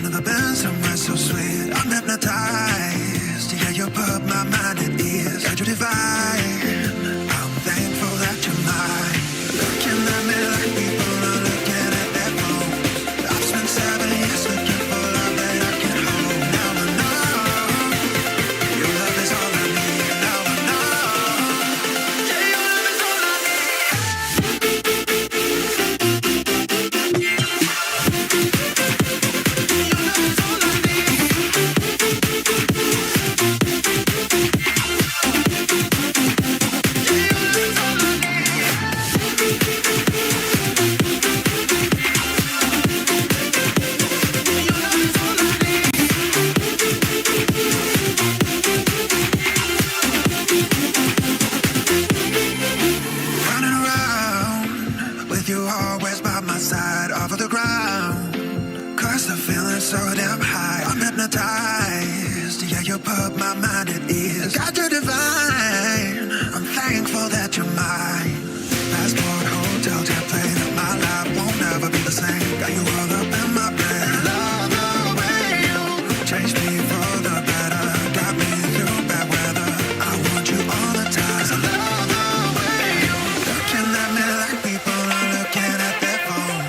I've never been somewhere so sweet. I'm hypnotized. Yeah, you put my mind at ease. Yeah, you're divine. I'm thankful that you're mine. Looking at me like people are looking at their phones. I've spent 7 years looking for love that I can hold. Now I know your love is all I need. Now I know, yeah, your love is all I need. Running around with you always by my side, off of the ground. Cause the feeling's so damn high. I'm hypnotized. Yeah, you put my mind at ease. God, you're divine. I'm thankful that you're mine. Passport, hotel, jet plane. My life won't never be the same. Got you all up in my brain. I love the way you change me for the better. Got me through bad weather. I want you all the time. I love the way you looking at me like people are looking at their phones.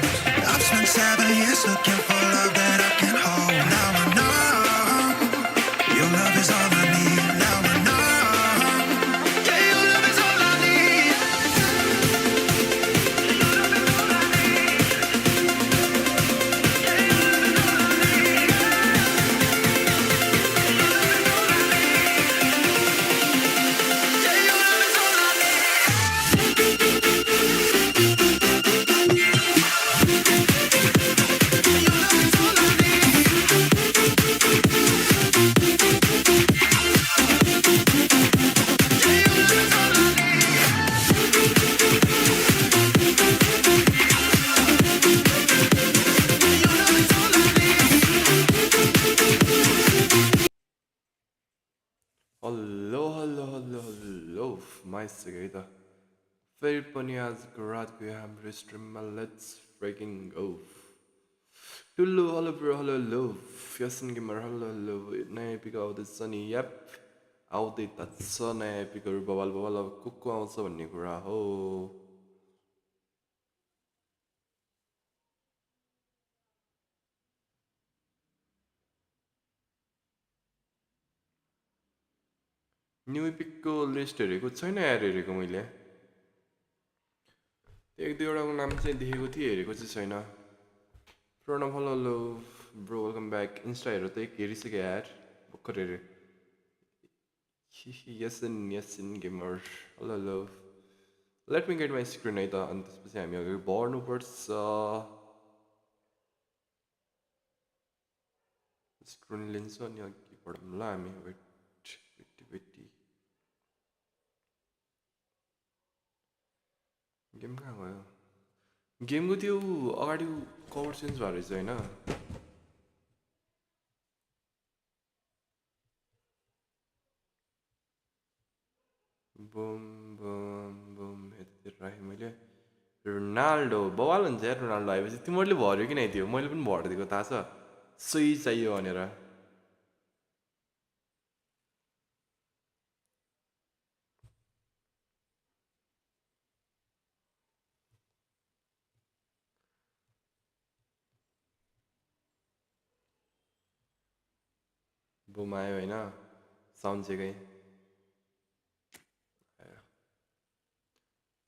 I've spent 7 years looking for love that I can hold. Now I know your love is all I need. Now I know, yeah, your love is all I need. Your love is all I need. Yeah, your love is all I need. Your love is all I need. Yeah, your love is all I hello माइसकेँ त फेरि पनि आजको रातको हाम्रो स्ट्रिममा let's freaking go टुल्लु hello bro hello hello fashion gamer hello hello नयाँ एपिक आउँदैछ नि याप आउँदै त छ नयाँ एपिकहरू बवाल बवाल अब को आउँछ भन्ने कुरा हो न्यू एपिकको लिस्ट हेरेको छैन यार हेरेको मैले एक दुईवटाको नाम चाहिँ देखेको थिएँ हेरेको चाहिँ छैन Pranav hello hello bro welcome back insta हेरेर त एक हेरिसक्यो यार भर्खर हेरेँ यसन gamer hello hello let me get my screen है त अनि त्यसपछि हामी अगाडि बढ्नुपर्छ स्क्रिन लिन्छ अनि अघि बढौँला हामी वेट गेम कहाँ गयो गेमको त्यो अगाडि कभर चेन्ज भएर रहेछ होइन बुम बुम बुम यतातिर राखेँ मैले रोनाल्डो बवाल हुन्छ यार रोनाल्डो आएपछि तिमीहरूले भर्यो कि नै थियो मैले पनि भरिदिएको थाहा छ सही चाहियो भनेर बुम आयो होइन साउन्ड चेकै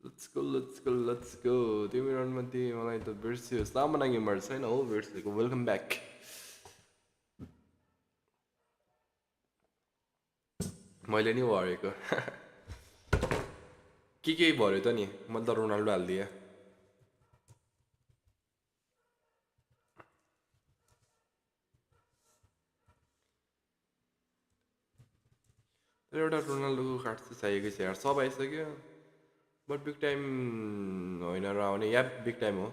लेट्स गो तिमी राउन्डमध्ये मलाई त बिर्सियो सामना गेमर छैन हो बिर्सेको वेलकम ब्याक मैले नि भरेको के भर्यो त नि मैले त रोनाल्डो हालिदिएँ एउटा रोनाल्डोको कार्ड चाहिँ चाहिएकै छ यार सब आइसक्यो बट बिग टाइम होइन र आउने या बिग टाइम हो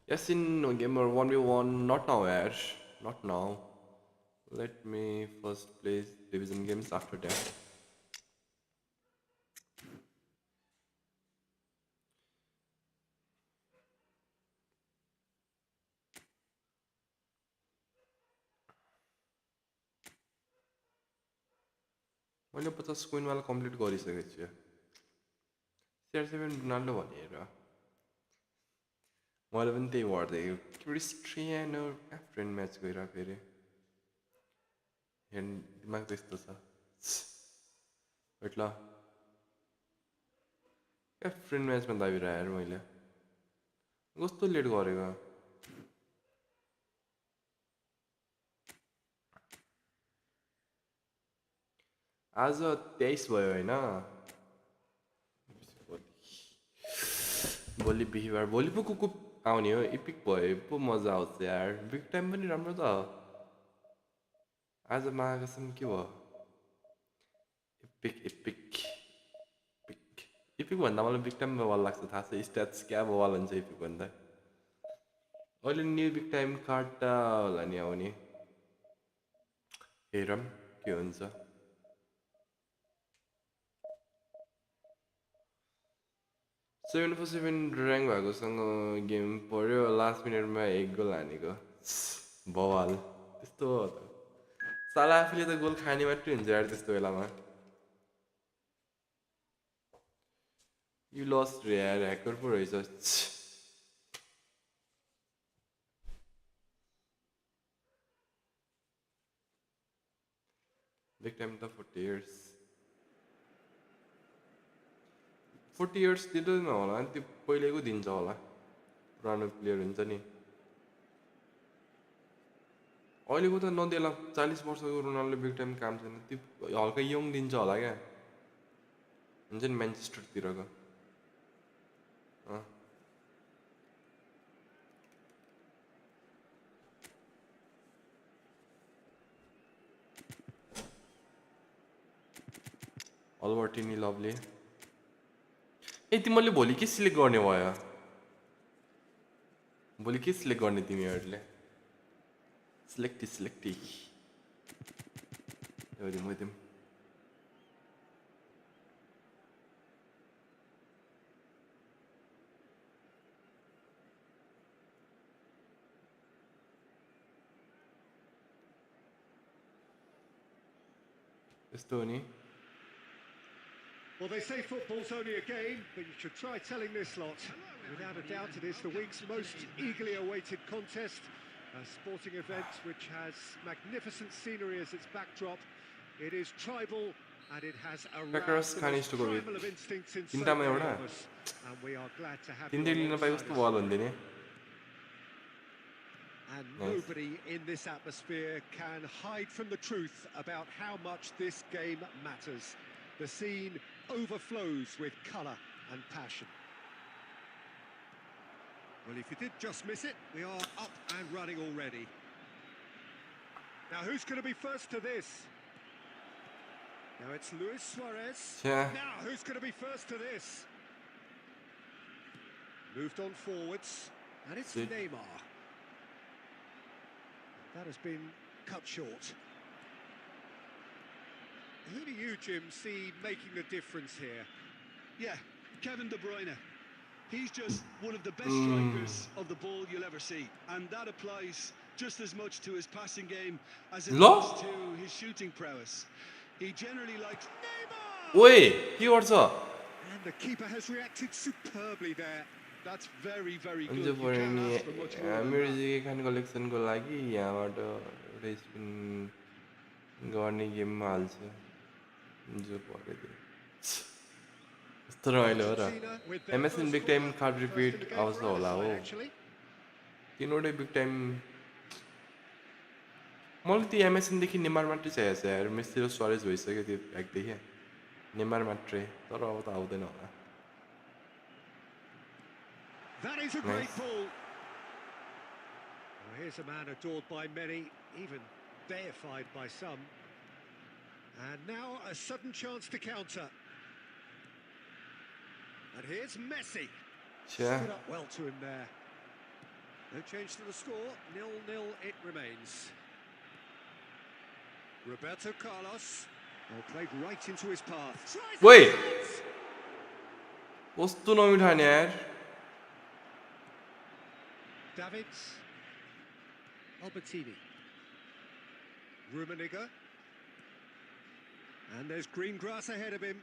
यासिन गेमर 1v1 not now यार not now let me first play division games after that मैले 50 कोइनवाला कम्प्लिट गरिसकेको छु CR7 रोनाल्डो भनेर मैले पनि त्यही गर्दै क्रिस्टियानो फ्रेन्ड म्याच गइरहेको फेरि हेर्नु दिमाग त्यस्तो छ वेट ल फ्रेन्ड म्याचमा दाबिरहेँ यार मैले कस्तो लेट गरेको आज 23 भयो होइन भोलि बिहिबार भोलि पो कुकु आउने हो इपिक भयो पो मजा आउँछ यार बिग टाइम पनि राम्रो त आज महाकसम के भयो इपिक इपिक इपिक इपिक भन्दा मलाई बिग टाइम बवाल लाग्छ थाहा छ स्ट्याट्स क्या बवाल हुन्छ इपिक भन्दा अहिले न्यू बिग टाइम कार्ड त होला नि आउने हेरौँ के हुन्छ सेभेन फर सेभेन ऱ्याङ्क भएकोसँग गेम पऱ्यो लास्ट मिनटमा 1 गोल हानेको बवाल त्यस्तो हो त साला आफूले त गोल खाने मात्रै हुन्छ यार त्यस्तो बेलामा यु लस्ट रे यार ह्याकर पो रहेछ बिग टाइम त 40 इयर्स 40 इयर्स दिँदैन होला त्यो पहिलेको दिन्छ होला पुरानो प्लेयर हुन्छ नि अहिलेको त नदेला 40 वर्षको रोनाल्डो बिग टाइम काम छैन त्यो हल्का यङ दिन्छ होला क्या हुन्छ नि म्यान्चेस्टरतिरको अल्बर्टिनी लभली ए तिमीले भोलि के सिलेक्ट गर्ने भयो भोलि के सिलेक्ट गर्ने तिमीहरूले सिलेक्टी दिउँ यस्तो हो नि Well, they say football's only a game, but you should try telling this lot. Without a doubt, it is the week's most eagerly awaited contest. A sporting event which has magnificent scenery as its backdrop. It is tribal and it has aroused the most primal of instincts in so many of us. And we are glad to have you alongside us. And nobody in this atmosphere can hide from the truth about how much this game matters. The scene overflows with colour and passion. Well, if you did just miss it, we are up and running already. Now, who's going to be first to this? Now, it's Luis Suarez. Yeah. Now, who's going to be first to this? Moved on forwards, and it's Neymar. That has been cut short. Who do you, Jim, see making the difference here? Yeah, Kevin De Bruyne. He's just one of the best strikers of the ball you'll ever see. And that applies just as much to his passing game as it does to his shooting prowess. He generally likes... Neymar! Wait, he also... And the keeper has reacted superbly there. That's very, very good. You can't ask for much more than that. collectionको लागि यहाँबाट रेस्पिन गर्ने गेममा हाल्छ जो पऱ्यो त्यो यस्तो रमाइलो हो र MSN big time card repeat आउँछ होला हो तीनवटै बिग टाइम मलाई त्यो एमएसएनदेखि नेमार मात्रै चाहिएको छ यार मेस्सी र सुआरेज भइसक्यो त्यो ब्यागदेखि नेमार मात्रै तर अब त आउँदैन होला That is a great ball. Well, here's a man adored by many, even deified by some. And now a sudden chance to counter. And here's Messi. Stood up well to him there. No change to the score. 0-0 it remains. Roberto Carlos. Well, played right into his path. Wait! कस्तो नमिठाने यार Davids. Albertini. Rummenigge. And there's green grass ahead of him.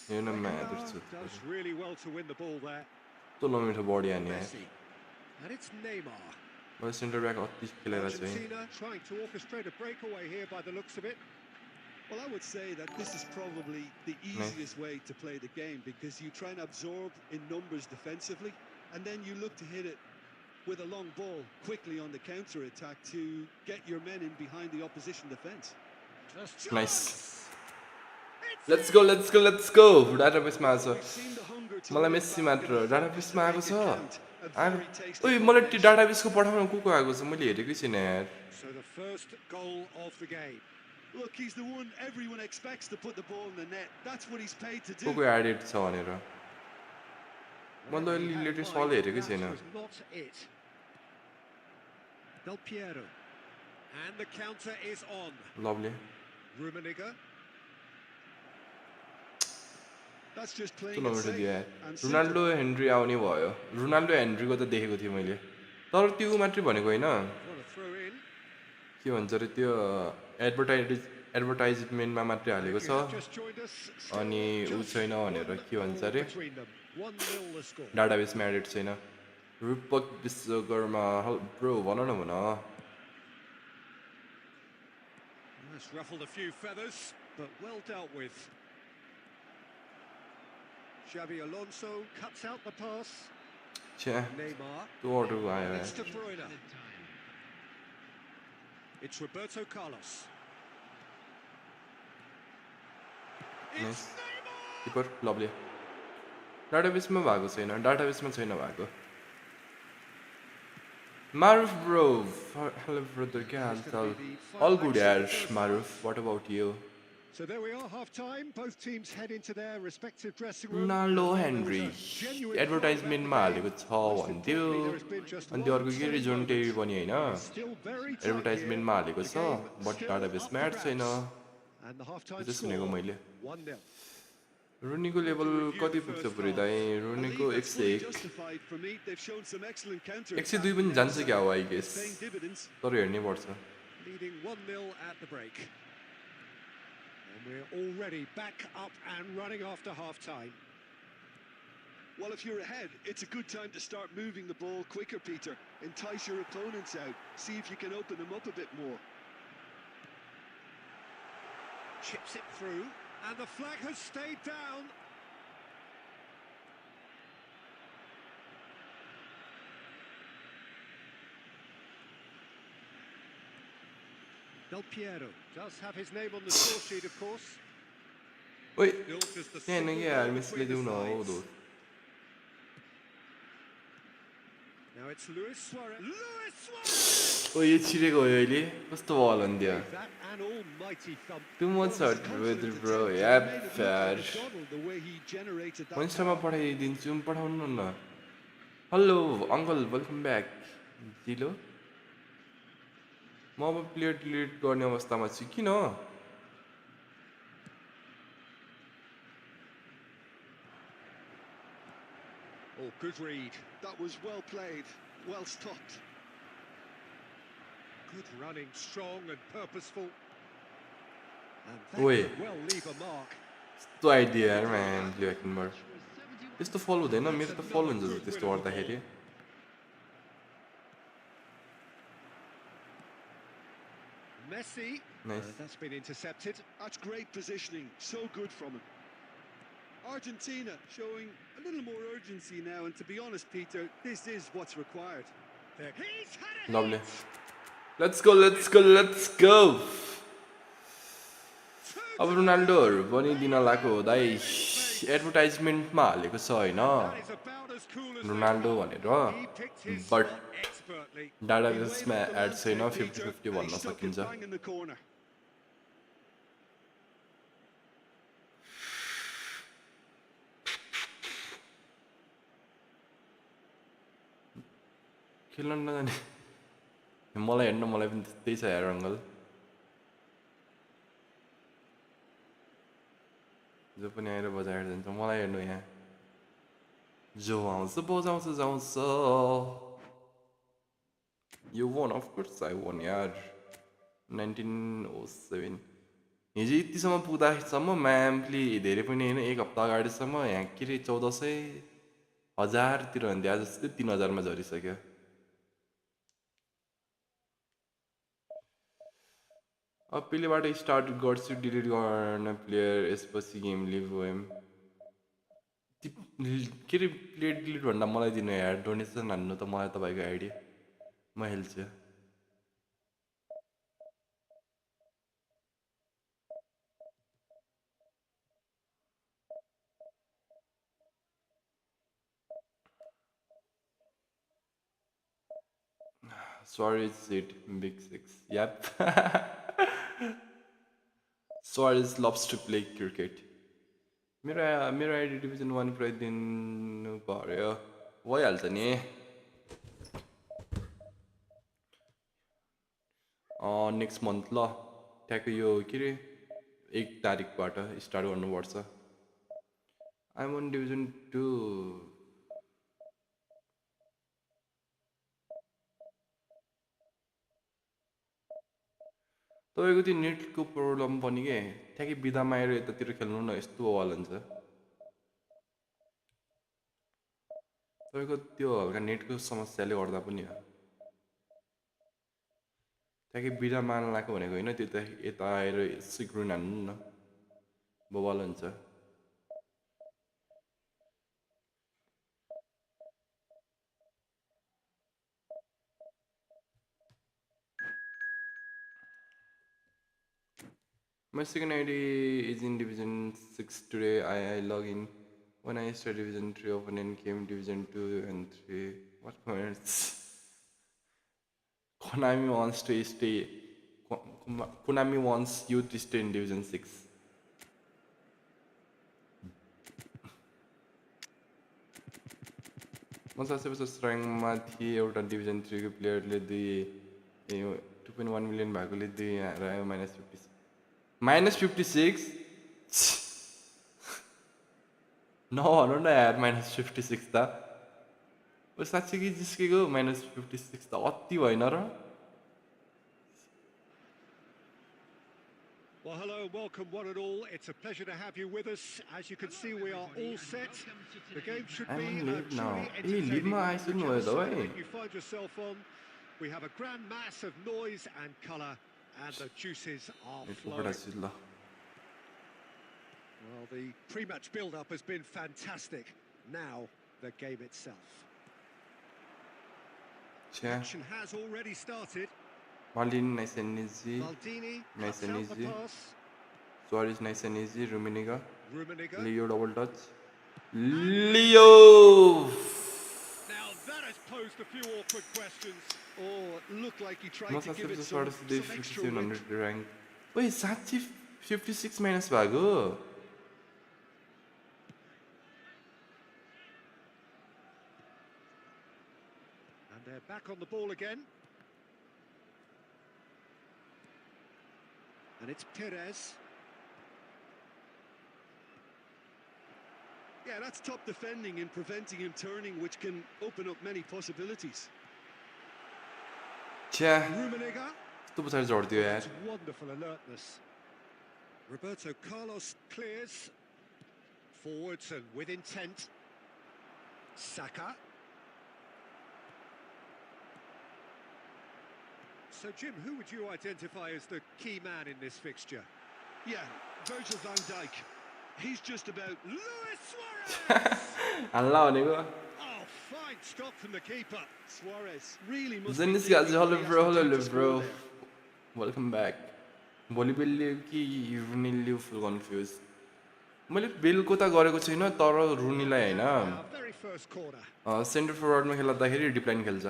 You know, man, Does really well to win the ball there. तो लो body and Messi. And it's Neymar. But center back Argentina trying to orchestrate a breakaway here by the looks of it. Well, I would say that this is probably the easiest way to play the game, because you try and absorb in numbers defensively, and then you look to hit it with a long ball quickly on the counter-attack to get your men in behind the opposition defence. Nice. Let's go. Database मा छ मलाई Messi मात्र database मा आएको छ ओइ मलाई त्यो database को पठाउन को आएको छ मैले हेरेकै छैन यार So the first goal of the game. Look, he's the one everyone expects to put the ball in the net. That's what he's paid to do. को एडिट छ भनेर मैले अहिले लेटेस्ट वाला हेरेकै छैन Not it. Del Piero. And the counter is on. Lovely. Rummenigge. That's just playing चलो it मेरो safe दिए and रोनाल्डो हेनरी आउने भयो रोनाल्डो हेनरीको त देखेको थिए मैले तर त्यो मात्रै भनेको हैन What a throw in. के भन्छ रे त्यो एडभर्टाइजमेन्टमा मात्रै हालेको छ Just joined us. अनि उ छैन भनेर के भन्छ रे Between them. 1-0 the score. डाटाबेसमा edit छैन रूपक विश्वकर्मा ब्रो भन न That's ruffled a few feathers, but well dealt with. Xabi Alonso cuts out the pass. छ्या Neymar. त्यो अटो आयो It's De Bruyne. It's Roberto Carlos. Nice keeper lovely डाटाबेसमा भएको छैन डाटाबेसमा छैन भएको Maruf bro, hello brother, क्या हालचाल? All good यार, Maruf. What about you? So there we are, half time. Both teams head into their respective dressing room. Ronaldo Henry. एडभर्टाइजमेन्टमा हालेको छ भन्थ्यो अनि त्यो अर्को के रे जोन टेरी पनि हैन एडभर्टाइजमेन्टमा हालेको छ बट डाटाबेसमा एड छैन And the half-time त्यो सुनेको score, मैले 1-0. रोनीको लेभल कति पुग्छ पुरै दाइ रोनीको 101 justified for me. They've shown some excellent counter. 102 पनि जान्छ क्या हो आई गेस Paying dividends. तर हेर्नै पर्छ Leading 1-0 at the break. And we're already back up and running after half-time. Well, if you're ahead, it's a good time to start moving the ball quicker, Peter. Entice your opponents out. See if you can open them up a bit more. Chips it through, and the flag has stayed down. Del Piero does have his name on the score sheet, of course. ओइ Still just the त्यहाँ single के यार goal मिसले between दिउ the न हो sides. दो Now it's Luis Suarez. Luis Suarez! ओ यो छिरेको हो अहिले कस्तो बल अन्त्य That an almighty thump. Too much hurt with bro yeah fair The way he generated that. इन्स्टामा पठाइदिन्छु पठाउनु न हेलो अङ्कल वेलकम ब्याक जिलो म अब प्लेयर डिलिट गर्ने अवस्थामा छु किन Oh, good read. That was well played, well stopped. Good running, strong and purposeful. And that Oi. could well leave a mark. त्यो आइडिया यार म्यान ब्ल्याकनबर त्यस्तो फल हुँदैन मेरो त फल हुन्छ त्यस्तो गर्दाखेरि Messi. Nice. That's been intercepted. That's great positioning, so good from him. Argentina showing a little more urgency now, and to be honest, Peter, this is what's required. He's had it. lovely let's go अब रोनाल्डोहरू पनि दिन लाग्यो दाइ एडभर्टाइजमेन्टमा हालेको छ होइन That is about as cool as Ronaldo they भनेर come. He picked his but spot expertly. डाटाबेसमा add छैन 50-50 Peter, भन्न and he stuck it सकिन्छ bang in the corner. खेल्न नजाने मलाई हेर्न मलाई पनि त्यस्तै छ यार अङ्कल जो पनि आएर बजाएर जान्छ मलाई हेर्नु यहाँ जो आउँछ बजाउँछ जाउँछ You won, of course I won, यार 1907 हिजो यतिसम्म पुग्दासम्म म्यामले धेरै पनि होइन 1 हप्ता अगाडिसम्म यहाँ के अरे 1400 1000 तिर भन्दै आज जस्तै 3000 मा झरिसक्यो अब पिलेबाट स्टार्ट गर्छु डिलिट गर्न प्लेयर यसपछि गेम लिभ होम के अरे प्लेयर डिलिट भन्दा मलाई दिनु यार डोनेसन हान्नु त मलाई तपाईँको आइडिया म हेल्छु Suarez said Big Six. Yep. Suarez loves to play cricket. मेरो आइडी डिभिजन 1 पुऱ्याइदिनु पर्यो भइहाल्छ नि नेक्स्ट मन्थ ल ट्याक्कै यो के अरे 1 तारिकबाट स्टार्ट गर्नुपर्छ आइम अन डिभिजन 2 तपाईँको त्यो नेटको प्रब्लम पनि के ठ्याक्कै बिदामा आएर यतातिर खेल्नु न यस्तो वाल हुन्छ तपाईँको त्यो हल्का नेटको समस्याले गर्दा पनि हो ठ्याक्कै बिदामा आन लाएको भनेको होइन त्यो त यता आएर सिक्रुन हान्नु न बवाल हुन्छ My second ID is in Division 6 today. I log in when I started Division 3 opponent came Division 2 and 3. What points? Konami wants you to stay in Division 6. म सासेपछि स्ट्राइङमा थिएँ एउटा डिभिजन 3 को प्लेयरले 2.1 मिलियन भएकोले 2 आयो -56 नभनौँ न यार -56 त साँच्चै कि जिस्केको -56 त अति भएन र Well, hello and welcome one and all. It's a pleasure to have you with us. As you can see, we are all set. The game should be truly entertaining one, whichever side you find yourself on. We have a grand mass of noise and colour, and the juices are flowing. Well, the pre-match build-up has been fantastic. Now, the game itself. Action has already started. Maldini, nice and easy. Maldini, nice and easy. Pass. Suarez, nice and easy. Rummenigge. Leo, double touch. Leo! Now that has posed a few awkward questions. Oh, looked like he tried to give it some extra width. Rank. Wait, साँच्चै 56 minus भएको And they're back on the ball again. And it's Perez. Yeah, that's top defending and preventing him turning, which can open up many possibilities. Rummenigge. That's wonderful alertness. Roberto Carlos clears. Forwards and with intent. Saka. So, Jim, who would you identify as the key man in this fixture? Yeah, Virgil van Dijk. He's just about... Luis Suarez! Allah, oh, fine stop from the keeper. Suarez really must Zennis guys, hello bro. Welcome back. Volleyball ki Rooney full confused. मैले बेलको त गरेको छैन तर रुनीलाई हैन centre फरवर्डमा खेल्दाखेरि डिप्लाइन खेल्छ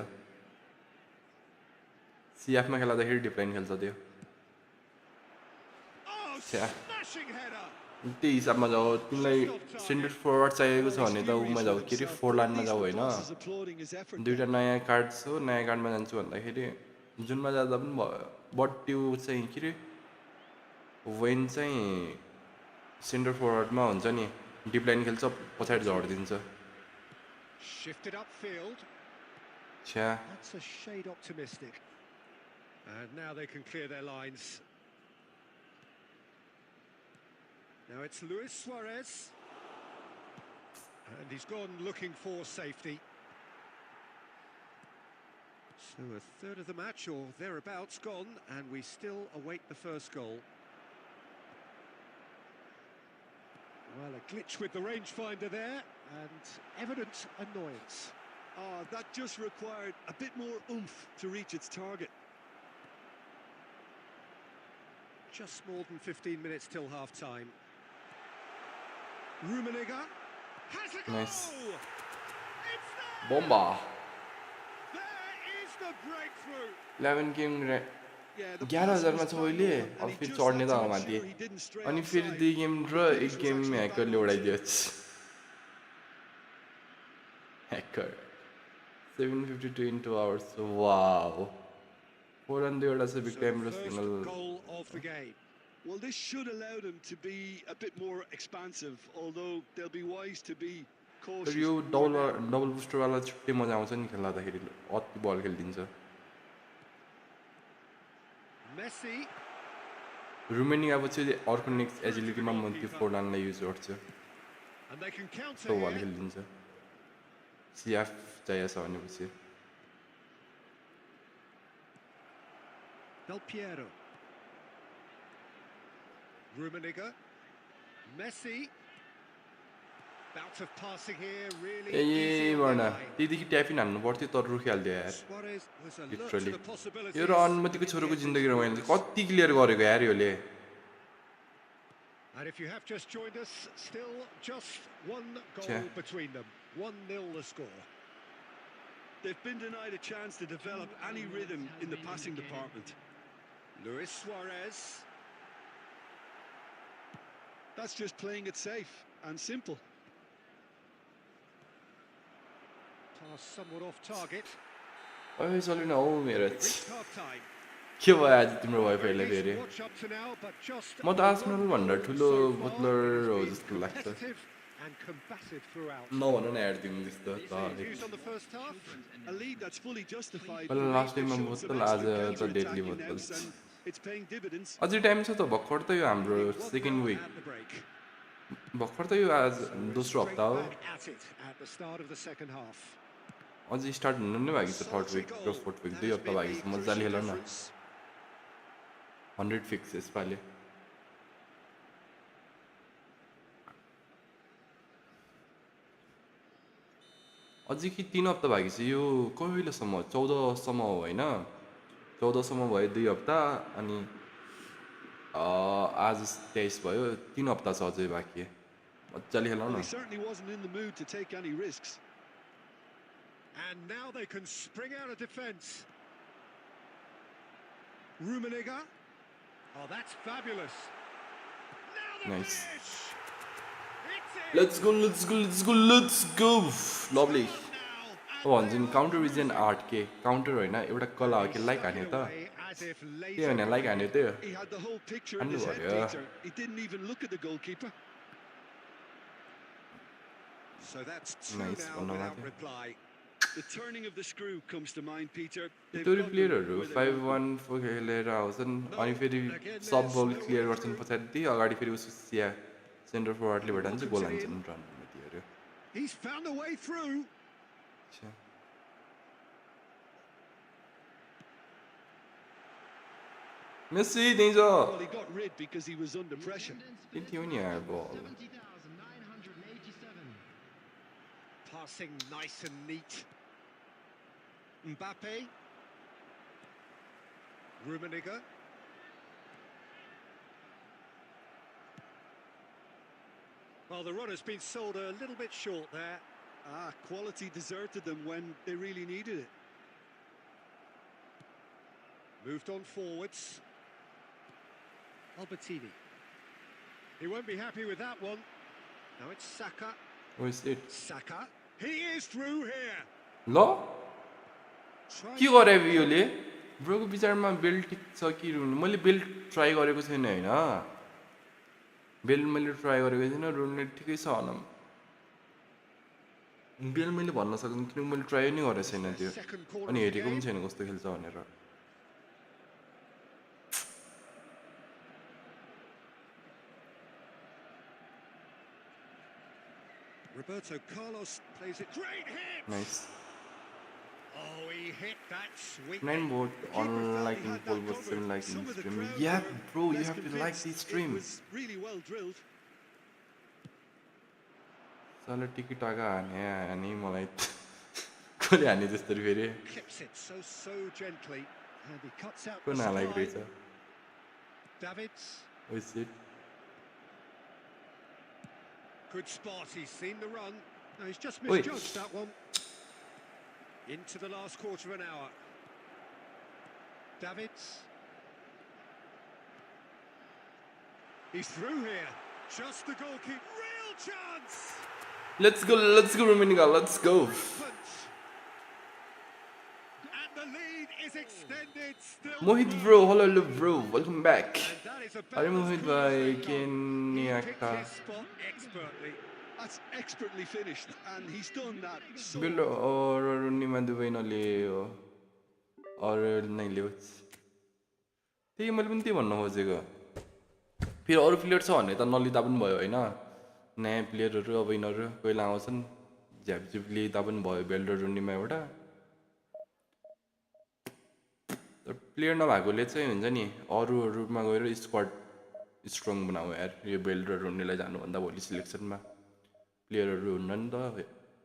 सीएफमा खेल्दाखेरि डिप्लाइन खेल्छ त्यो त्यही हिसाबमा जाऊ तिमीलाई सेन्टर फरवर्ड चाहिएको छ भने त उमा जाऊ के रे फोर लाइनमा जाऊ हैन दुईटा नयाँ कार्ड छ नयाँ कार्डमा जान्छु भन्दाखेरि जुनमा जाँदा पनि भयो बट त्यो चाहिँ के रे वेन चाहिँ सेन्टर फरवर्डमा हुन्छ नि डिप्लाइन खेल्छ पछाडी झर्दिन्छ shifted upfield. That's a shade optimistic. And now they can clear their lines. Now it's Luis Suarez. And he's gone looking for safety. So a third of the match or thereabouts gone, and we still await the first goal. Well, a glitch with the rangefinder there, and evident annoyance. Oh, that just required a bit more oomph to reach its target. Just more than 15 minutes till half-time. Rummenigge has a goal! Nice. It's there! Bomba. There is the breakthrough! 11 game Yeah, the 11,000 मा छ pass was अहिले bang on, अब and he फेरि just चढ्ने had त to माथि ensure he didn't stray अनि फेरि offside. 2 गेम र The 1 finish was गेममा actually ह्याकरले bang on. उडाइदिएछ ह्याकर 752 in 2 hours वाओ 402 एउटा चाहिँ बिग So टाइम the र first single goal of the game. Well, this should allow them to be a bit more expansive, although they'll be wise to be cautious. तर यो double booster वाला छुट्टै मजा आउँछ नि खेल्दाखेरि अति बल खेलिदिन्छ Messi. रुमेनी अब चाहिँ अर्को नेक्स्ट एजिलिटीमा म त्यो फोर्लानलाई युज गर्छु And they can counter त्यो बल here. खेलिदिन्छ सिएफ चाहिएको छ भनेपछि Del Piero. Rummenigge. Messi. Bout of passing here, really easy A on भन the line. त्यतिकै ट्यापिन हान्नु पर्थ्यो तर रुखिहाल्थ्यो यार Suarez was alert to literally the possibilities. यो र अनुमतिको छोरोको जिन्दगी रमाइलो कति क्लियर गरेको यार योले And if you have just joined us, still just one goal Yeah. between them. 1-0 the score. They've been denied a chance to develop any rhythm in the passing department. Luis Suarez. That's just playing it safe and simple. Pass somewhat off target. ओइ चल्नु न हौ मेरो Reached half-time. के भयो आज तिम्रो भयो पहिला Very फेरि decent watch up to now, but just म त आर्सेनल भन्दा ठुलो so far, बुटलर हो it has जस्तो been लाग्छ competitive and combative throughout. नभन न यार तिमी त्यस्तो Any views on the first half? A lead that's fully justified. Well, last They've time shown some Muttal excellent आज त deadly counter-attacking Muttals nous, and it's paying dividends. अझै time छ त भर्खर त यो हाम्रो second week At the break. भर्खर त यो आज दोस्रो Straight हप्ता हो back at it at the start of the second half. अझै स्टार्ट हुनु नै बाँकी छ थर्ड विक र फोर्थ विक 2 हप्ता बाँकी छ मजाले खेल न 100 फिक्स यसपालि अझै कि 3 हप्ता बाँकी छ यो कहिलेसम्म 14 सम्म हो हैन 14 सम्म भयो 2 हप्ता अनि आज 23 भयो 3 हप्ता छ अझै बाँकी मजाले खेलौ Well, न he certainly wasn't in the mood to take any risks. And now they can spring out of defence. Rummenigge. Oh, that's fabulous. Now the Nice. finish. It's in. Let's go, let's go, let's go, let's go. Lovely. Now, अब भन्छ नि counter is an art के counter होइन एउटा कला हो कि like हान्यो त away as if के laser भने लाइक हान्यो त्यो He had the whole picture And in his head, yeah. Peter. He didn't even look at the goalkeeper. So that's two Nice now one, without Amate. reply. The turning of the screw comes to mind, Peter. They've त्यो got them प्लेयरहरू where they want 5-1 खेलेर आउँछन् अनि फेरि सब बल clear गर्छन् पछाडि अगाडि फेरि उसको सिया सेन्टर फरवार्डले भेटान्छ गोल हान्छन् रन हुनेतिहरू them. He's found a way through. Messi त्यही छ Well, he got rid because he was under pressure. के थियो नि यार बल Passing nice and neat. Mbappe. Rummenigge. Well, the run has been sold a little bit short there. Quality deserted them when they really needed it. Moved on forwards. Albertini. He won't be happy with that one. Now it's Saka. Waste it Saka. He is through here. ल Tries के गरे योले ब्रोको विचारमा belt ठिक छ कि मैले belt try गरेको छैन हैन बेल्ट मैले ट्राई गरेको छैन रुनले ठिकै छ भनौँ बेल्ट मैले भन्न सक्दिनँ किनकि मैले ट्राई नै गरेको छैन त्यो second corner अनि of the हेरेको पनि game. छैन कस्तो खेल्छ भनेर Roberto Carlos plays it. Great hit! Nice. Oh, he hit that sweet. 9 vote on liking poll but 7 liking stream. Yeah, bro, you have to like this stream. It was really well drilled. Sala tiki taka ani malai kole ani jestari feri. Clips it so gently, and he cuts out Ko the na like supply. recha. Davids, Is it? good spot. He's seen the run. No, he's just Oi. misjudged that one. Into the last quarter of an hour. Davids. He's through here. Just the goalkeeper. Real chance. Let's go, Romaniga, let's go. Punch. And the lead is extended. Still. Mohit bro, hello bro, welcome back. And that is about Are as Mohit cool as by they come. He picked Kenyaka? his spot expertly. That's expertly finished, and he's done that so Bill or Rooney Madubai no le or nahi le. त्यही मैले पनि त्यही भन्न खोजेको फेरि अरू player छ भने त नलिँदा पनि भयो होइन नयाँ प्लेयरहरू अब यिनीहरू पहिला आउँछन् झ्यापझिप लिँदा पनि भयो बेल्डर रुनीमा एउटा तर प्लेयर नभएकोले चाहिँ हुन्छ नि अरूहरूमा गएर स्क्वाड स्ट्रङ बनाऊ यार यो बेल्डर रुनीलाई जानुभन्दा भोलि सिलेक्सनमा प्लेयरहरू हुन्न नि त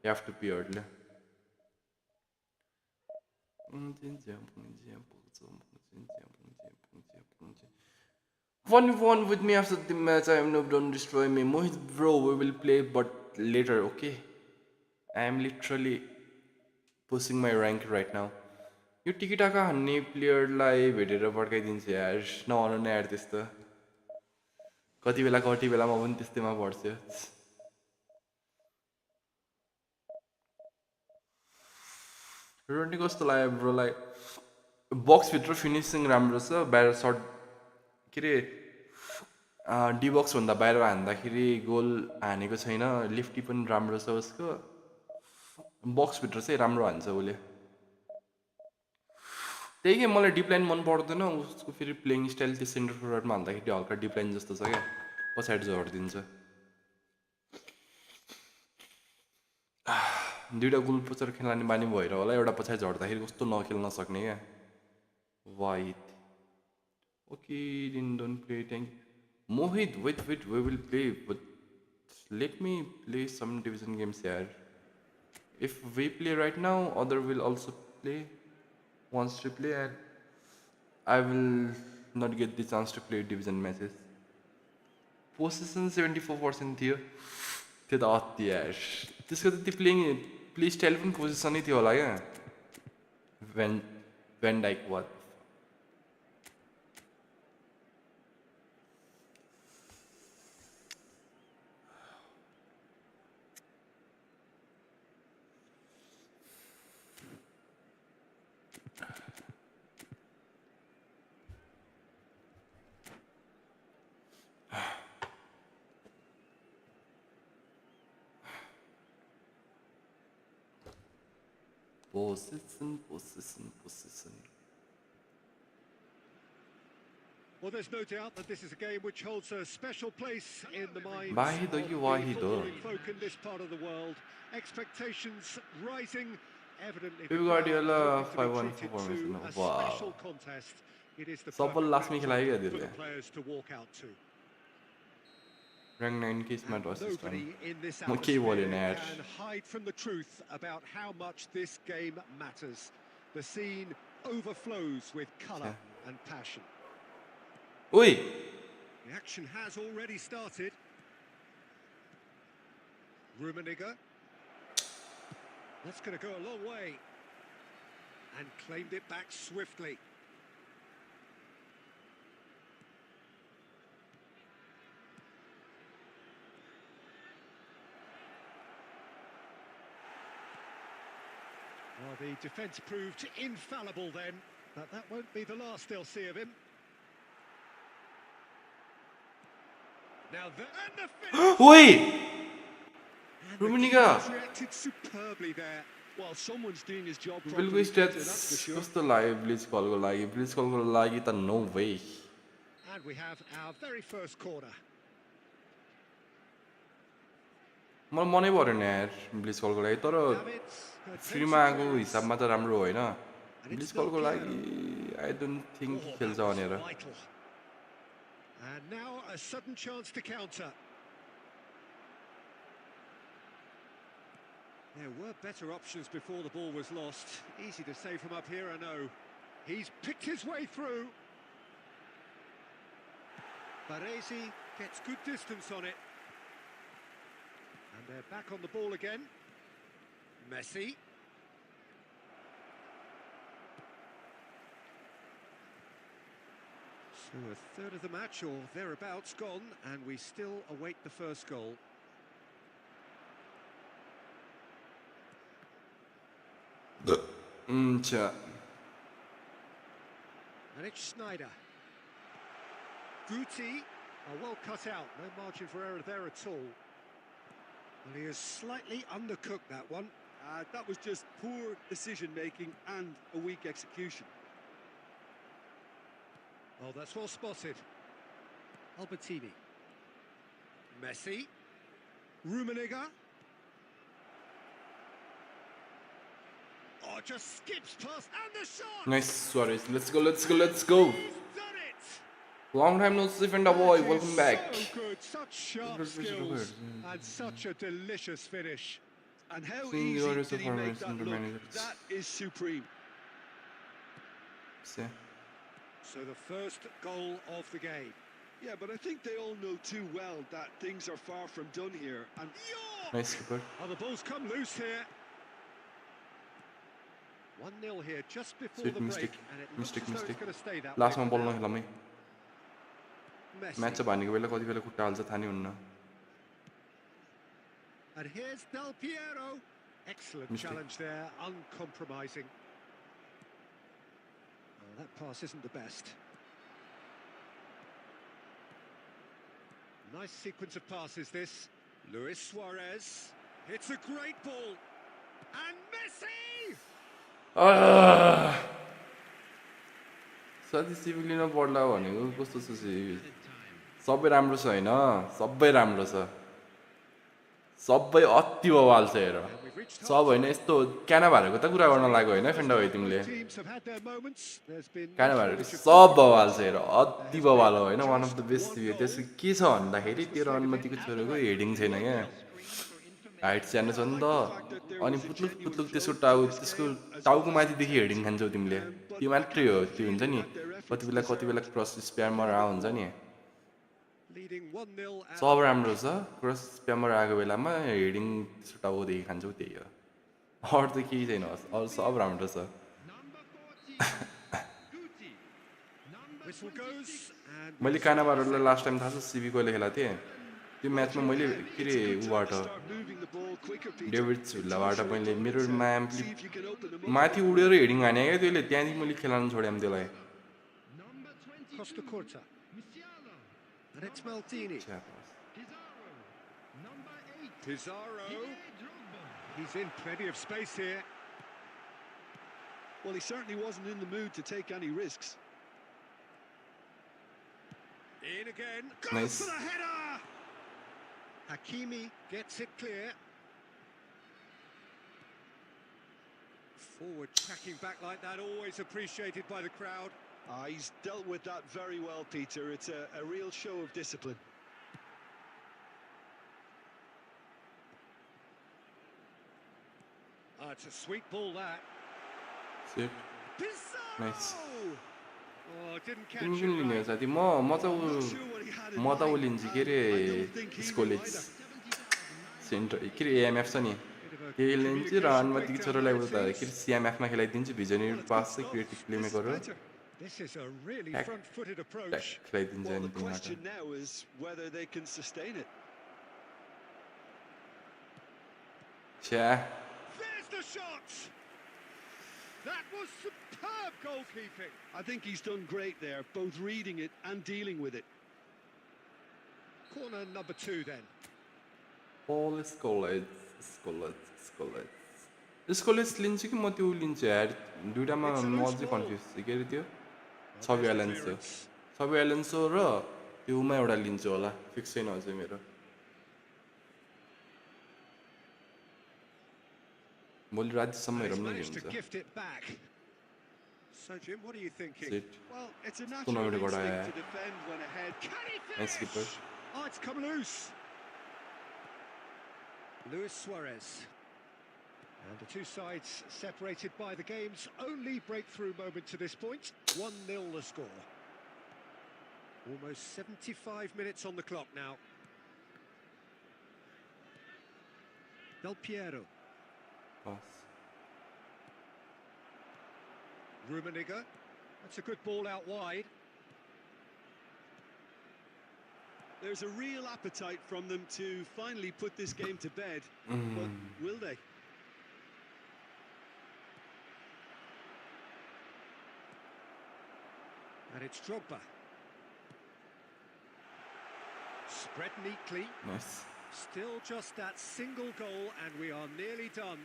हेभ टु प्लेयरले One with me after the match. I am no, don't destroy me. Mohit bro, we will play but later, okay? I am literally pushing my rank right now. यो टिकिटाका हान्ने प्लेयरलाई भेटेर पड्काइदिन्छ यार नभन न यार त्यस्तो कति बेलामा पनि त्यस्तैमा पर्छ रोनी कस्तो लाग्यो ब्रोलाई बक्सभित्र फिनिसिङ राम्रो छ बाहिर सर्ट के अरे डी बक्स भन्दा बाहिर हान्दाखेरि गोल हानेको छैन लिफ्टी पनि राम्रो छ उसको बक्सभित्र चाहिँ राम्रो हान्छ उसले त्यही के मलाई डिप्लाइन मन पर्दैन उसको फेरि प्लेइङ स्टाइल त्यो सेन्टर फरवर्डमा हाल्दाखेरि हल्का डिप्लाइन जस्तो छ क्या पछाडि झर्दिन्छ दुईवटा गोल पछाडि खेल्ने बानी भएर होला एउटा पछाडि झर्दाखेरि कस्तो नखेल्न सक्ने क्या white okay don't play tank Mohit wait we will play but let me play some division games here if we play right now other will also play wants to play and I will not get the chance to play division matches possession 74% थियो त्यो त अति यार त्यसको त त्यो play style पनि पोजिसनै थियो होला क्या Van Dijk what Possession. Well, there's no doubt that this is a game which holds a special place in the minds Wahido of ki the wahido. footballing folk in this part of the world. Expectations rising, evidently. Pep Guardiola hoping to be 5-1 treated formation. to a Wow. special contest. It is the Subtle perfect last में खिलाया backdrop क्या for the दिले? players to walk out to. Rank 9 के smart assist Nobody in this म के बोले atmosphere न यार can hide from the truth about how much this game matters. The scene overflows with colour and passion. ओइ The action has already started. Rummenigge. That's going to go a long way. And claimed it back swiftly. Well, the defence proved infallible then, but that won't be the last they'll see of him. Now and the finish! ओइ And the Rummenigge. keeper's reacted superbly there. well, someone's doing his job बिलको properly. Stats That's for sure. कस्तो लाग्यो ब्लिच कलको लागि त no way And we have our very first corner. मलाई मनै परेन यार ब्लिच कलको लागि तर Davids, good फ्रीमा attention आएको clearance. हिसाबमा त राम्रो होइन And ब्लिच it's no कलको लागि Piero. I don't think Oh, खेल्छ that was भनेर vital. And now a sudden chance to counter. There were better options before the ball was lost. Easy to say from up here, I know. He's picked his way through. Baresi gets good distance on it. And they're back on the ball again. Messi. So a third of the match or thereabouts gone, and we still await the first goal. 자 And it's Schneider. Guti, well cut out, no margin for error there at all. Well, he has slightly undercooked that one. That was just poor decision making and a weak execution. Oh, that's well spotted. Albertini. Messi. Rummenigge. Oh, just skips past and the shot! nice Suarez let's go let's go let's go He's done it! long time no see Fender boy That is welcome back So good, such sharp skills and such a delicious finish. And how Seeing the easy orders did of he make harmonies that and look? managers. That is supreme. see So the first goal of the game. Yeah, but I think they all know too well that things are far from done here. And nice keeper Oh, the ball's come loose here. 1-0 here just before Sweet the break, mistake. and it Mistake, looks as though mistake. it's going to stay that लास्टमा way. बल नखेलामै Messi. Match चाहिँ भनेको बेला कति बेला खुट्टा हाल्छ थाहा नै हुन्न And here's Del Piero. Excellent Mistake. challenge there, uncompromising. Oh, that pass isn't the best. Nice sequence of passes this. Luis Suarez hits a great ball. And Messi! साथी सिभिक लिन पर्ला भनेको कस्तो छ सबै राम्रो छ होइन सबै राम्रो छ सबै अति बवाल छ हेर सब होइन यस्तो क्याना भारेको त कुरा गर्न लाग्यो होइन फेन्डा भयो तिमीले Teams have had their moments. There's been क्याना भारेको सब बवाल छ हेर अति बवाल हो होइन वान अफ द बेस्ट थियो त्यसको के छ भन्दाखेरि तेरो अनुमतिको छोरेको हेडिङ छैन क्या हाइट सानो छ नि त अनि पुत्लुक पुत्लुक त्यसको टाउको माथिदेखि हेडिङ खान्छौ तिमीले त्यो मात्रै हो त्यो हुन्छ नि कति बेला क्रस स्प्यामर हुन्छ नि leading 1-0 at सब राम्रो छ क्रस स्प्यामर आएको बेलामा हेडिङ त्यसको टाउकोदेखि खान्छौ त्यही हो अरू त केही छैन अरू सब राम्रो छ whistle goes and मैले कानाबारलाई लास्ट टाइम थाहा छ सिबी कहिले खेलाएको थिएँ त्यो म्याचमा मैले के अरे ऊबाट डेभिड झुल्लाबाट मैले मेरो म्याम्पली माथि उडेर हेडिङ हाने क्या त्यसले त्यहाँदेखि मैले खेलाउनु छोडेँ त्यसलाई Costa Curta. And it's Maldini. Pizarro. He's in plenty of space here. well, he certainly wasn't in the mood to take any risks. In again. Goes Nice. for the header. Hakimi gets it clear. Forward tracking back like that, always appreciated by the crowd. He's dealt with that very well, Peter. It's a real show of discipline. It's a sweet ball that. Set Pizarro! Nice. Oh, didn't catch तिमी it कुन लिने हो right. साथी म चाहिँ म त ऊ लिन्छु के अरे स्कोलेज सेन्टर के अरे एएमएफ छ नि त्यही लिन्छु र अनुमतिको छोरोलाई उता के अरे सिएमएफमा खेलाइदिन्छु भिजनरी पास चाहिँ क्रिएटिभ प्लेमेकर हो This is a really Tack. front-footed approach. खेलाइदिन्छ Well, अनि the तिमीबाट question now is whether they can sustain it. छ्या There's the shot! That was superb goalkeeping. I think he's done great there, both reading it and dealing with it. Corner number 2 then. All स्कोलेज लिन्छु कि म त्यो लिन्छु यार दुइटामा म अझै confuse छु के अरे त्यो छवि एलेन्सो र त्योमा एउटा लिन्छु होला फिक्स छैन अझै मेरो भोलि रातिसम्म And हेरौँ he's न के managed to हुन्छ gift it back. So Jim, what are you thinking? Sit. Well, it's a natural Tournament बड़ा instinct है to defend when ahead. Can he nice finish? Keeper Oh, it's come loose. Luis Suarez. And the two sides separated by the game's only breakthrough moment to this point. 1-0 the score. Almost 75 minutes on the clock now. Del Piero. Pass Rummenigge. That's a good ball out wide. There's a real appetite from them to finally put this game to bed, but will they? And it's Drogba. Spread neatly. Nice Still just that single goal and we are nearly done.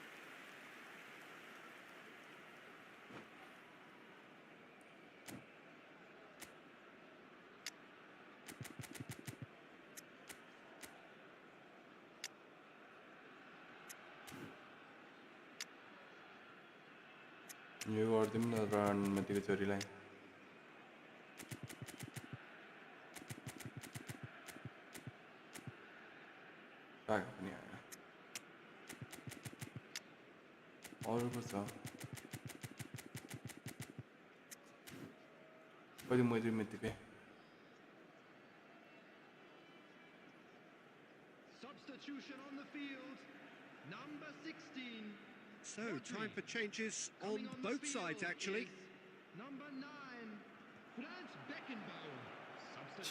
यो गरिदिउँ न राउन्डमा त्यो छोरीलाई पाएको पनि आयो अरूको छ कहिले मैले मेत्तिकै Substitution on the field, number 16. So, time for changes on Coming both the sides, field actually. is number 9, Franz Beckenbauer.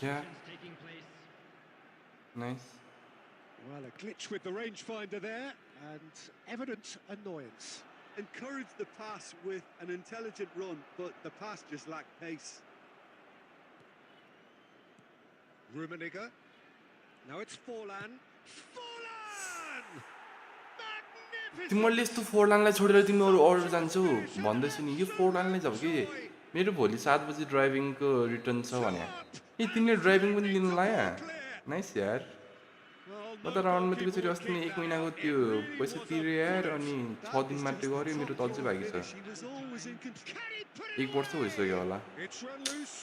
Yeah. Substitutions taking place. Nice Well, a glitch with the rangefinder there, and evident annoyance. Encouraged the pass with an intelligent run, but the pass just lacked pace. Rummenigge. Now it's Forlan. Forlan! Magnificent! तिमीहरूले यस्तो फोरलानलाई छोडेर तिमीहरू अरू जान्छौ भन्दैछु नि यो फोरलानलाई जाऊ कि मेरो भोलि 7 बजी ड्राइभिङको रिटर्न छ भने ए तिमीले ड्राइभिङ पनि लिनु लाया नाइस यार म त राउन्डमा त्यो चाहिँ अस्ति नै 1 महिनाको त्यो पैसा तिरे यार अनि 6 दिन मात्रै गऱ्यो मेरो त अझै बाँकी छ He was always in control. Can he put it 1 वर्ष भइसक्यो होला It's run loose.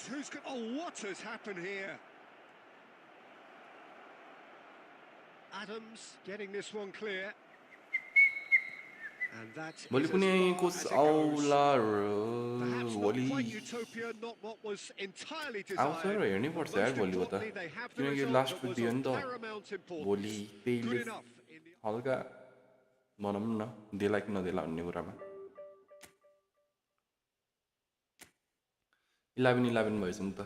Oh, what has happened here? Adams getting this one clear. And that भोलि is as कुनै far coach as it goes. आउला Perhaps not भोलि quite utopia, not what was entirely आउँछ desired. र हेर्नै पर्छ यार भोलिको त Importantly, they have the किनकि result last that was video नि of त paramount importance. भोलि त्यहीले Good enough in the हल्का भनौँ न देला कि नदेला भन्ने कुरामा 11 भएछ नि त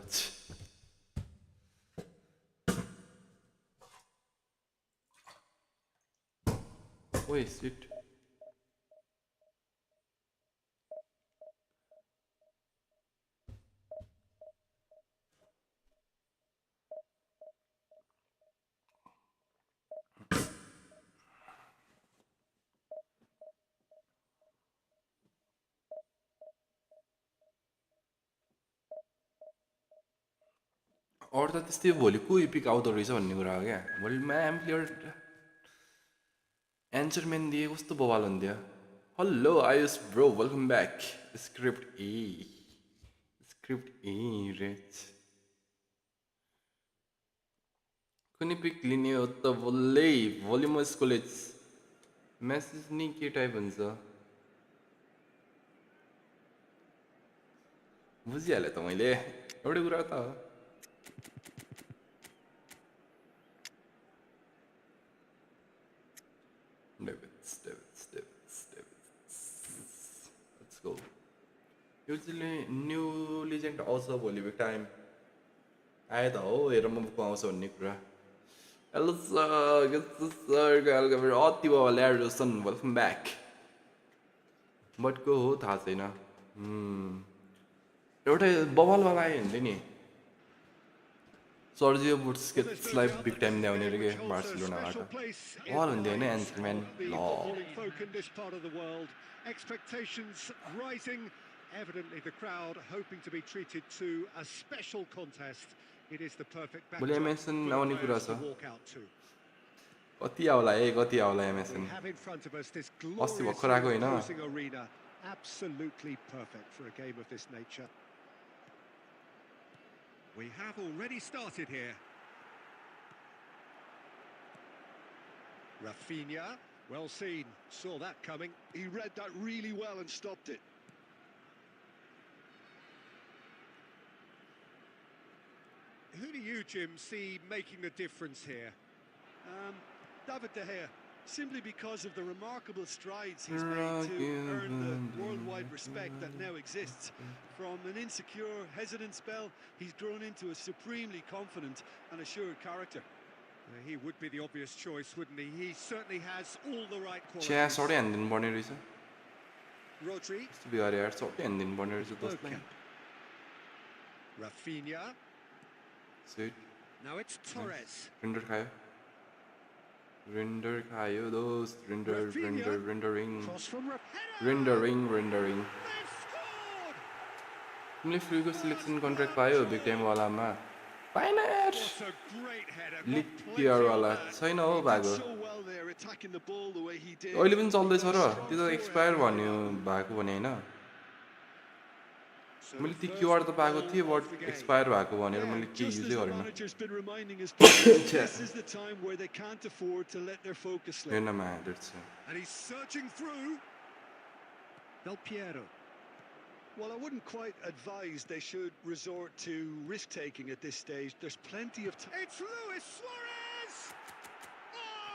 ओए सिट अरू त त्यस्तै भोलि को इपिक आउँदो रहेछ भन्ने कुरा हो क्या भोलि म्याम प्लेयर एन्सर म्यान दिए कस्तो बवाल हुन्थ्यो hello Ayush bro welcome back script ए रेच कुनै पिक लिने हो त भोलि म कलेज मेसेज नि के टाइप हुन्छ बुझिहालेँ त मैले एउटै कुरा त हो Let's go. Usually new legend also भोलि बिग टाइम आयो त हो हेर म आउँछ भन्ने कुरा हेलो सर अति बाबा ल्यारोसन वेलकम ब्याक बट को हो थाहा छैन एउटा बवालवाला आयो हुन्थ्यो नि सर्जियो बुस्केट्सलाई बिग टाइम ल्याउने रे के बार्सिलोनाबाट बल हुन्थ्यो होइन एन्सरम्यान ल Expectations rising. Evidently, the crowd hoping to be treated to a special contest. It is the perfect backdrop भोलि एमएसन for आउने कुरा players छ to walk out to. कति आउला MSN We have in front of us this अस्ति glorious भर्खर आएको होइन imposing arena. Absolutely perfect for a game of this nature. We have already started here. Rafinha, well seen, saw that coming. He read that really well and stopped it. Who do you, Jim, see making the difference here? David De Gea, simply because of the remarkable strides he's made to earn the worldwide respect that now exists. From an insecure, hesitant spell, he's grown into a supremely confident and assured character. He would be the obvious choice, wouldn't he? He certainly has all the right chia qualities. सडै हान्दिनु पर्ने रहेछ Rodri, यस्तो बिहार यार सबै हान्दिनु पर्ने रहेछ दोस्तलाई Rafinha. Sweet Now it's Torres. Render खायो दोस्त rendering Cross from rendering They've scored! तिमीले फ्रीको सिलेक्सन कन्ट्र्याक्ट पायो बिग टाइम वालामा पाएन यार What a great header. League player वाला छैन हो भएको So well there, attacking the ball the way he did. अहिले पनि चल्दैछ र त्यो त एक्सपायर भन्यो भएको भने होइन So मैले त्यो first क्युआर त पाएको goal थिएँ of but the game. Expire भएको भनेर मैले केही Just as युजै the गरेन manager's been reminding his players, this is the time where they can't afford to let their focus slip. हेर्नमा that's And he's searching through. Del Piero. Well, I wouldn't quite advise they should resort to risk-taking at this stage. There's plenty of time. It's Luis Suarez!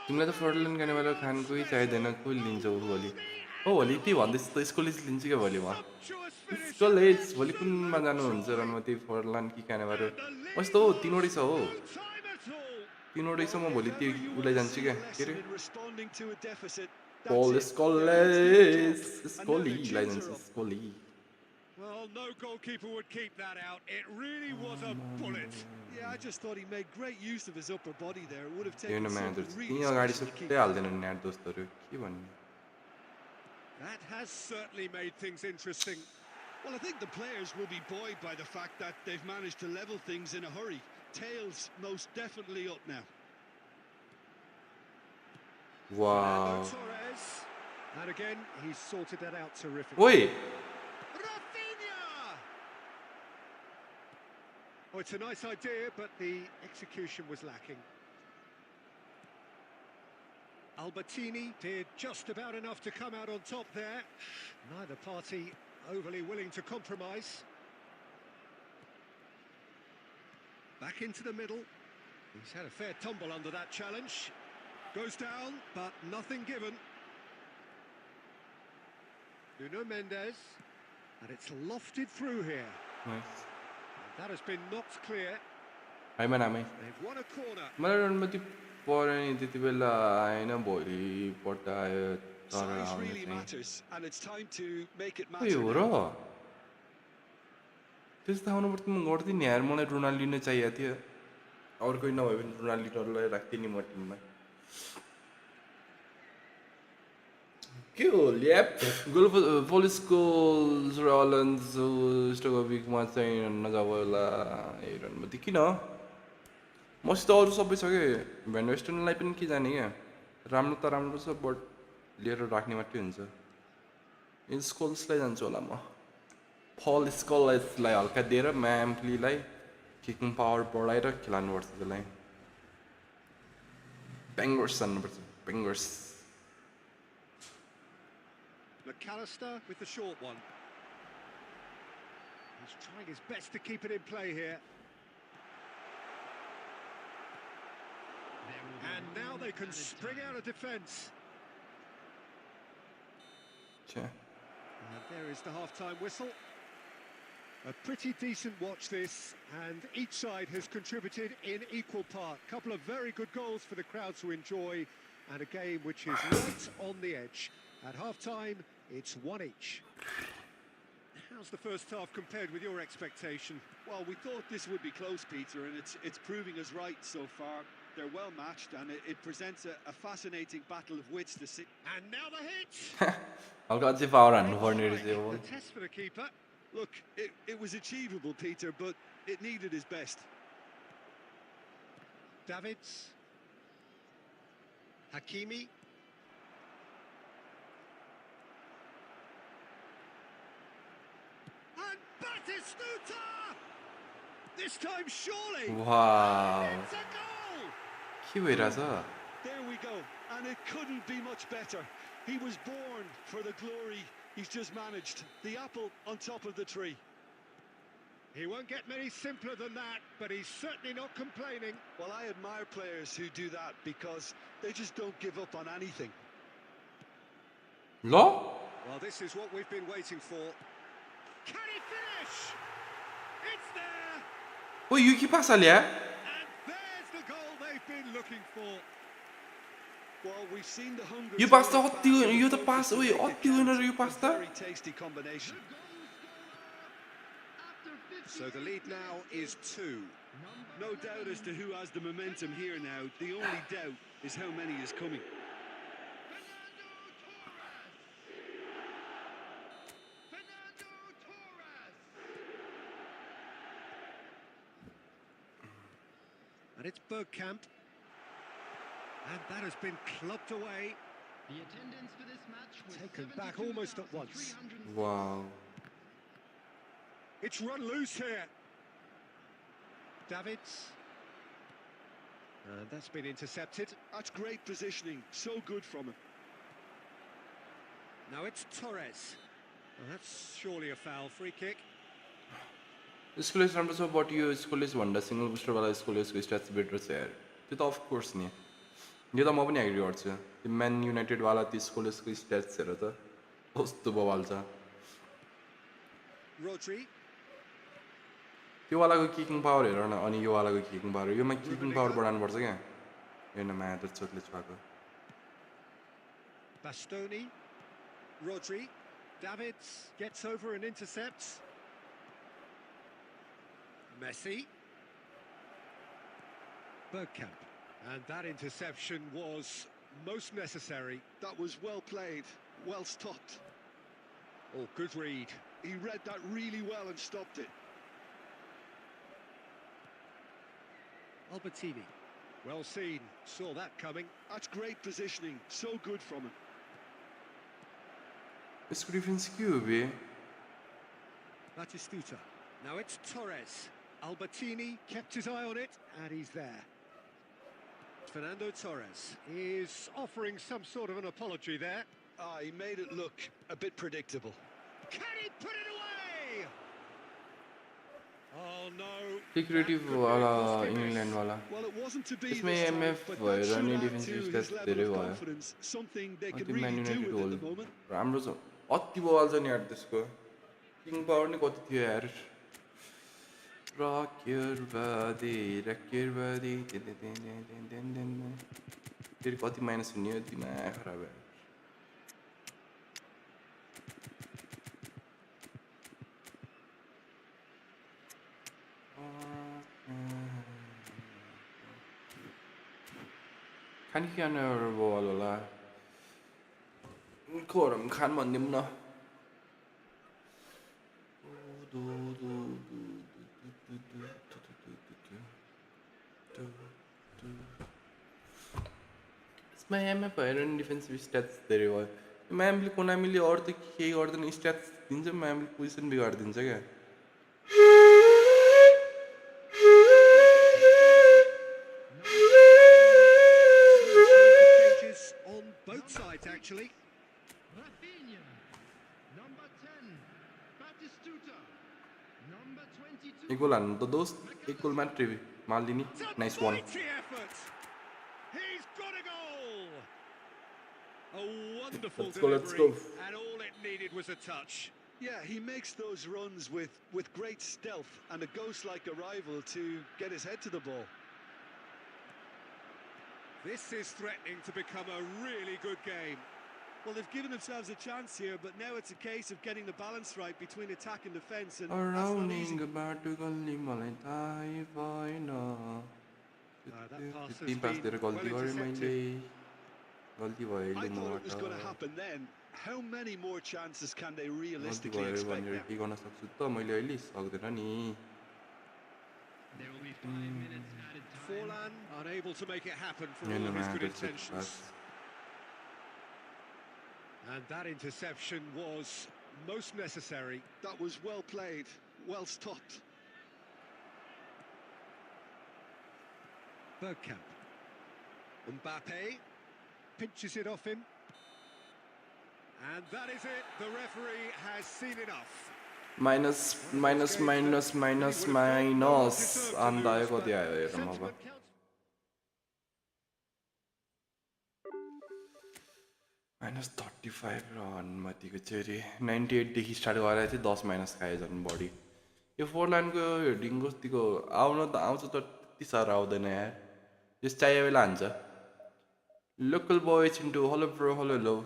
तिमीलाई त फर्टल्यान्ड गर्ने बेला खानकै चाहिँदैन कोही लिन्छ भोलि हो भोलि त्यही भन्दैछ त स्कोलेज लिन्छ क्या भोलि म Sumptuous finish. स्कोलेज भोलि कुनमा जानुहुन्छ रनमा त्यही फर्टल्यान्ड कि खाने भएर कस्तो हो तिनवटै छ हो No time at all. तिनवटै छ म भोलि त्यो उसलाई जान्छु क्या के अरे In responding to a deficit. Paul That's it. Scholes Another लाई जान्छ ginger up. Scully Well, no goalkeeper would keep that out. It really was a bullet. Yeah, I just thought he made great use of his upper body there. It would have taken हेर्नमा something त्यही really अगाडि special to keep सुत्तै हाल्दैनन् यार दोस्तहरू के भन्ने That has certainly made things interesting. Well, I think the players will be buoyed by the fact that they've managed to level things in a hurry. Tails most definitely up now. Wow Torres. And again, he's sorted that out terrifically. ओइ Rafinha! Oh, it's a nice idea, but the execution was lacking. Albertini did just about enough to come out on top there. Neither party overly willing to compromise. Back into the middle. He's had a fair tumble under that challenge. Goes down, but nothing given. Nuno Mendes. And it's lofted through here. Nice That has been knocked clear. आइमा नामै They've won a corner. मलाई रनमा त्यो पऱ्यो नि त्यति बेला आएन भोलि पट्ट आयो तर Size आउने really चाहिँ matters, and it's time to make it खोइ matter हो now. र त्यस्तो आउनु पर्छ म गर्दिनँ नि यार मलाई रोनाल्डिनो चाहिएको थियो अरू कोही नभए पनि रोनाल्डिनोलाई राख्थेँ नि म टिममा के हो ल्याप गोल पोलिसकोल्स र अलोन्सो स्टोकोभिकमा चाहिँ नजाबला हेरनमा त्यो किन मसित अरू सबै छ क्या भ्यान वेस्टर्नलाई पनि के जाने क्या राम्रो त राम्रो छ बट लिएर राख्ने मात्रै हुन्छ स्कोल्सलाई जान्छु होला म फल स्कोल्सलाई हल्का दिएर म्याम्प्लीलाई किकिङ पावर बढाएर खेलाउनुपर्छ त्यसलाई बेङ्गर्स जानुपर्छ बेङ्गर्स McAllister with the short one. He's trying his best to keep it in play here. And now they can spring out of defence. Sure. And there is the half-time whistle. A pretty decent watch this, and each side has contributed in equal part. Couple of very good goals for the crowd to enjoy, and a game which is right on the edge. At half-time, it's one each. How's the first half compared with your expectation? Well, we thought this would be close, Peter, and it's proving us right so far. They're well matched, and it presents a fascinating battle of wits to see. And now the hit! हल्का अझै power हान्नुपर्ने रहेछ हो The test for the keeper. Look, it was achievable, Peter, but it needed his best. Davids. Hakimi. And Batistuta! This time surely. Wow. It's a goal! 키위라서 There we go, and it couldn't be much better. He was born for the glory he's just managed. The apple on top of the tree. He won't get many simpler than that, but he's certainly not complaining. Well, I admire players who do that because they just don't give up on anything. 러? Well, this is what we've been waiting for. Can he finish? It's there! 어 이거 키 파살이야? And there's the goal they've been looking for. Well, we've seen the hunger. Yo pasta अति यो त पास ओइ अति winner yo pasta Very tasty combination. So the lead now is 2. No doubt as to who has the momentum here now. The only doubt is how many is coming. And it's Bergkamp. And that has been clubbed away. The attendance for this match was Taken back almost at once. 72,300. 와우 It's run loose here. Davids. And that's been intercepted. That's great positioning. So good from him. Now it's Torres. Well, that's surely a foul. Free kick. स्कुलेस राम्रो छ but यो स्कुलेस भन्दा single booster वाला स्कुलेसको stats better छ यार त्यो त of course नि यो त म पनि एग्री गर्छु त्यो म्यान युनाइटेड वाला त्यो स्कुलेसको स्ट्याट्स हेर त कस्तो बवाल छ Rodri. त्यो वालाको किकिङ पावर हेर न अनि यो वालाको किकिङ पावर योमा किकिङ पावर बढाउनुपर्छ क्या हेर्न माया त चोटले छुवाको Bastoni. Rodri. Davids gets over and intercepts. Messi. Bergkamp. And that interception was most necessary. That was well played, well stopped. Oh, good read. He read that really well and stopped it. Albertini. Well seen. Saw that coming. That's great positioning. So good from him. यसको defence के हो बे Batistuta. Now it's Torres. Albertini kept his eye on it, and he's there. Fernando Torres is offering some sort of an apology there. Ah, he made it look a bit predictable. Can he put it away? Oh no. सेक्युरिटिभ वाला England वाला Well, it wasn't to be यसमै this time, MF but भएर that should नि add defensive to stats his धेरै level of भयो confidence. Something they अनि can त्यो man really do United with whole at the moment. राम्रो छ अति बवाल छ नि यार त्यसको किङ पावर नि कति थियो यार रक्यरबादी फेरि कति माइनस हुने हो दिमाग खराब भयो खान कि खाने बवाल होला खोरम खान भनिदिउँ न यसमा एमएफ भएर नि डिफेन्सिभ स्ट्याट्स धेरै भयो म्यामले कोनामीले अरू त केही गर्दैन स्ट्याट्स दिन्छ म्यामले पोजिसन बिगाडिदिन्छ क्या Changes on both sides, actually. Rafinha. Number 10. Batistuta. Number 22. एक गोल हान्नु त दोस्त एक गोल मात्रै मालिदिने It's a nice one mighty effort. He's got a goal. A wonderful Let's go, let's delivery, go. and all it needed was a touch. Yeah, he makes those runs with great stealth and a ghost-like arrival to get his head to the ball. This is threatening to become a really good game. Well, they've given themselves a chance here, but now it's a case of getting the balance right between attack and defence, and that's not easy. अराउन्डिङ बाटो गल्ली मलाई थाहै भएन that pass has Tim पास दिएर been गल्ती well गरेँ मैले गल्ती भयो I अहिले thought it was going to मबाट happen then. How many more chances can they गल्ती realistically भयो expect भनेर now? के गर्न सक्छु त मैले अहिले सक्दैन नि There will be 5 minutes added time. Forlan unable to make it happen for all हेर्नु of his माया good त्यसको intentions. Pass And that interception was most necessary. That was well played, well stopped. Bergkamp. Mbappe pinches it off him. And that is it. The referee has seen enough. Minus अन्त आयो कति आयो हेरौँ अब -35 run मतिको cherry 98 देखि start गरेको थियो 10 minus खाए झन् बढी यो फोरल्यान्डको हेडिङ कतिको आउन त आउँछ तर त्यति साह्रो आउँदैन यार जस चाहिए बेला हान्छ लोकल बोय इन्टु हेलो ब्रो हेलो लो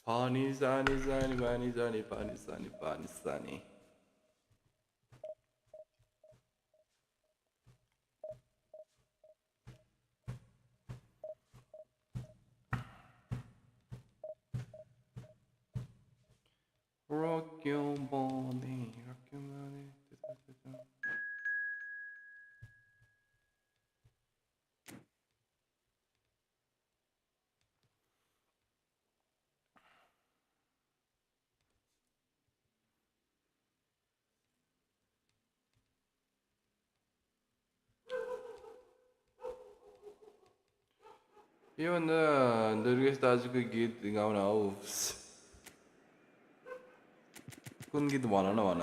पानी जानी Rock your body, rock your body. यो भन्दा दुर्गेश दाजुको गीत गाउन होस् कुन गीत भन न भन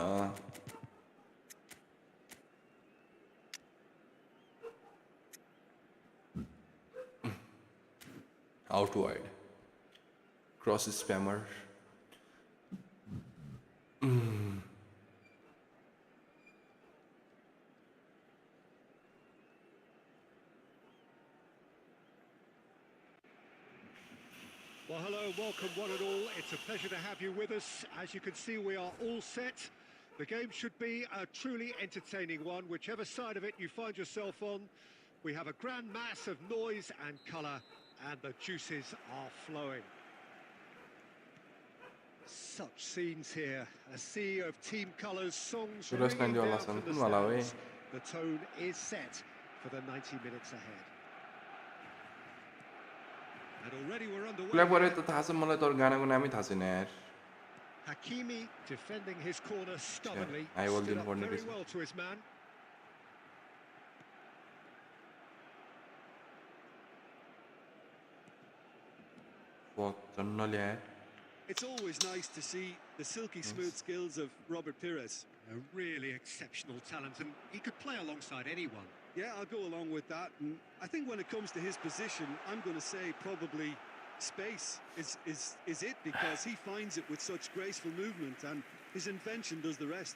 out wide cross spammer Well, hello, welcome one and all. It's a pleasure to have you with us. As you can see, we are all set. The game should be a truly entertaining one, whichever side of it you find yourself on. We have a grand mass of noise and colour, and the juices are flowing. Such scenes here, a sea of team colours, songs ringing down from the stands. The tone is set for the 90 minutes ahead. And already we're underway. क्लबबाट त थाहा छ मलाई तर गानाको नामै थाहा छैन यार Hakimi defending his corner stubbornly. I will Stood up inform very you. well to his man. It's always nice to see the silky smooth skills of Robert Pires. A really exceptional talent, and he could play alongside anyone. Yeah, I'll go along with that. And I think when it comes to his position, I'm going to say probably space is it, because he finds it with such graceful movement, and his invention does the rest.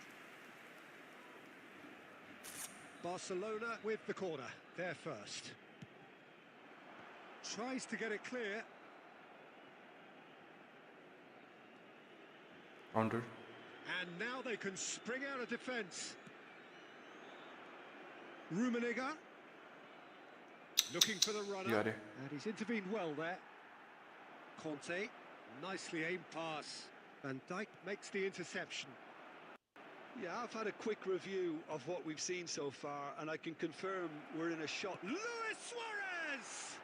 Barcelona with the corner, there first. Tries to get it clear. Counter. And now they can spring out of defence. Rummenigge looking for the runner, and he's intervened well there. Conte, nicely aimed pass. Van Dijk makes the interception. Yeah, I've had a quick review of what we've seen so far, and I can confirm we're in a shot. Luis Suarez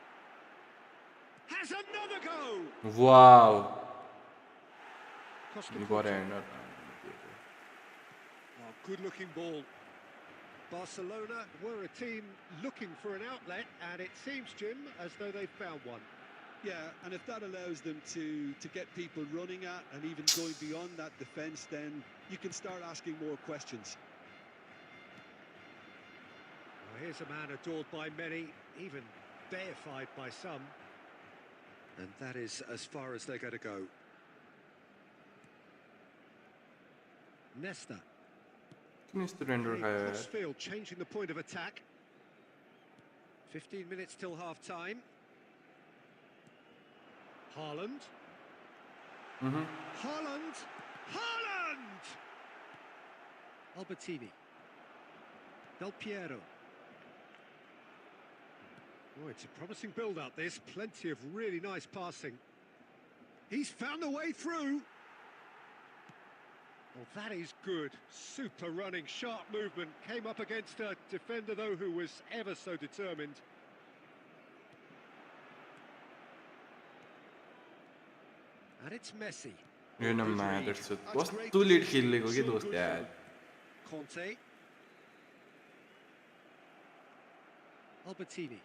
has another go. Wow. You got it. Oh, good-looking ball. Barcelona were a team looking for an outlet, and it seems, Jim, as though they've found one. Yeah, and if that allows them to get people running at and even going beyond that defence, then you can start asking more questions. Well, here's a man adored by many, even deified by some. And that is as far as they're going to go. Nesta. Crossfield changing the point of attack. 15 minutes till half-time. Haaland. Haaland! Haaland! Albertini. Del Piero. Oh, it's a promising build-up, this. Plenty of really nice passing. He's found the way through. Well, that is good. Super running, sharp movement. Came up against a defender, though, who was ever so determined. And it's Messi. You know, man, that's was too late खेलने को क्या दोस्त यार. Conte. Albertini.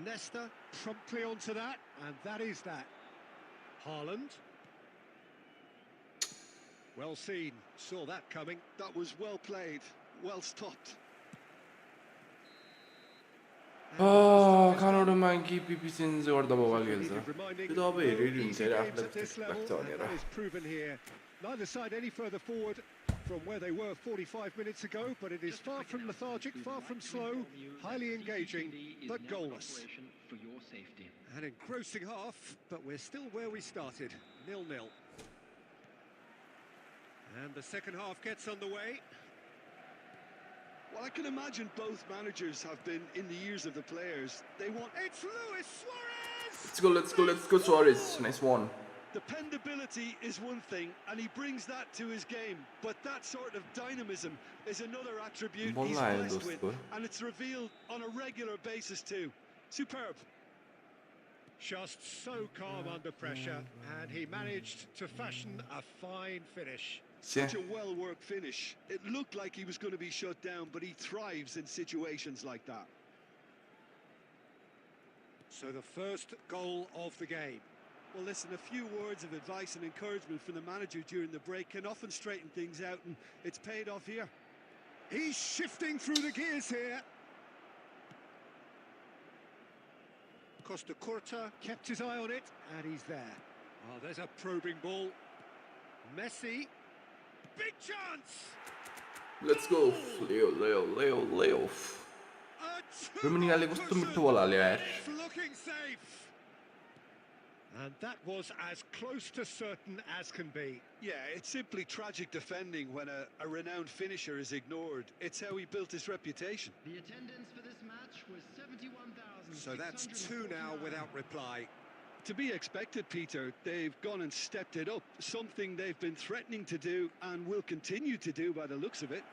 Nesta promptly onto that, and that is that. Haaland. Well seen, saw that coming. That was well played, well stopped. खानोडो मांगी PPCन्ज गर्दा mobile खेल्छ. त्यो त अब हेरेर हुन्छ अरे आफूलाई लाग्छ भनेर. That is proven here. Neither side any further forward from where they were 45 minutes ago, but it is far from lethargic, far from slow, highly engaging, but goalless. For your safety. An engrossing half, but we're still where we started, 0-0. And the second half gets underway. Well, I can imagine both managers have been in the ears of the players. They want... It's Luis Suarez! Let's go Suarez. Nice one. Dependability is one thing, and he brings that to his game. But that sort of dynamism is another attribute he's blessed with, and it's revealed on a regular basis too. Superb. Just so calm under pressure, and he managed to fashion a fine finish. Such a well-worked finish. It looked like he was going to be shut down, but he thrives in situations like that. So the first goal of the game. Well, listen, a few words of advice and encouragement from the manager during the break can often straighten things out, and it's paid off here. He's shifting through the gears here. Costa Curta kept his eye on it, and he's there. Oh, there's a probing ball. Messi. Big chance! Let's go. Leo. Rooney कस्तो मिठो बल हाल्यो यार. Looking safe. And that was as close to certain as can be. Yeah, it's simply tragic defending when a renowned finisher is ignored. It's how he built his reputation. The attendance for this match was 71,000. So that's two now without reply. To be expected, Peter. They've gone and stepped it up, something they've been threatening to do and will continue to do by the looks of it.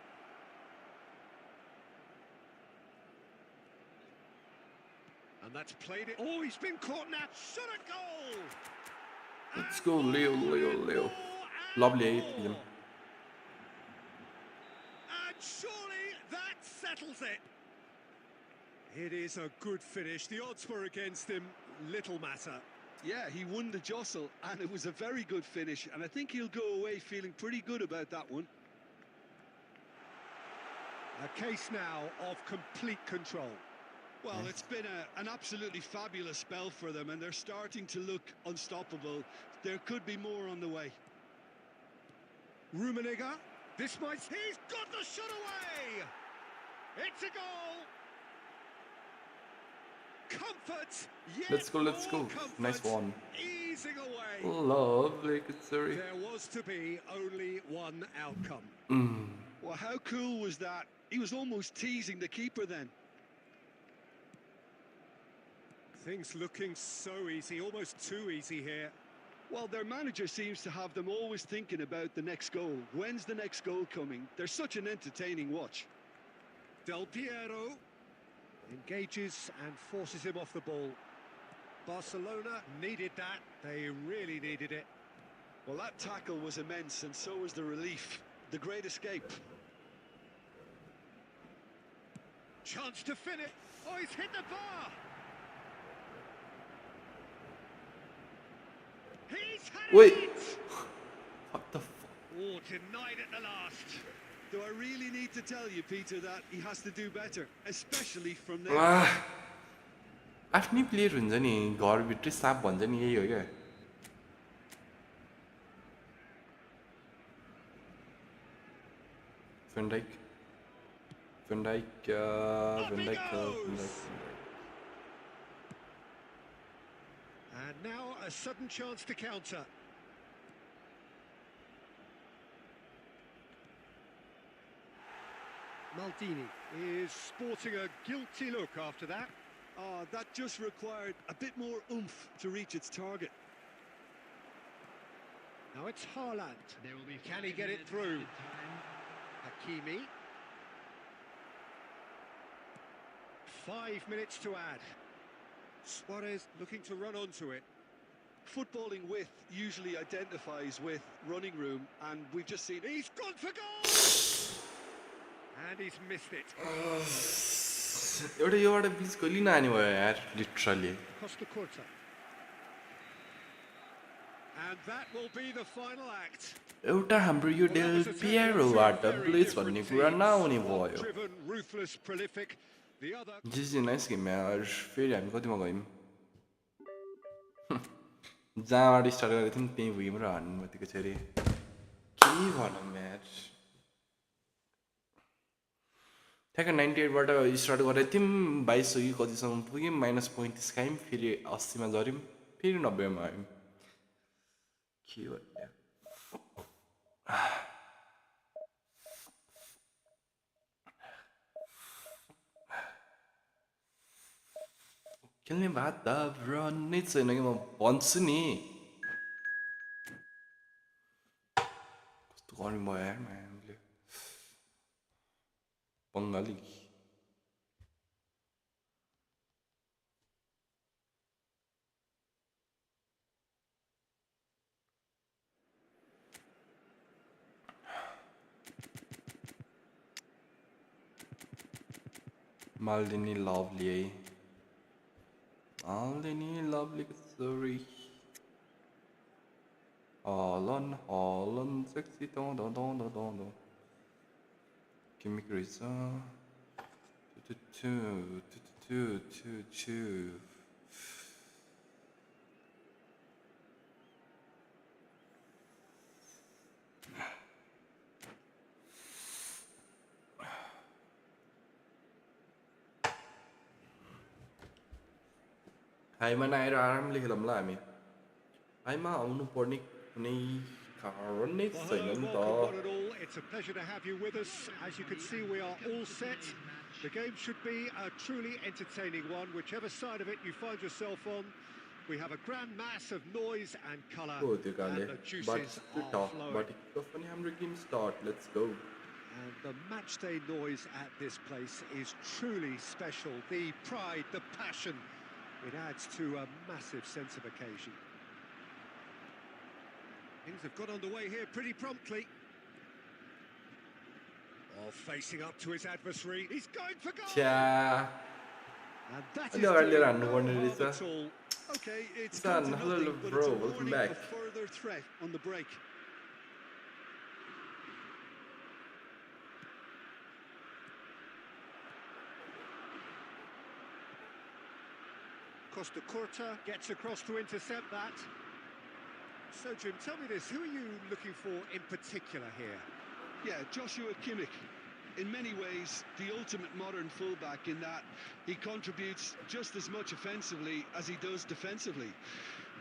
And that's played it. Oh, he's been caught now. Shot a goal! Let's go, Leo. Lovely 8 p.m. And surely that settles it. It is a good finish. The odds were against him. Little matter. Yeah, he won the jostle, and it was a very good finish, and I think he'll go away feeling pretty good about that one. A case now of complete control. Well, it's been an absolutely fabulous spell for them, and they're starting to look unstoppable. There could be more on the way. Rummenigge. This might... He's got the shot away! It's a goal! Comfort! Let's go. Nice one. Easing away. Lovely, sorry. There was to be only one outcome. Well, how cool was that? He was almost teasing the keeper then. Things looking so easy, almost too easy here. Well, their manager seems to have them always thinking about the next goal. When's the next goal coming? They're such an entertaining watch. Del Piero engages and forces him off the ball. Barcelona needed that. They really needed it. Well, that tackle was immense, and so was the relief. The great escape. Chance to finish. Oh, he's hit the bar. He's had Wait. it. What the f... Oh, denied at the last. Do I really need to tell you, Peter, that he has to do better, especially from there? आफ्नै player हुन्छ नि घरभित्रै shop भन्छ नि यही हो क्या. Van Dijk. And now a sudden chance to counter. Maldini is sporting a guilty look after that. That just required a bit more oomph to reach its target. Now it's Haaland. There will be Can he 5 get it minutes through? added time. Hakimi. 5 minutes to add. Suarez looking to run onto it. Footballing width usually identifies with running room, and we've just seen He's gone for goal! And he's missed it. एउटा योबाट please कहिले नानी भयो यार literally Costa Curta. And that will be the final act. एउटा हाम्रो यो del पिएरोबाट place भन्ने कुरा नआउने भयो Driven, ruthless, prolific. The other GG nice game यार फेरि हामी कतिमा गयौँ जहाँबाट स्टार्ट गरेको थियौँ त्यहीँ पुग्यौँ र हान्नु बित्तिकै चाहिँ अरे के भनौँ यार ठ्याक्क 98बाट स्टार्ट गरेको थियौँ 2200 कि कतिसम्म पुग्यौँ -35 खायौँ फेरि 80मा झऱ्यौँ फेरि 90मा आयौँ के भन्ने खेल्ने वातावरण नै छैन कि म भन्छु नि कस्तो गर्मी भयो यार म्यामले Bengali Maldini lovely Maldini lovely sorry Holland sexy don. Give me grace two. हाईमा आएर आरामले खेलौँला हामी हाईमा आउनु पर्ने कुनै कारण नै छैन नि त It's a pleasure to have you with us. As you can see, we are all set. The game should be a truly entertaining one, whichever side of it you find yourself on. We have a grand mass of noise and colour, and the juices are flowing. But पनि हाम्रो game start. Let's go. And the matchday noise at this place is truly special. The pride, the passion, it adds to a massive sense of occasion. Things have got underway here pretty promptly. Oh, facing up to his adversary. He's going for goal! Yeah. And that is Hello, doing Arlian, no one harm is, at all. okay, it's Son, come to hello, nothing, but bro, it's a welcome warning back. of further threat on the break. Costa Curta gets across to intercept that. So, Jim, tell me this, who are you looking for in particular here? Yeah, Joshua Kimmich. In many ways, the ultimate modern fullback in that he contributes just as much offensively as he does defensively.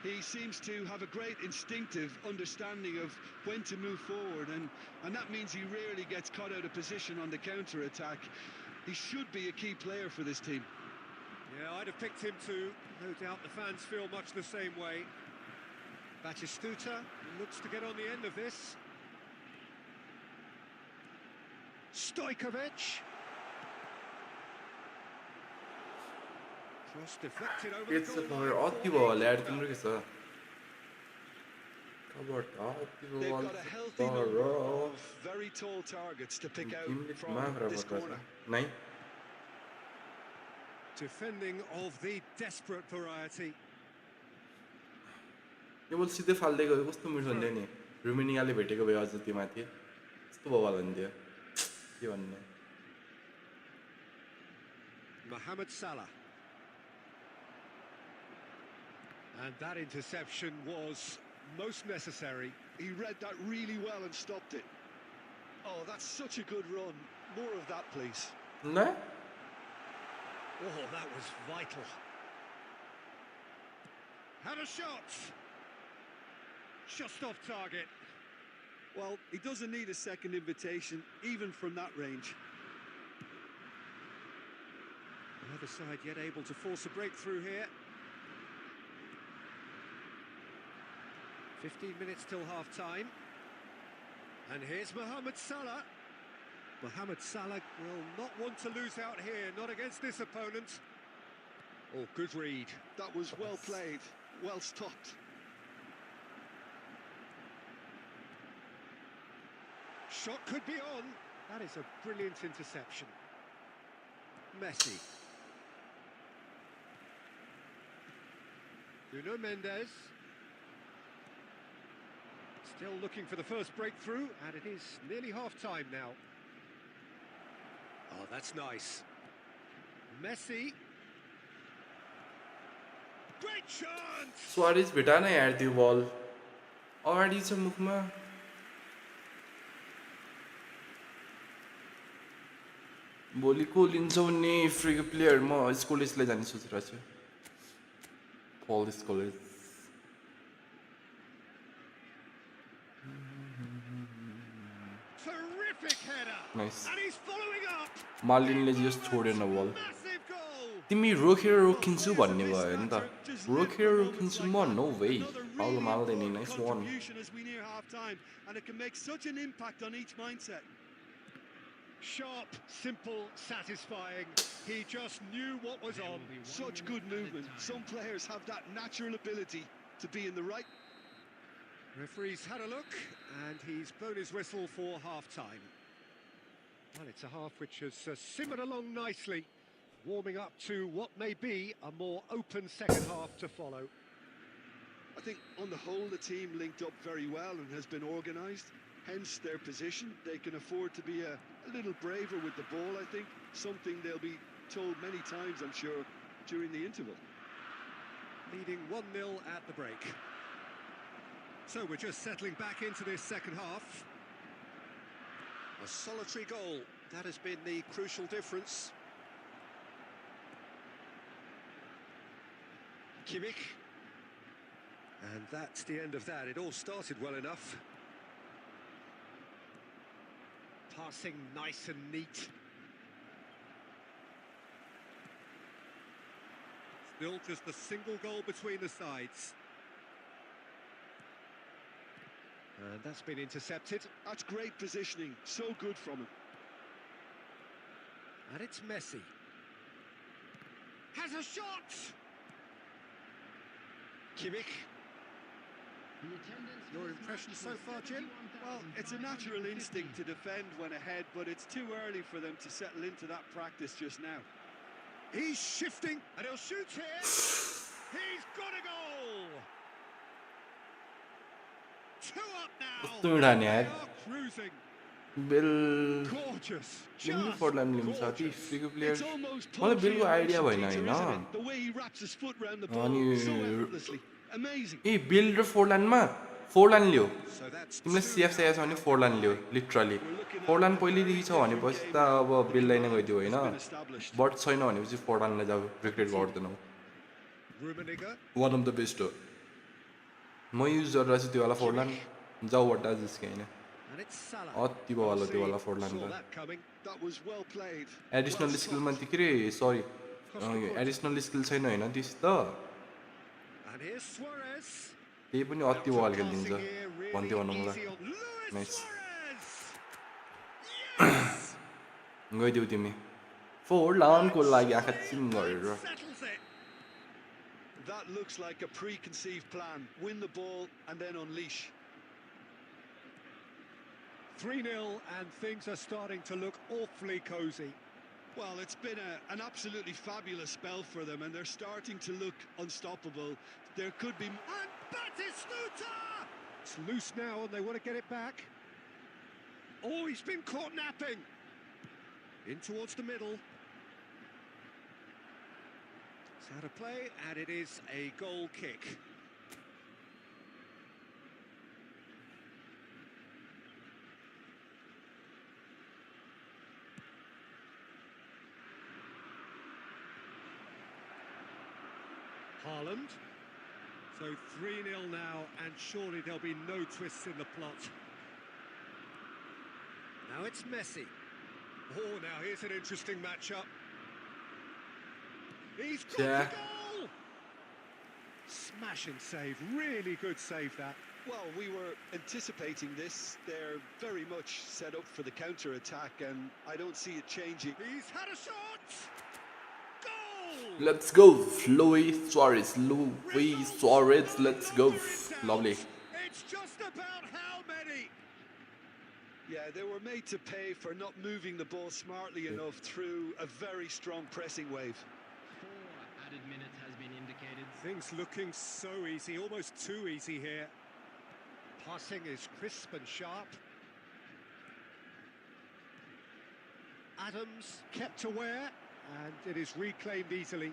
He seems to have a great instinctive understanding of when to move forward, and that means he rarely gets caught out of position on the counter-attack. He should be a key player for this team. Yeah, I'd have picked him too. No doubt the fans feel much the same way. Batistuta looks to get on the end of this. Stojkovic. Cross deflected over It's the a goal for line. अति भयो होला यार तिम्रो के छ cover अति They've भयो got a healthy number of very tall targets to pick out from this corner. नाइ Defending of the desperate variety. यो बोल सिधै फाल्दै गयो कस्तो मिठो हुन्थ्यो नि रुमेनियाले भेटेको भए अझ त्यो माथि कस्तो बवाल हुन्थ्यो के भन्ने Mohamed Salah. And that interception was most necessary. He read that really well and stopped it. Oh, that's such a good run. More of that, please. न Oh, that was vital. Had a shot. Just off target. Well, he doesn't need a second invitation, even from that range. Neither side yet able to force a breakthrough here. 15 minutes till half-time. And here's Mohamed Salah. Mohamed Salah will not want to lose out here, not against this opponent. Oh, good read. That was well played, well stopped. Shot could be on. That is a brilliant interception. Messi. Nuno Mendes. Still looking for the first breakthrough, and it is nearly half-time now. Oh, that's nice. Messi. Great chance! Suarez भेटा ना यार त्यो बल अगाडि छ मुखमा भोलि को लिन्छ भन्ने फ्री प्लेयर म स्कुलेसलाई जाने सोचिरहेको छु Paul Scholes Terrific header. Nice. And he's following up. मार्लिनले जस्ट छोडेन बल Massive goal. तिमी रोकेर रोकिन्छु भन्ने भयो नि त रोकेर रोकिन्छु म no way Paolo Maldini nice one As we near half-time, and it can make such an impact on each mindset. Sharp, simple, satisfying. He just knew what was on. Such good movement. Some players have that natural ability to be in the right. Referee's had a look, and he's blown his whistle for half-time. Well, it's a half which has simmered along nicely, warming up to what may be a more open second half to follow. I think on the whole the team linked up very well and has been organised, hence their position. They can afford to be a little braver with the ball, I think, something they'll be told many times, I'm sure, during the interval. Leading 1-0 at the break. So we're just settling back into this second half. A solitary goal, that has been the crucial difference. Kimmich. And that's the end of that. It all started well enough. Passing nice and neat. Still just a single goal between the sides. And that's been intercepted. That's great positioning, so good from him. And it's Messi. Has a shot! Kimmich. Your impression so far, Jim? Well, it's a natural instinct to defend when ahead, but it's too early for them to settle into that practice just now. He's shifting, and he'll shoot here. He's got a goal! 2 up now. They are cruising. Bill Gorgeous. Limni Portland lim छ ती फ्रीको player It's almost मलाई बिलको idea Peter, भएन isn't हैन it? The way he wraps his foot round the ball अनि so effortlessly. Amazing. ए bill र फोरल्यान्डमा फोरल्यान्ड ल्यो So that's तिमीलाई सिएफ चाहिएको छ भने फोरल्यान्ड ल्यो लिटरली फोरल्यान्ड पहिलेदेखि छ भनेपछि त अब बिललाई नै गइदियो होइन बट छैन भनेपछि फोरल्यान्डलाई जाऊ रिग्रेट गर्दैनौ Rummenigge. One of the best हो म युज गरिरहेको छु त्यो वाला फोरल्यान्ड जाऊ वटा जिस्के होइन And it's Salah. अति भयो त्यो वाला फोरल्यान्ड Saw त that coming. That was well played. Additional स्किलमा ती के रे सरी एडिसनल स्किल छैन होइन त्यस त And here's Suarez. त्यही पनि अति बल खेलिदिन्छ Passing here, really भन्थ्यो भनौँ easy ल on Luis Nice. Suarez. Yes! गइदिउ तिमी फोरल्यान्डको लागि आँखा चिम गरेर Settles it. That looks like a preconceived plan. Win the ball and then unleash. 3-0, and things are starting to look awfully cosy. Well, it's been an absolutely fabulous spell for them, and they're starting to look unstoppable. There could be... And Batistuta! It's loose now, and they want to get it back. Oh, he's been caught napping. In towards the middle. It's out of play, and it is a goal kick. Haaland. So 3-0 now, and surely there'll be no twists in the plot. Now it's Messi. Oh, now here's an interesting matchup. He's got Yeah. the goal! Smashing save, really good save that. Well, we were anticipating this. They're very much set up for the counter-attack, and I don't see it changing. He's had a shot! Goal! Let's go, Luis Suarez. Let's go. Lovely. It's just about how many? Yeah, they were made to pay for not moving the ball smartly enough through a very strong pressing wave. 4 added minutes has been indicated. Things looking so easy, almost too easy here. Passing is crisp and sharp. Adams kept aware, and it is reclaimed easily.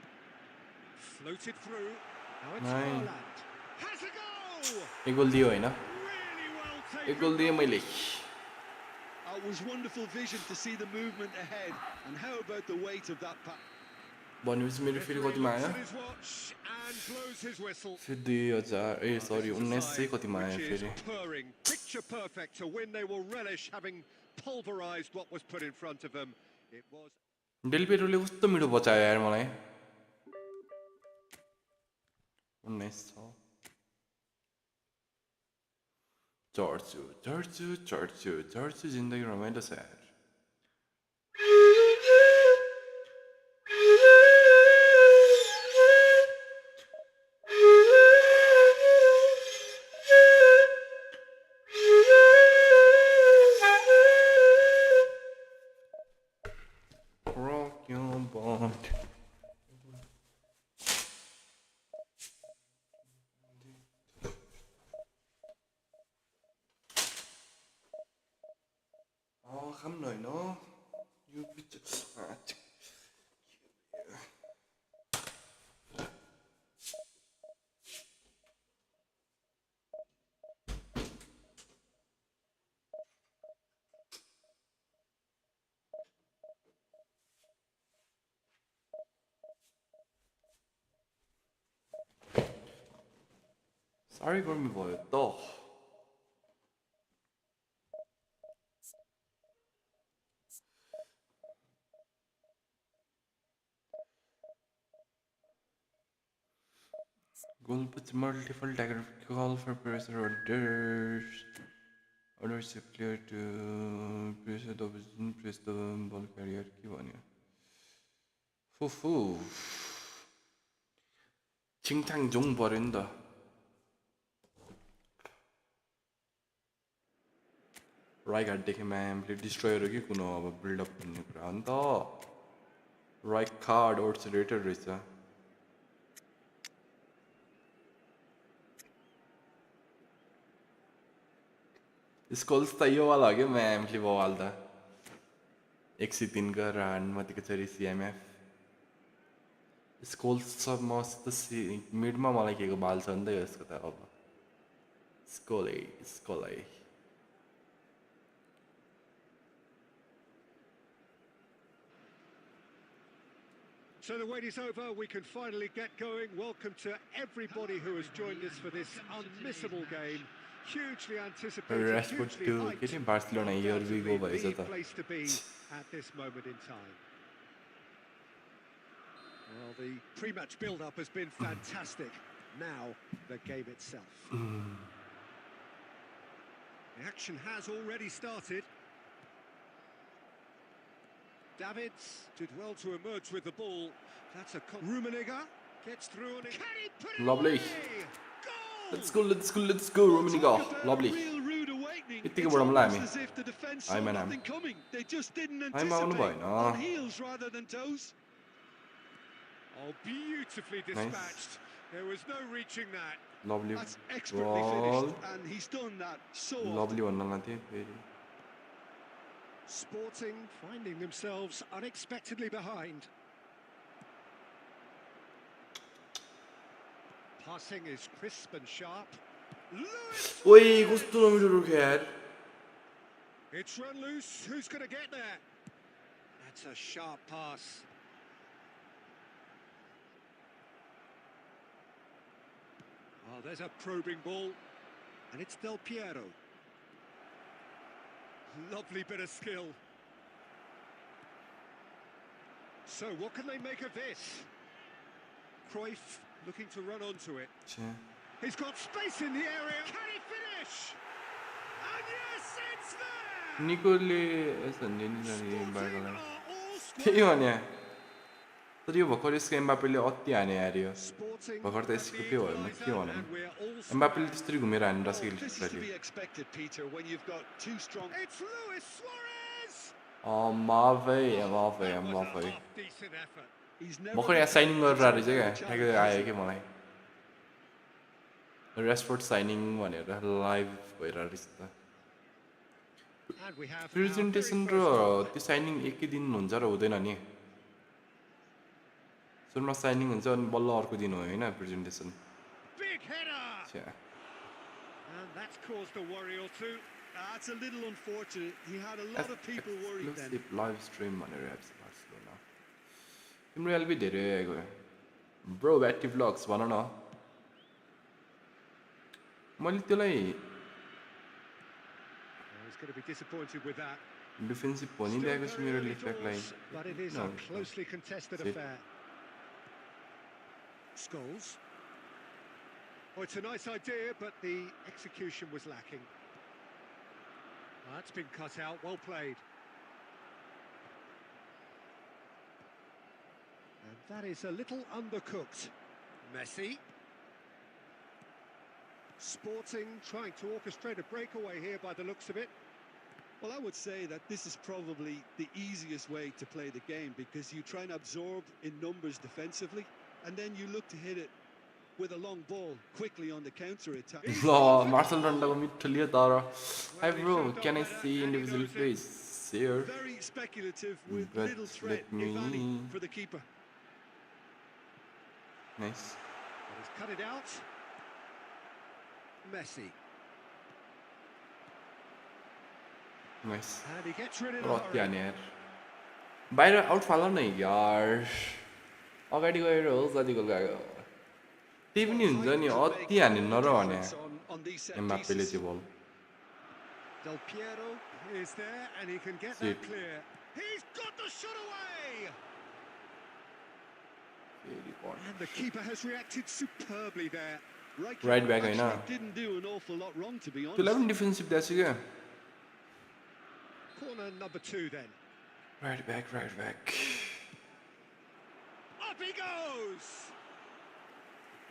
Floated through. Now it's Nice. Haaland. Has a goal! एक गोल दियो हैन Really well taken. एक गोल दिए मैले It was wonderful vision to see the movement ahead, and how about the weight of that pass? भनेपछि मेरो फेरि कतिमा आयो His watch and blows his whistle. फेरि 2000 सरी 1900 कतिमा आयो Which is फेरि purring, picture perfect to win. They will relish having pulverized what was put in front of them. It was Del पेरोले कस्तो मिठो बचायो यार मलाई 1900 चर्छु जिन्दगी रमाइलो छ यार Rock your bond. Oh, come on, no. You bitch. Sorry, गर्मी भयो त Goal puts multiple dagger call for pressure orders. Orders a player to press the opposition, press the ball carrier. के भन्यो फुफु छिङथाङ जोङ पर्यो नि त राइट हार्ट देखेँ म्यामले डिस्ट्रोयर हो कि कुन हो अब बिल्डअप भन्ने कुरा हो नि त राइट कार्ड ओट्स रेटेड रहेछ स्कोल्स त यो वाला हो क्या म्यामले बवाल त 103 को रन मतिको छ सिएमएफ स्कोल्स छ मस्त मिडमा मलाई केको बाल छ नि त यसको त अब स्कोलै So the wait is over, we can finally get going. Welcome to everybody who has joined us for this unmissable game. Hugely anticipated, Rashford hugely to hyped. के नि बार्सिलोना here we go भएछ The त place to be at this moment in time. Well, the pre-match build-up has been fantastic. Now, the game itself. The action has already started. Davids did well to emerge with the ball. That's a Rummenigge gets through and can he put it Lovely. away? Goal! Let's go Rummenigge lovely Real rude awakening. यतिकै It's बढाउँला हामी almost as if the defense saw I'm an nothing coming. They just didn't I'm आउनु anticipate. भएन On heels rather than toes. Oh, beautifully dispatched. There was no reaching that. lovely That's expertly ball finished, and he's done that so lovely often. भन्न लाग्थेँ फेरि Sporting finding themselves unexpectedly behind. Passing is crisp and sharp. Lewis! ओइ कस्तो नमिठो रुख्यो यार It's run loose. Who's going to get there? That's a sharp pass. Oh, there's a probing ball. And it's Del Piero. Lovely bit of skill. So what can they make of this? Cruyff looking to run onto it. 그치. He's got space in the area. Can he finish? And yes, it's there. Nicolai निजानी Sporting Bagla are all त्यही square. भने तर यो भर्खर यसको एम्बापेले अति हाने यार यो Sporting भर्खर त at यसको the के भयो म के equaliser, भनौँ and we're all एम्बापेले square. त्यसरी घुमेर हान्न This सकिन्छ is to literally be expected, Peter, when you've got two strong. It's Luis Suarez. माभै That was a माभै half-decent effort. He's never भर्खर यहाँ साइनिङ गरेर रहेछ क्या been ठ्याक्कै आयो कि मलाई रेसपोर्ट साइनिङ भनेर लाइभ भइरहेको रहेछ त And we have our presentation very र first goal. त्यो साइनिङ एकै दिन हुन्छ र हुँदैन नि सुरुमा साइनिङ हुन्छ अनि बल्ल अर्को दिन हो होइन presentation Big header. And that's caused a worry or two. That's a little unfortunate. He had a lot of people worried then. Exclusive live stream भनेर एप्स बार्सिलोना तिम्रो एलबी धेरै आएको ब्रो ब्याटी भ्लग्स भन न मैले त्यसलाई He's going to be disappointed with that. Defensive Still भनिदिएको छु very मेरो early लिफब्याकलाई doors, but it is a closely contested See? affair. Scholes. Oh, it's a nice idea, but the execution was lacking. That's been cut out. Well played. And that is a little undercooked. Messi. Sporting trying to orchestrate a breakaway here by the looks of it. Well, I would say that this is probably the easiest way to play the game because you try and absorb in numbers defensively and then you look to hit it with a long ball quickly on the counter attack. ल Martial रन्डाको मिठो लियो तर hi bro can I see individual place share Very speculative with But little threat, let if any, me- for the keeper. Nice But he's cut it out. Messi. Nice And he gets rid of रत्ती it. हाने यार बाहिर out फाल न यार अगाडि गएर हो जति गोल गएको त्यही पनि हुन्छ नि अति हाने न र भने On these set एमबापेले pieces. त्यो बल Del Piero is there and he can get See. that clear. He's got the shot away! And the keeper has reacted superbly there. Right back actually होइन didn't do an awful lot wrong, to be honest. त्यसलाई पनि defensive दिएको छु क्या Corner number 2 then. Right back Up he goes!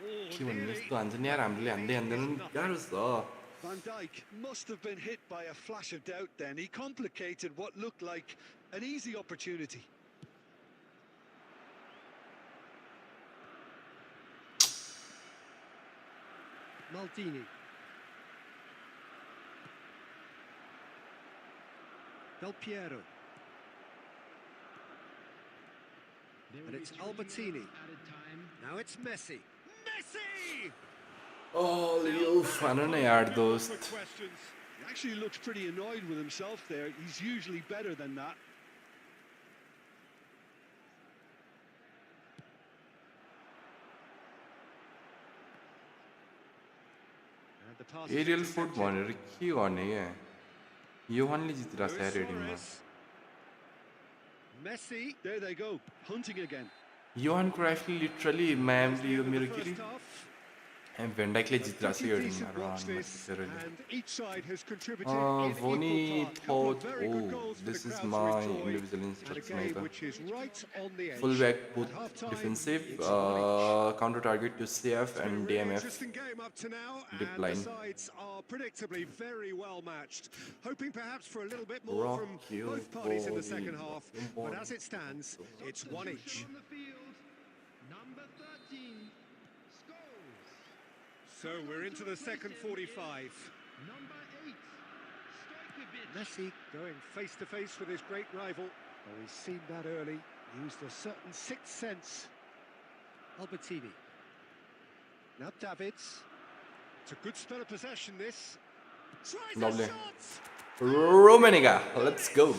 Oh, के भन्नु nearly. यस्तो हान्छ नि यार हामीले हान्दै हान्दैन गाह्रो छ Van Dijk must have been hit by a flash of doubt then. He complicated what looked like an easy opportunity. Maldini. Del Piero. There will And be it's 3 Albertini. minutes added time. Now it's Messi. Messi! उफ हान न यार For दोस्त questions. He actually looks pretty annoyed with himself there. He's usually better than that. And the pass is aerial foot intercepted. भनेर के गर्ने क्या योहानले जितिरहेको छ यार Luis रेडिङमा Suarez. Messi. There they go, hunting again. Johan क्राइफले literally म्यामले यो In मेरो the के first half. भेन्डाइकले जितिरहेको छ यो Pretty रेडिङमा decent watch this, रनमा and each side has contributed in Voni equal part. Couple of thought, very good oh, goals for this the is crowd to my enjoy, individual and a instruction game either. which is right on the edge. Fullback At both half-time, defensive, it's 1-1. counter target to CF It's been a and really DMF. interesting game up to now, Deep and line. the sides are predictably very well matched. Hoping perhaps for a little bit more Rock from your both parties in the body, second half, your but body. as it stands, it's one each. On the field, number 13, Scholes. So we're into the second 45. Number 8, Stojkovic. Messi going face to face with his great rival. Oh, he's seen that early, used a certain sixth sense. Albertini. Now Davids. It's a good spell of possession, this. Tries Lovely. a shot! Romaniga, let's go.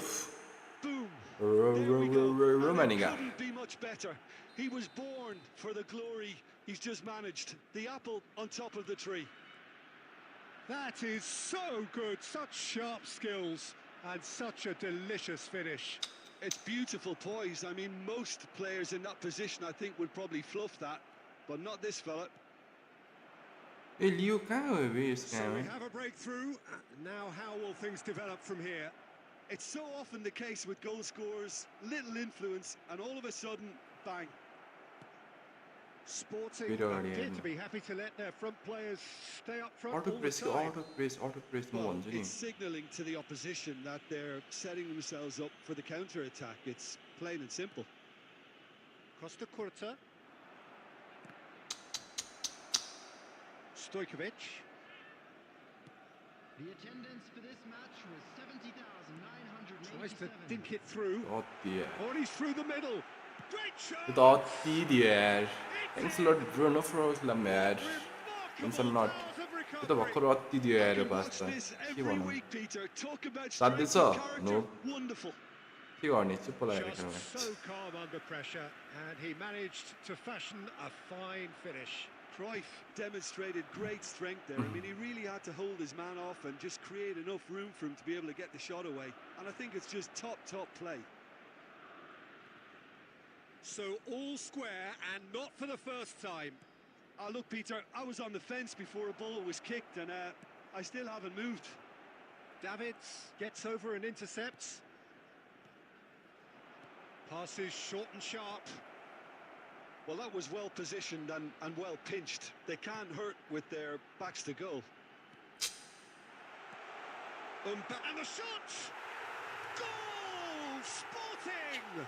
Boom. There we go. And it Romaniga. couldn't be much better. He was born for the glory he's just managed. The apple on top of the tree. That is so good, such sharp skills and such a delicious finish. It's beautiful poise. I mean, most players in that position, I think, would probably fluff that. but not this fella. ए लियो कहाँ हो बे So यसका we have a breakthrough. Now how will things develop from here? It's so often the case with goal scorers, little influence, and all of a sudden, bang. Sporting Video appear already. to be happy to let their front players stay up front Auto all the press time. म Well, भन्छु नि it's signalling to the opposition that they're setting themselves up for the counter-attack. It's plain and simple. Costa Curta. Stojkovic. The attendance for this match was Tries to 70,987. dink it through. अति यार Oh, and he's through the middle. Great shot! त्यो त अति दियो यार Thanks a lot Bruno for Oslam यार Thanks a lot त्यो त भर्खर अति दियो यार I can पास watch त this के every भनौँ week, Peter. Talk about साथ strength दिन्छ of character. No Wonderful. के गर्ने चुप्प लागेर खेल्नु Just so calm under pressure, and he managed to fashion a fine finish. Cruyff demonstrated great strength there. I mean, he really had to hold his man off and just create enough room for him to be able to get the shot away. And I think it's just top play. So all square, and not for the first time. Look, Peter, I was on the fence before a ball was kicked, and I still haven't moved. Davids gets over and intercepts. Passes short and sharp. Well, that was well positioned and well pinched. They can't hurt with their backs to goal. And the shot! Goal! Sporting!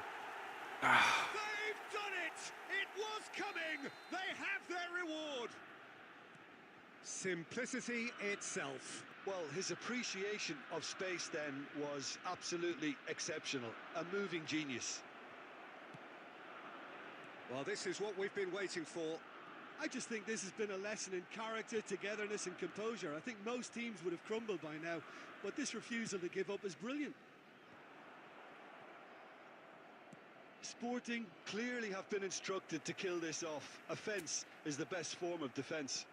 They've done it! It was coming! They have their reward! Simplicity itself. Well, his appreciation of space then was absolutely exceptional. A moving genius. Well, this is what we've been waiting for. I just think this has been a lesson in character, togetherness and composure. I think most teams would have crumbled by now, but this refusal to give up is brilliant. Sporting clearly have been instructed to kill this off. Offence is the best form of defence.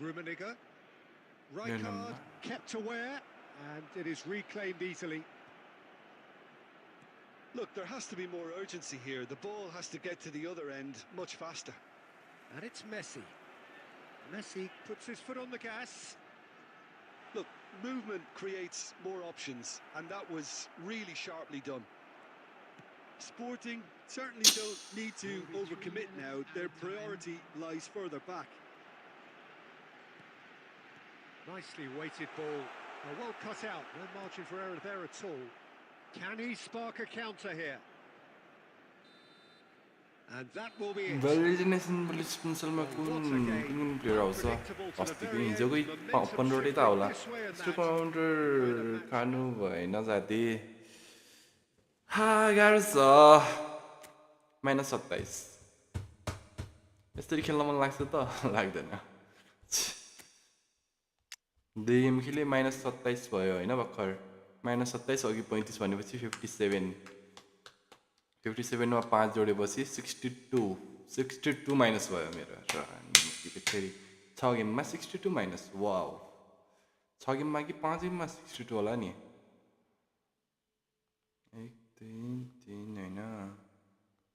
Rummenigge. Rijkaard kept aware, and it is reclaimed easily. Look, there has to be more urgency here. The ball has to get to the other end much faster. And it's Messi. Messi puts his foot on the gas. Look, movement creates more options, and that was really sharply done. Sporting certainly don't need to overcommit now. Their priority lies further back. Nicely weighted ball. Well cut out. No margin for error there at all. Can he spark a counter here? And that will be it. Validation Listensalमा कुन player आउँछ अस्तिको हिजोकै 15 त होला त्यस्तो counter खानु भएन जाति गाह्रो छ -27 यसरी खेल्न मन लाग्छ त लाग्दैन देम खेले -27 भयो हैन भर्खर -27 अघि 35 भनेपछि 57 मा 5 जोडेपछि 62 माइनस भयो मेरो र फेरि 6 गेममा 62 माइनस वाउ 6 गेममा कि 5 गेममा 62 होला नि 1 3 3 हैन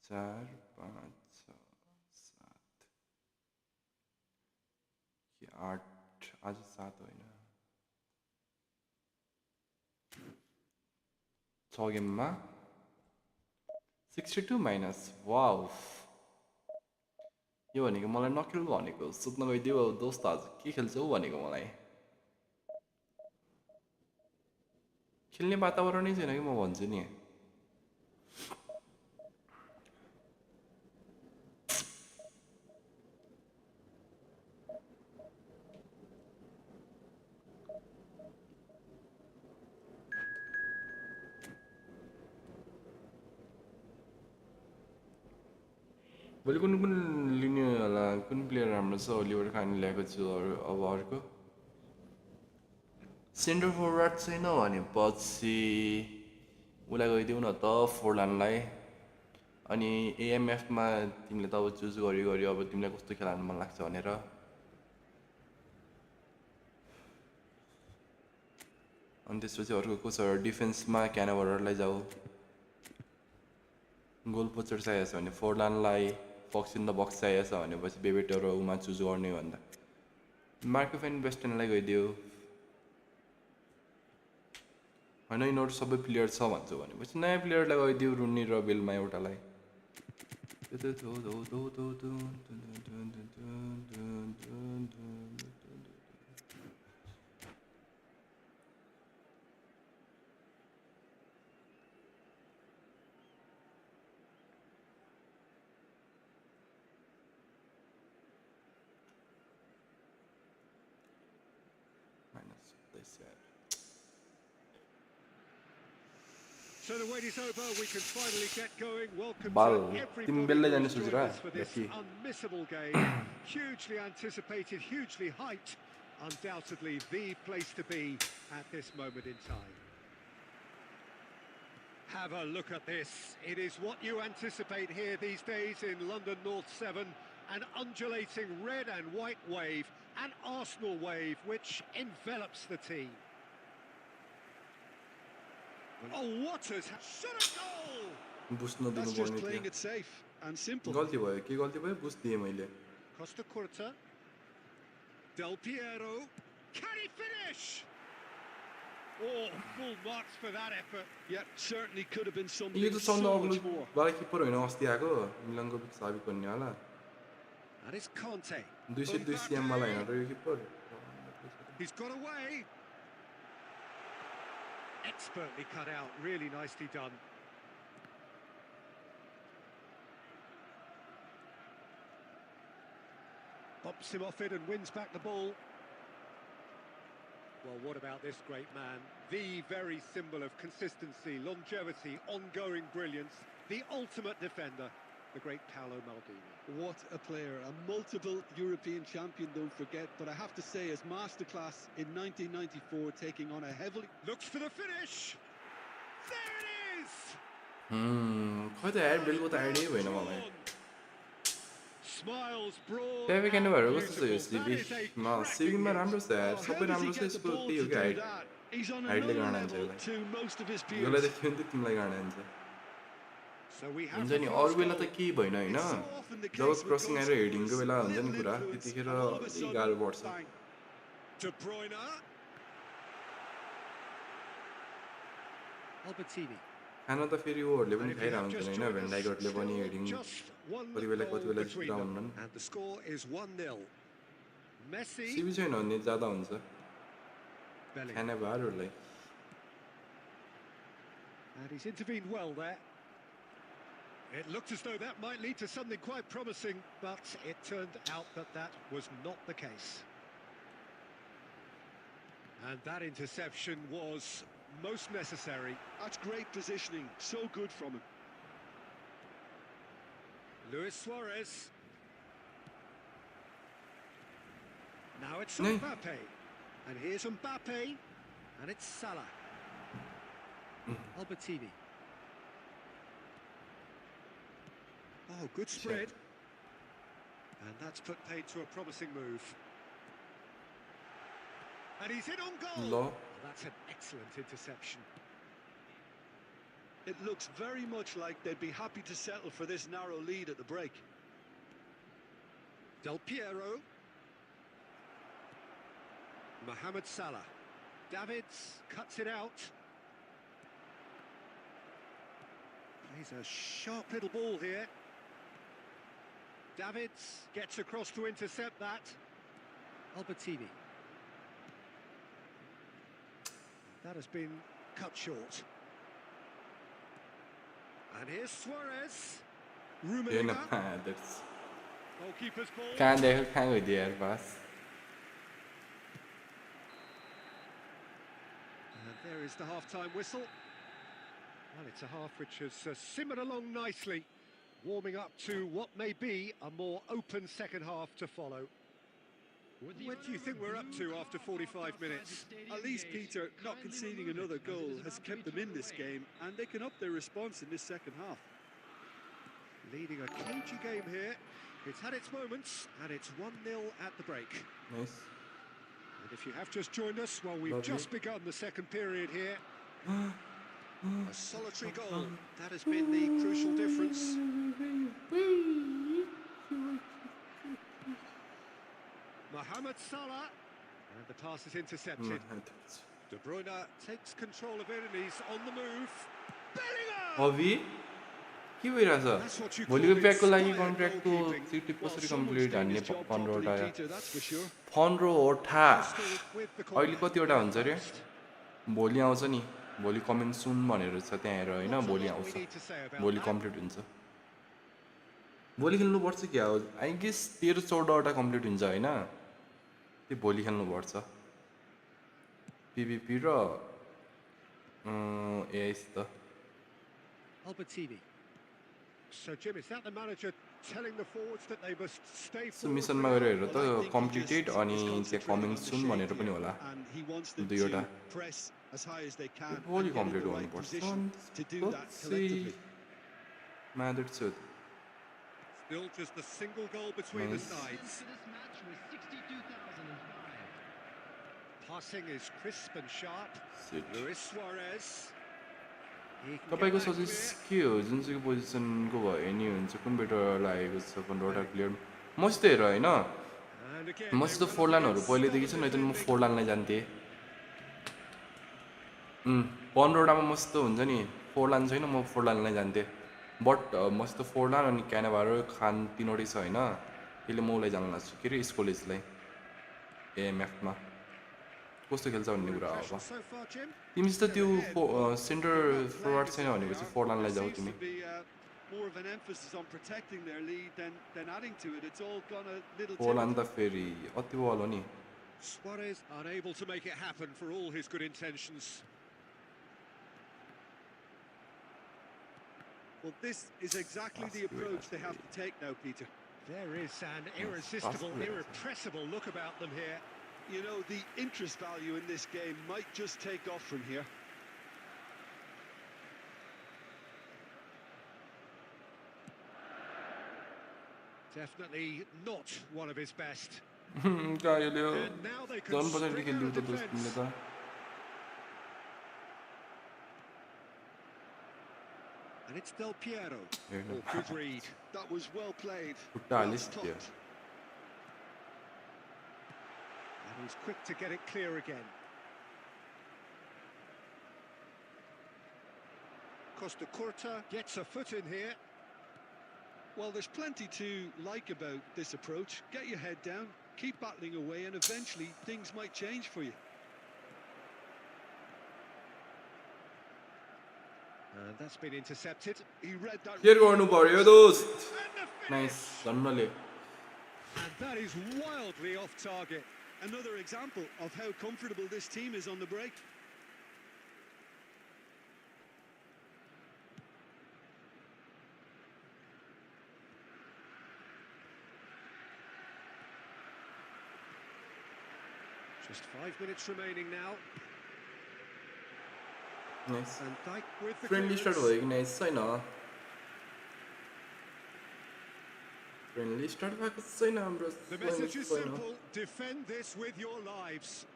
4 5 6 7 कि 8 आज 7 होइन 6 गेममा 62 माइनस वाउ यो भनेको मलाई नखेल भनेको सुत्न गइदियो दोस्त आज के खेल्छौ भनेको मलाई खेल्ने वातावरणै छैन कि म भन्छु नि भोलि कुन लिने होला कुन प्लेयर राम्रो छ ओलिभर खानी ल्याएको छु अब अर्को सेन्टर फरवार्ड छैन भनेपछि उलाई गइदिउ न त फोरलानलाई अनि एएमएफ मा तिमीले त अब चुज गरि अब तिमीलाई कस्तो खेलाउन मन लाग्छ भनेर अनि त्यसपछि अर्को को छ डिफेन्समा क्यानावरलाई जाऊ गोल पोस्टर चाहिएको छ भने फोर्लानलाई फक्स इन द बक्स चाहिएको छ भनेपछि बेबेटर र उमा चुज गर्ने भन्दा मार्को फेन वेस्टर्नलाई गइदियो होइन यिनीहरू सबै प्लेयर छ भन्छु भनेपछि नयाँ प्लेयरलाई गइदियो रुनी र बेलमा एउटालाई So the wait is over. We can finally get going. Welcome Bal, to tim everybody bella who jane has soch joined raha us for this Yaki. unmissable game. Hugely anticipated, hugely hyped. Undoubtedly the place to be at this moment in time. Have a look at this. It is what you anticipate here these days in London North 7. An undulating red and white wave, an Arsenal wave which envelops the team. Oh, what has shot a goal! Boost नदिनु That's just पर्ने playing थियो it safe and simple. गल्ती भयो के गल्ती भयो boost दिएँ मैले Costa Curta. Del Piero. Can he finish? Oh, full marks for that effort. Yeah, certainly could have been yo something त so सन्द much अग्लो more. बाला किपर होइन अस्ति आएको मिलानको साबित गर्ने होला And it's Conte. 202 CM वाला होइन र यो किपर He's got away. Expertly cut out, really nicely done. Bumps him off it and wins back the ball. Well, what about this great man? The very symbol of consistency, longevity, ongoing brilliance, the ultimate defender, the great Paolo Maldini. What a player, a multiple European champion, don't forget. But I have to say, his masterclass in 1994, taking on a heavily... Looks for the finish. There it is! खै त यार बेलको त आइडियै भएन मलाई Smiles broad. Kevin and Cannavaro, what's beautiful. this CV? That is a Ma, CV cracking ma hit. राम्रो छ यार How सबै does राम्रो he छ get the यसको ball त्यही हो to कि do height that? He's on हाइटले another गाडा हान्छ level यसलाई to most of his यसलाई peers. देख्यो भने त तिमीलाई गाडा हान्छ So we have हुन्छ the नि first अरू बेला त goal. केही भएन होइन It's so often the जब case with क्रसिङ goal आएर हेडिङको scorers, बेला हुन्छ नि little कुरा influence, त्यतिखेर and all of a अलिक sudden, गाह्रो पर्छ bang. De Bruyne. Albertini. खाना त फेरि ओहरूले पनि And if you have खाइरहन्छ just होइन joined us, भेन्डाइगरले पनि still हेडिङ just one कति बेला goal between them. हुन्नन् And the score is 1-0. Messi. Sibi छैन भने ज्यादा हुन्छ Bellingham. खाना भारहरूलाई And he's intervened well there. It looked as though that might lead to something quite promising, but it turned out that that was not the case. And that interception was most necessary. That's great positioning, so good from him. Luis Suarez. Now it's Nee. Mbappe. And here's Mbappe. And it's Salah. Albertini. Oh, good spread. And that's put paid to a promising move. And he's in on goal. ल Well, that's an excellent interception. It looks very much like they'd be happy to settle for this narrow lead at the break. Del Piero. Mohamed Salah. Davids cuts it out. Plays a sharp little ball here. Davids gets across to intercept that. Albertini. That has been cut short. And here's Suarez. हेर्न Rummenigge. That's Goalkeeper's ball. कहाँ देख्यो कहाँ गइदियो यार बास And there is the half-time whistle. Well, it's a half which has simmered along nicely, warming up to what may be a more open second half to follow. What do you think we're up to after 45 minutes? At least, Peter, not conceding another goal has kept them in this game, and they can up their response in this second half. Leading a cagey game here. It's had its moments, and it's 1-0 at the break. Nice And if you have just joined us, well, we've Lovely. just begun the second period here. A solitary goal. That has been the crucial difference. Mohamed Salah. And the pass is intercepted. De Bruyne takes control of it and he's on the move. Bellingham! अभी के भइरहेछ भोलिको ब्याकको लागि कन्ट्र्याक्टको चिठी कसरी complete हान्ने 15वटा 15वटा अहिले कतिवटा हुन्छ रे भोलि आउँछ नि भोलि कमिङ सुन भनेर छ त्यहाँ हेर हैन भोलि आउँछ भोलि कम्प्लिट हुन्छ भोलि खेल्नु पर्छ क्या हो आई गेस 13-14वटा कम्प्लिट हुन्छ हैन त्यो भोलि खेल्नु पर्छ पीवीपी र एआइस त Albertini. So Jim, is that the manager telling the forwards that they must stay सो मिसनमा गएर हेर त कम्प्लिटेड अनि त्यहाँ कमिङ सुन भनेर पनि होला दुईवटा भोलि कम्प्लिट गर्नुपर्छ Madrid Still just a single goal between the sides. For this match was 62,005. Passing is crisp and sharp. Luis Suarez. He can तपाईको get back सजेस्ट clear. के हो जुन चाहिँ पोजिसनको भयो नि हुन्छ कुन बेटर लागेको छ 15वटा प्लेयर मसित हेर हैन And again, मसित फोरलानहरु पहिलेदेखि छ नैत म फोरलानलाई जान्थे 15वटामा मसित हुन्छ नि फोरलान छैन म फोरलानलाई जान्थे बट मसित फोरलान अनि क्यानाभारो खान तीनवटै छ हैन त्यसले म उलाई जान्न लाग्छु के रे स्कोलेजलाई एएमएफमा कस्तो खेल्छ भन्ने कुरा हो अब so far, Jim. तिमीसित त्यो सेन्टर फरवार्ड छैन भनेपछि फोरलानलाई जाऊ Seems तिमी to be more of an emphasis on protecting their lead than adding to it. It's all gone a little Forlan त फेरि अति बल हो नि Suarez unable to make it happen for all his good intentions. Well, this is exactly the approach they have to take now, Peter. There is an irresistible, possible. irrepressible look about them here. You know, the interest value in this game might just take off from here. Definitely not one of his best. गायोले And now they can झन् पछाडि string खेल्नु out त a दोस्त defence. तिमीले त And it's Del Piero. हेर्नु Oh, good read. That was well played. खुट्टा Well हालिस् त्यो stopped. And he's quick to get it clear again. Costa Curta gets a foot in here. Well, there's plenty to like about this approach. Get your head down, keep battling away, and eventually things might change for you. And that's been intercepted. He read that. Care गर्नु पर्यो दोस्त And the finish! Nice जन्नले And that is wildly off target. Another example of how comfortable this team is on the break. Just 5 minutes remaining now. Nice And Dijk with the friendly start clearance. भयो कि nice छैन friendly start भएको छैन हाम्रो The message is छैन simple. Defend this with your lives.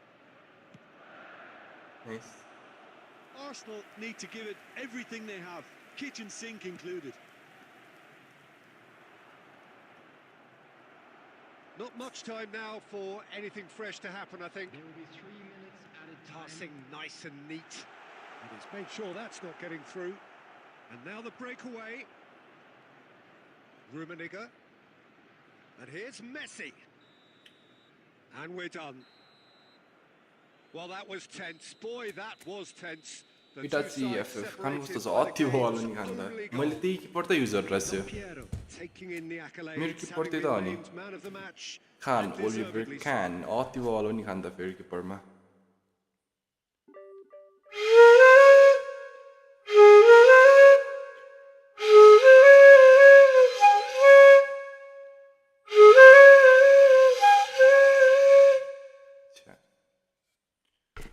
Nice Arsenal need to give it everything they have, kitchen sink included. Not much time now for anything fresh to happen, I think. There will be 3 minutes added time. Passing nice and neat. And he's made sure that's not getting through. And now the breakaway. Rummenigge. And here's Messi. And we're done. Well, that was tense. Boy, that was tense. The two इटाची sides FF खानु कस्तो separated छ by the अति भयो होला game's नि खानु only त मैले goal. त्यही किपर त युज गरेर Del Piero taking in the accolades, मेरो किपर having त्यही त हो been नि named man of the match. Khan and Oliver deservedly so. Khan अति भयो होला नि खान त फेरि किपरमा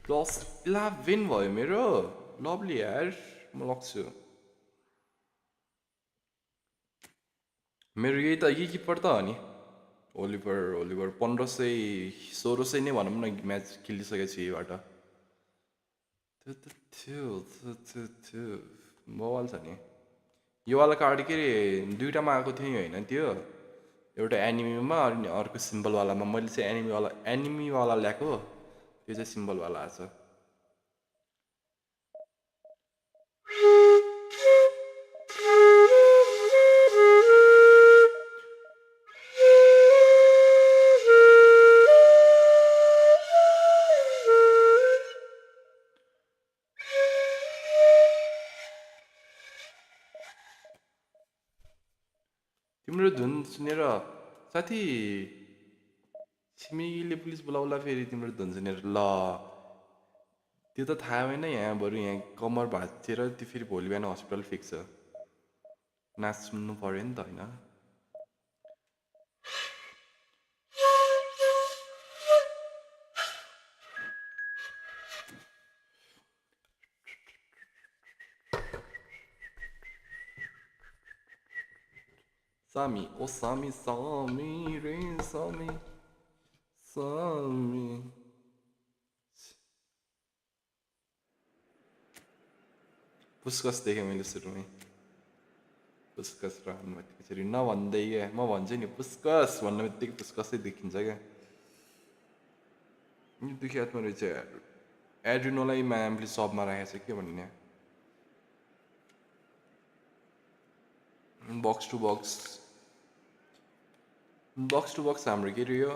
प्लस 11 भयो मेरो लभली यार म लग्छु मेरो यही त यही किपर त हो नि ओलिभर 1500 1600 नै भनौँ न म्याच खेलिसकेको छु यहीबाट मोबाइल छ नि यो वाला कार्ड के अरे दुईटामा आएको थियो होइन त्यो एउटा एनिमीमा अनि अर्को सिम्बलवालामा मैले चाहिँ एनिमीवाला ल्याएको त्यो चाहिँ सिम्बलवाला आएको छ तिम्रो धुन सुनेर साथी छिमेकीले पुलिस बोलाउला फेरि तिम्रो धुन सुनेर ल त्यो त थाहा भएन यहाँ बरु यहाँ कमर भाँचिएर त्यो फेरि भोलि बिहान हस्पिटल फिक्स छ नाच सुन्नु पर्यो नि त होइन Sami, oh Sami, Sami, re Sami, Sami. पुस्कस देखेँ मैले सुरुमै पुस्कस रहनु बित्तिकै नभन्दै क्या म भन्छु नि पुस्कस भन्ने बित्तिकै पुस्कसै देखिन्छ क्या यो दुखी आत्मा रहेछ एड्रिनोलाई म्यामले सबमा राखेको छ के भन्ने बक्स टु बक्स हाम्रो के अरे यो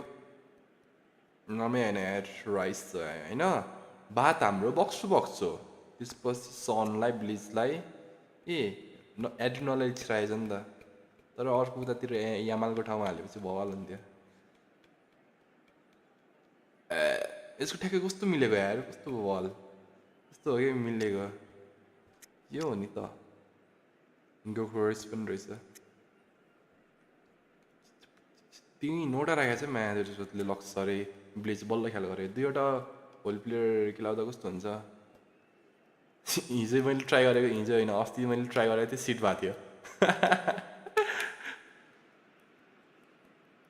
नामै होइन यार राइस छ होइन भात हाम्रो बक्स टु बक्स हो त्यसपछि सनलाई ब्लिचलाई एड्रिनोलाई छिराएछ नि त तर अर्को उतातिर यामालको ठाउँमा हालेपछि भवाल हुन्थ्यो यसको ठ्याक्कै कस्तो मिलेको यार कस्तो भवाल कस्तो हो कि मिलेको यो हो नि त गोफोर्स पनि रहेछ तिमी नोटा राखेको छ म्याचले लक्सरे ब्लिच बल्ल ख्याल गरे दुईवटा होल प्लेयर खेलाउँदा कस्तो हुन्छ हिजो मैले ट्राई गरेको हिजो होइन अस्ति मैले ट्राई गरेको थिएँ सिट भएको थियो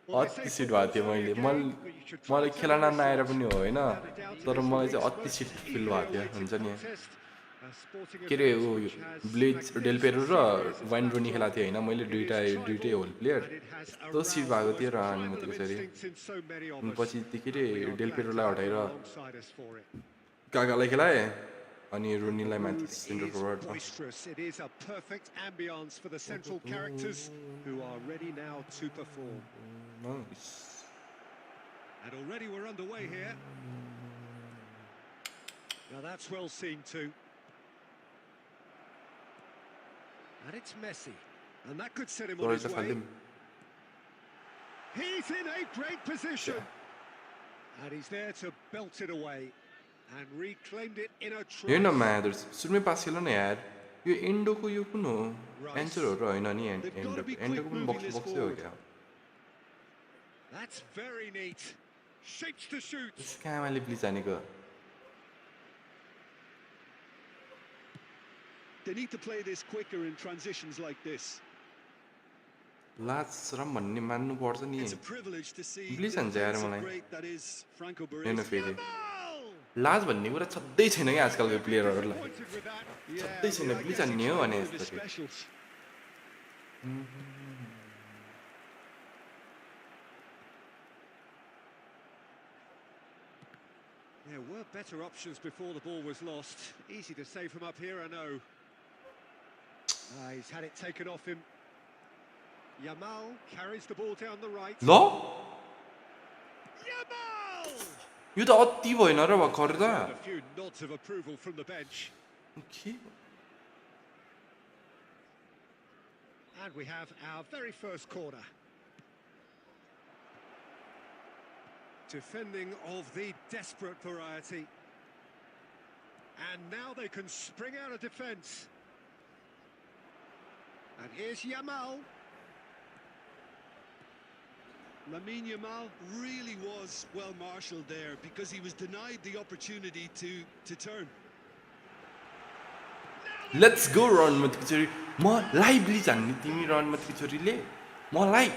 अति सिट भएको थियो मलाई खेला नआएर पनि हो होइन तर मलाई चाहिँ अति सिट फिल भएको थियो हुन्छ नि के अरे ऊ ब्लिच डेलपेरो र वाइन रोनी खेलाएको थियो होइन मैले दुइटै होल प्लेयर त्यो सिट भएको थियो र अनि म त्यसरी पछि त्यो के अरे डेलपेरोलाई हटाएर काकालाई खेलाएँ अनि रोनीलाई माथि centre forward It is a perfect ambience for the central characters who are ready now to perform. Nice. And already we're underway here. Now that's well seen too. And it's Messi. And that could set him on his way. He's in a great position. And he's there to belt it away. And reclaimed it in a try. हेर्न म्यादर्स सुरुमै पास खेल न यार यो एन्डोको यो कुन हो answer हो र होइन नि एन्डोको पनि बक्सै हो क्या That's very neat. Shapes to shoot. स्क्यामले प्लिज हानेको They need to play this quicker in transitions like this. लाज शरम भन्ने मान्नु पर्छ नि It's a privilege to see please हान्छ यार मलाई great that is Franco हेर्न Baresi. फेरि लाज भन्ने कुरा छँदै छैन क्या आजकलको प्लेयरहरूलाई छँदै छैन प्लिज हान्ने हो भने यस्तो There were better options before the ball was lost. Easy to save from up here, I know. He's had it taken off him. Yamal carries the ball down the right. ल Yamal! यो त अति भएन र भर्खर त A few nods of approval from the bench. के And we have our very first corner. Defending of the desperate variety. And now they can spring out of defence. And here's Yamal. Lamine Yamal really was well marshalled there because he was denied the opportunity to turn. Let's go run मत छोरी म live bleach हान्ने तिमी run मत छोरीले मलाई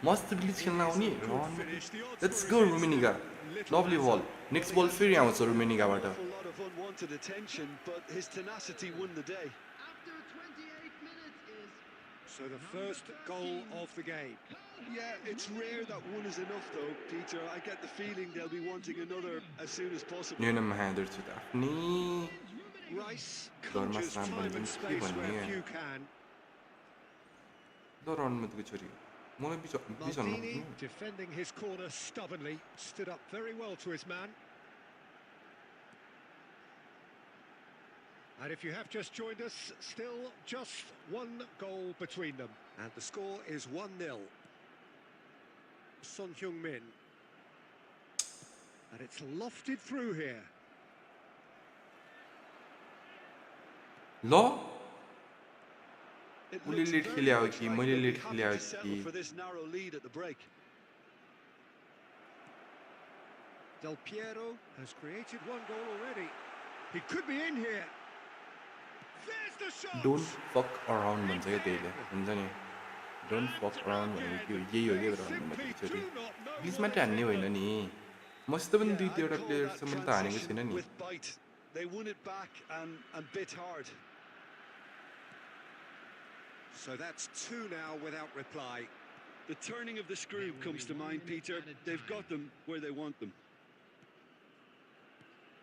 मस्त bleach खेल्न आउने रन लेट्स गो रुमेनिका लभली बल नेक्स्ट बल फेरि आउँछ रुमेनिकाबाट wanted attention, but his tenacity won the day. After 28 minutes is So the first goal of the game. Yeah, it's rare that one is enough, though, Peter. I get the feeling they'll be wanting another as soon as possible. न्यूनममा हादुर्छु त आफ्नै Rice Dorma conjures Sam time and Benzin space Steven, where yeah. few can. दर अनुमतिको छोरी हो मलाई बिच Maldini, defending his corner stubbornly, stood up very well to his man. And if you have just joined us, still just one goal between them. And the score is 1-0. Son Heung-min. And it's lofted through here. ल It Uli looks lead very खेले much कि like मैले they'll be lead happy खेले to settle कि for this narrow lead at the break. Del Piero has created one goal already. He could be in here. There's the shot! Don't fuck around भन्छ क्या त्यहीले हुन्छ नि don't fuck around भनेको यही हो क्या तर भन्नुभएको छोरी बिचमा हान्ने होइन नि मसित पनि दुई दुईवटा प्लेयरसम्म त हानेको छैन नि With bite. They won it back and bit hard. So that's two now without reply. The turning of the screw comes to mind, Peter. They've got them where they want them.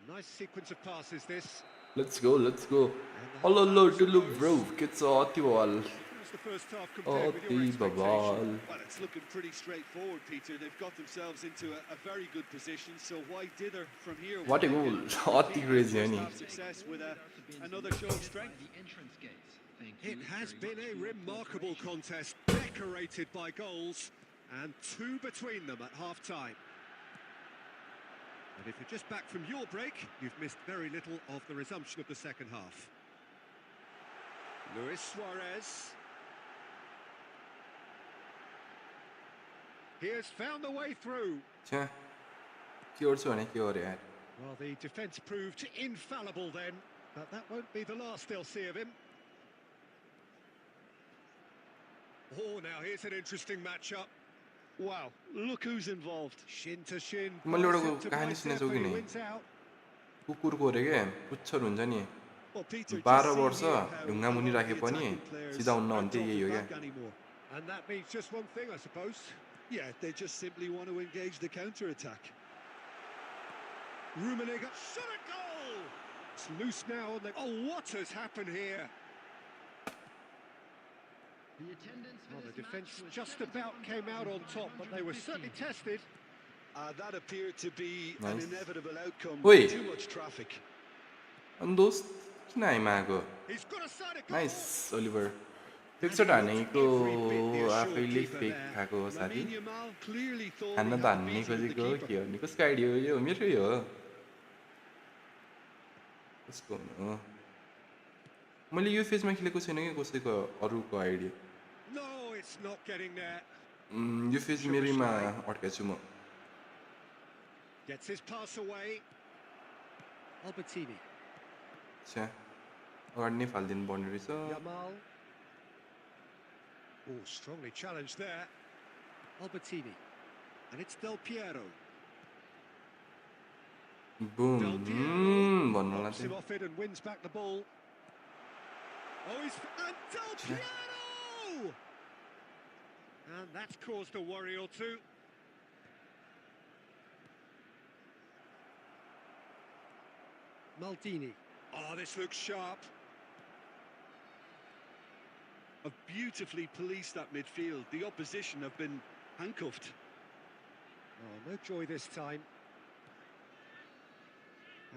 Nice sequence of passes this. Let's go Hello to look bro के छ अति बल How's the first half compared with your अति expectations? बवाल Well, it's looking pretty straightforward, Peter. They've got themselves into a very good position, so why dither from here? What a goal अति crazy हो नि Have success with another show of strength. the entrance gates. Thank It you has for your been a kind remarkable cooperation. contest, decorated by goals, and two between them at half-time. And if you're just back from your break, you've missed very little of the resumption of the second half. Luis Suarez. He has found the way through. छ्या के गर्छु भने के गरे यार Well, the defence proved infallible then, but that won't be the last they'll see of him. Oh, now here's an interesting matchup. Wow, look who's involved. Shin to shin. मैले एउटा bicep to कहानी bicep, सुनेछौ कि and he नै wins out. कुकुरको अरे के पुच्छर हुन्छ नि Well, Peter, 12 वर्ष ढुङ्गा मुनि राखे पनि सिधा हुन्न भन्थे यही हो क्या And that means just one thing, I suppose. Yeah, they just simply want to engage the counter-attack. Rummenigge shot a goal. It's loose now. Oh, what has happened here? The attendance for Well, the this defence match was just about came out on top, but they were certainly tested. That appeared to be an Nice. inevitable outcome. Oi. Too much traffic. अनि दोस्त किन आइमा आएको He's got a side of goal. Nice Oliver एकचोटि हानेको आफैले fake खाएको हो साथी Lamine Yamal clearly thought हान्न he त had हान्ने beaten the खोजेको हो keeper. के हो नि कसको आइडिया हो यो मेरै हो कसको हुनु मैले यो फेजमा खेलेको छैन कि कसैको अरूको idea No, it's not getting there. यो फेज मेरैमा अड्केको छु म Gets his pass away. Albertini. छ्या अगाडि नै फालिदिनु पर्ने रहेछ Yamal. Oh, strongly challenged there. Albertini. And it's Del Piero. Bum Del Piero भन्नुलाई knocks him चाहिँ off it and wins back the ball. Oh, he's... And Del Piero! And that's caused a worry or two. Maldini. Oh, this looks sharp. Have beautifully policed that midfield. The opposition have been handcuffed. Oh, no joy this time.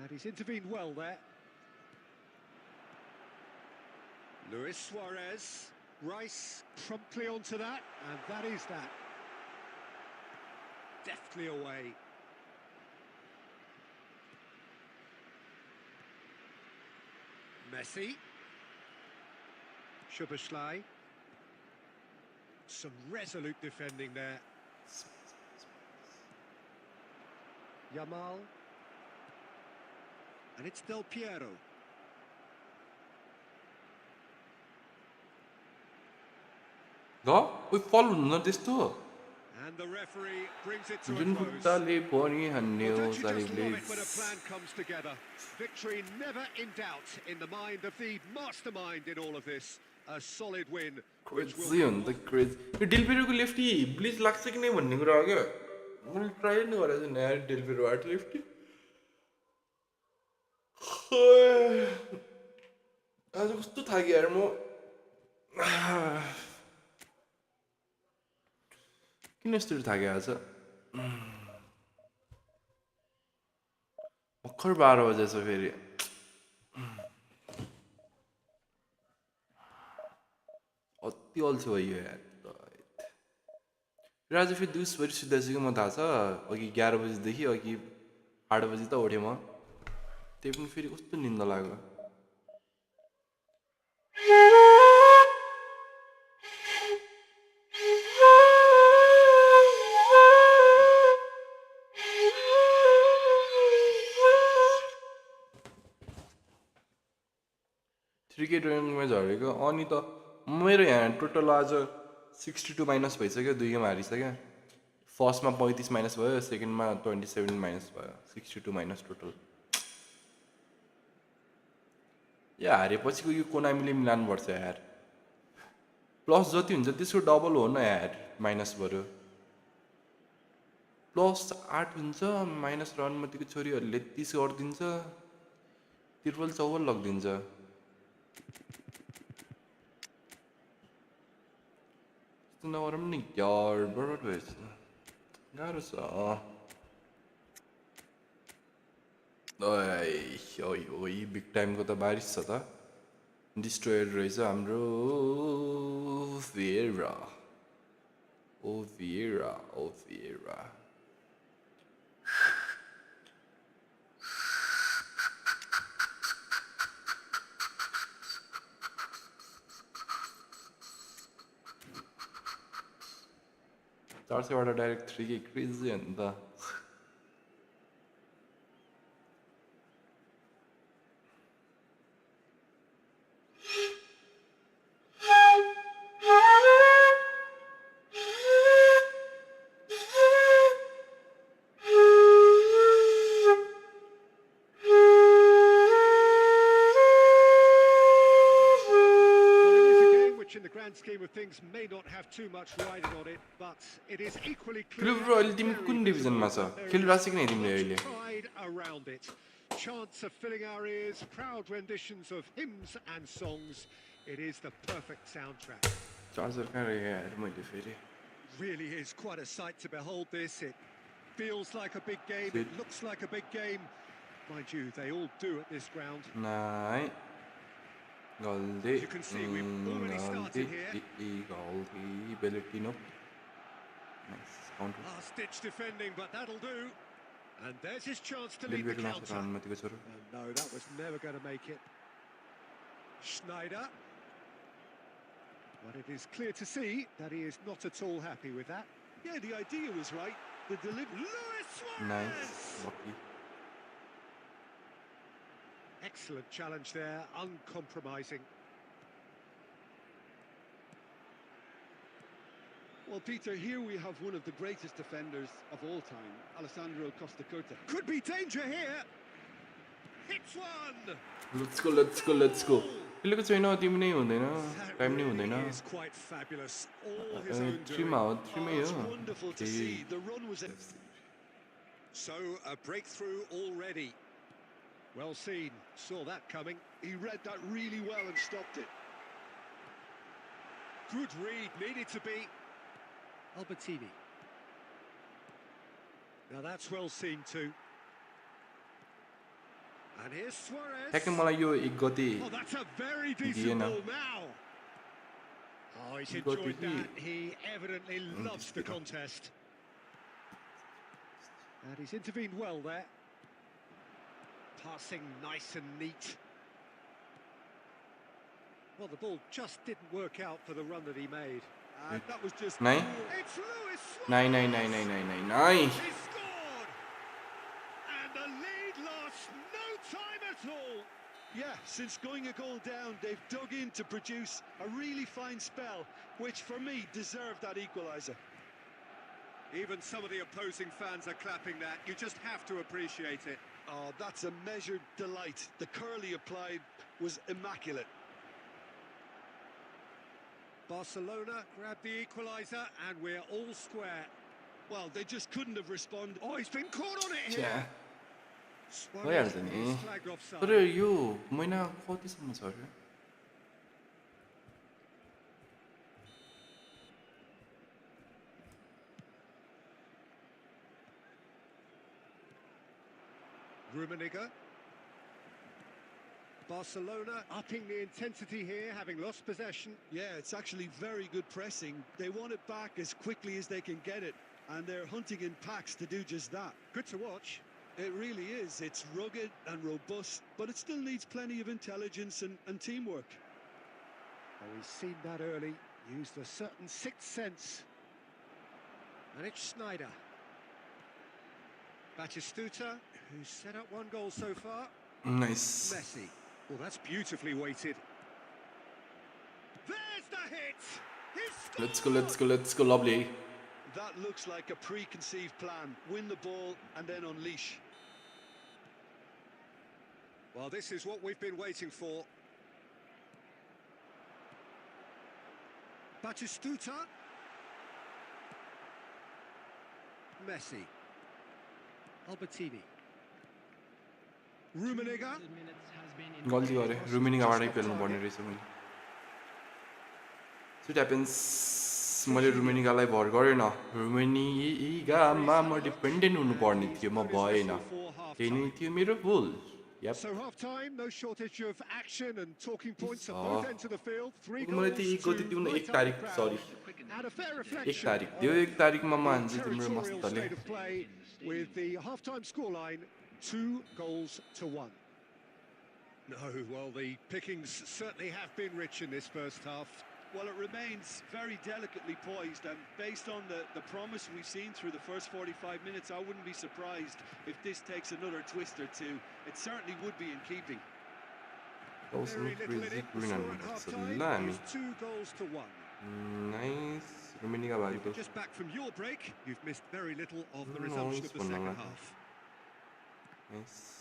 And he's intervened well there. Luis Suarez. Rice promptly onto that, and that is that. Deftly away. Messi. Szoboszlai. Some resolute defending there. Yamal. And it's Del Piero. ल उयो फल हुन्न त्यस्तो And And the referee brings it to a Jun close. खुट्टाले पनि हान्ने Well, हो don't you just सारीले love it when a plan comes together? Victory never in doubt in the mind of the mastermind in all of this. A solid win, which will crazy हो नि त crazy यो डेलपेरोको lefty bleach लाग्छ कि नै भन्ने कुरा हो क्या मैले ट्राई नै गरेको छु यार डेलपेरो आर्ट लेफ्टी आज कस्तो थाक्यो यार म किन यस्तो थाक्यो आज भर्खर 12 बजेछ फेरि अति अल्छी भयो यार र आज फेरि दिउँसभरि सुत्दैछु कि म थाहा छ अघि 11 बजीदेखि अघि 8 बजी त उठेँ म त्यही पनि फेरि कस्तो निन्दा लाग्यो क्रिकेट ऱ्याङ्कमा झरेको अनि त मेरो यहाँ टोटल आज 62 माइनस भइसक्यो दुई गेम हारिसक्यो फर्स्टमा 35 माइनस भयो सेकेन्डमा 27 माइनस भयो 62 माइनस टोटल या हारेपछिको यो कोनामीले मिलाउनुपर्छ यार प्लस जति हुन्छ त्यसको डबल हो न यार माइनस बरु प्लस 8 हुन्छ माइनस र अनुमतिको छोरीहरूले 30 गरिदिन्छ त्रिपल चौवल लगिदिन्छ नगरौँ नि यार बराबर भएछ गाह्रो छ ओइ बिग टाइमको त बारिस छ त डिस्ट्रोयर रहेछ हाम्रो भेरा ओ भेरा चार सयबाट डाइरेक्ट 3 के क्रेजी हो नि त scheme of things may not have too much riding on it, but it is equally clear. Club र अहिले तिमी कुन डिभिजनमा छ खेलिरहेको छ कि नै तिमीले अहिले Pride around it. Chants of filling our ears, proud renditions of hymns and songs. It is the perfect soundtrack. Charger कहाँ रह्यो यार मैले फेरि Really is quite a sight to behold this. It feels like a big game. It looks like a big game. Mind you, they all do at this ground. नाइ गल्दी You can see we've already started here. गल्दी बेलेटिनो nice counter Last-ditch defending, but that'll do. And there's his chance to lead the delivery counter. अनुमतिको छोरो No, that was never going to make it. Schneider. But it is clear to see that he is not at all happy with that. Yeah, the idea was right. The delivery. Luis Suarez! Nice lucky Excellent challenge there, uncompromising. Well, Peter, here we have one of the greatest defenders of all time, Alessandro Costa Curta. Could be danger here. Hits one. Let's go खेलेको छैन तिमी नै हुँदैन That time नै हुँदैन really is quite fabulous. All his own थ्रीमा doing. हो थ्रीमै It's हो wonderful to see. The run was So a breakthrough already. Well seen. Saw that coming. he read that really well and stopped it. Good read. Needed to be. Albertini. Now that's well seen too. And here's Suarez. ठ्याक्कै मलाई यो एक गते Oh, that's a very decent Diana. ball now. Oh, he's got enjoyed the that. He evidently loves the contest. And he's intervened well there. Passing nice and neat. Well, the ball just didn't work out for the run that he made. And that was just... नाइ It's Luis Suarez. नाइ नाइ नाइ नाइ नाइ नाइ नाइ He scored. And the lead lost no time at all. Yeah, since going a goal down, they've dug in to produce a really fine spell, which for me deserved that equaliser. Even some of the opposing fans are clapping that. You just have to appreciate it. Oh, that's a measured delight. The curl he applied was immaculate. Barcelona grab the equaliser and we're all square. Well, they just couldn't have responded. Oh, he's been caught on it here. 자, Suarez भइहाल्छ नि. is flagged offside. तर यो महिना कतिसम्म छ अरे? Rummenigge. Barcelona upping the intensity here, having lost possession. Yeah, it's actually very good pressing. They want it back as quickly as they can get it, and they're hunting in packs to do just that. Good to watch. It really is. It's rugged and robust, but it still needs plenty of intelligence and teamwork. Oh, we've seen that early. Used a certain sixth sense. And it's Schneider. Batistuta, who's set up one goal so far. Nice. Messi. Well, that's beautifully weighted. There's the hit! He scored! Let's go, lovely. That looks like a preconceived plan. Win the ball and then unleash. Well, this is what we've been waiting for. Batistuta. Messi. Albertini. Rummenigge. गल्ती गरेँ रुमिनिगाबाटै पेल्नु पर्ने रहेछ मैले. So it happens. मैले रुमिनिगालाई भर गरेन. रुमिनिगामा म dependent हुनुपर्ने थियो, म भएन. त्यही नै थियो मेरो भुल. Yep. So half time, no shortage of action and talking points at both ends of the field. 3 मैले goals त्यही to गति दिउन light एक up तारिक the सरी crowd. And a fair एक reflection तारिक of दियो एक तारिकमा म हान्छु the तिम्रो territorial मस्तले. state of play with the half-time scoreline 2 goals to 1. No, well, the pickings certainly have been rich in this first half. Well, it remains very delicately poised, and based on the promise we've seen through the first 45 minutes, I wouldn't be surprised if this takes another twist or two. It certainly would be in keeping. Very little in it. The score at half-time is 2 goals to 1. Nice. रुमिनिगा भाइको Just back from your break, you've missed very little of the resumption of the second half. Nice.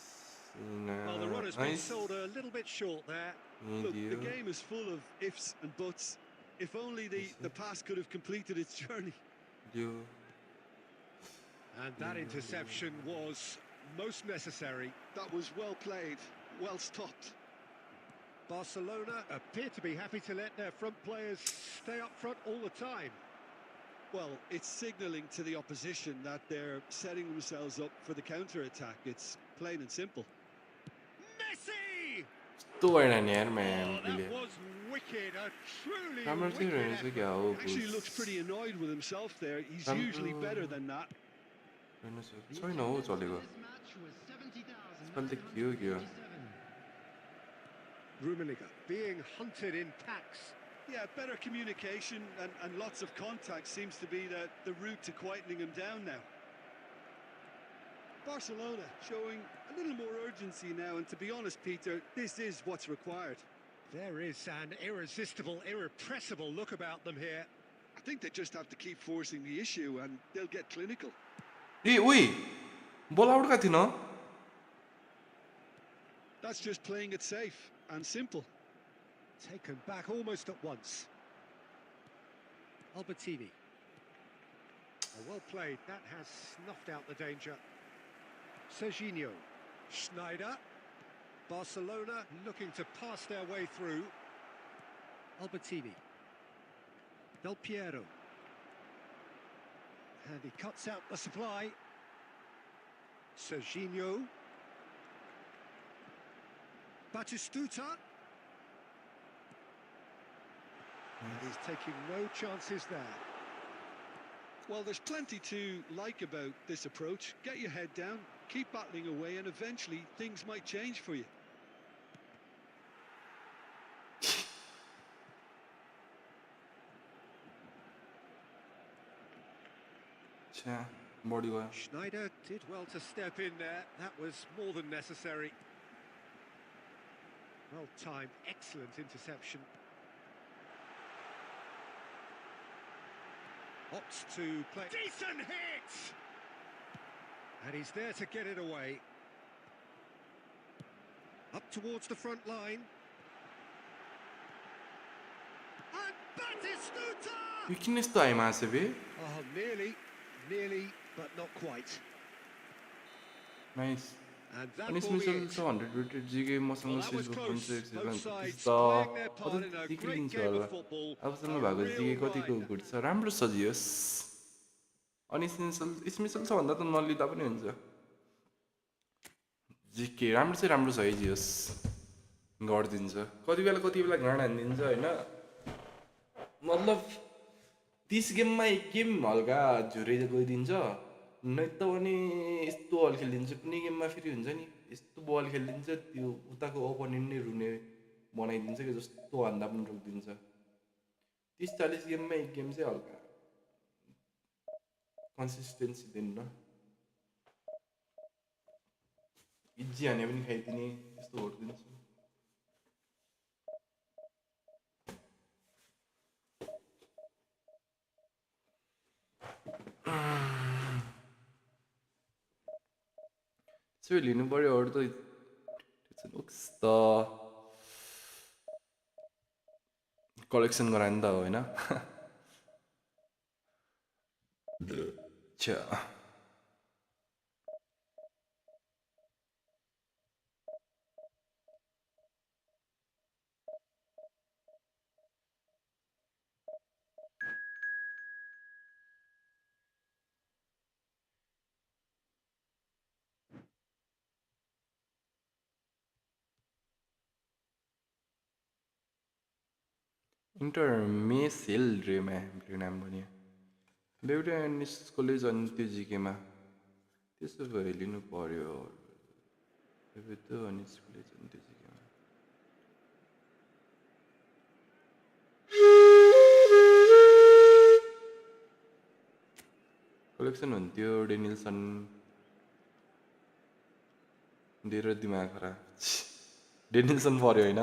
Well, the run has been sold a little bit short there. Look, the game is full of ifs and buts. If only the pass could have completed its journey. And that interception was most necessary. That was well played, well stopped. Barcelona appear to be happy to let their front players stay up front all the time. Well, it's signalling to the opposition that they're setting themselves up for the counter-attack. It's plain and simple. Messi! man. That was wicked, a truly राम्रो थियो wicked रहेछ effort. क्या हो. Actually looks pretty annoyed with himself there. He's usually better than that. छैन हो चलेको. यसपालि त के हो. Rummenigge being hunted in packs. Yeah, better communication and lots of contact seems to be the route to quietening him down now. Barcelona showing a little more urgency now, and to be honest, Peter, this is what's required. There is an irresistible, irrepressible look about them here. I think they just have to keep forcing the issue and they'll get clinical. ए ओइ बल out का थिएन. That's just playing it safe and simple. Taken back almost at once. Albertini. Well played. That has snuffed out the danger. Serginho. Schneider. Barcelona looking to pass their way through. Albertini. Del Piero. And he cuts out the supply. Serginho. Batistuta. And he's taking no chances there. Well, there's plenty to like about this approach. Get your head down, keep battling away, and eventually things might change for you. Schneider did well to step in there. That was more than necessary. Well timed, excellent interception. Opts to play. Decent hit! And he's there to get it away. Up towards the front line. And Batistuta! यो किन यस्तो आइमा छ बे Oh, nearly, but not quite. Nice And that अनि will be स्मिसल it. छ 100 rated जिगे मसँग Well, that was 6 close. Point Both sides त playing their part in a अझ great लिन्छ game होला of football. अबसम्म A भएको real जिगे कतिको ride. गुड छ राम्रो सजियोस् अनि स्मिसल छ भन्दा त नलिँदा पनि हुन्छ जिके राम्रो चाहिँ राम्रो छ है जियोस् गरिदिन्छ कति बेला घाँड हानिदिन्छ होइन मतलब 30 गेममा एक गेम हल्का झुरै गइदिन्छ नै त भने यस्तो बल खेलिदिन्छ कुनै गेममा फेरि हुन्छ नि यस्तो बल खेलिदिन्छ त्यो उताको ओपोनेन्ट नै रुने बनाइदिन्छ कि जस्तो भन्दा पनि रोकिदिन्छ 30-40 गेममा एक गेम चाहिँ हल्का कन्सिस्टेन्सी दिन्न इजी हाने पनि खाइदिने यस्तो गरिदिन्छ त्यसो लिनु पर्यो अरू त कलेक्सन गरायो नि त होइन अच्छा इन्टर मेसेल ड्रेमा ब्लु नाम भन्यो बेउटा कलेज अनि त्यो जिकेमा त्यसो भए लिनु पर्यो त अनि कलेज अनि त्यो जिकेमा कलेक्सन हुन्थ्यो डेनिल्सन धेरै दिमाग खराब डेनिल्सन पर्यो होइन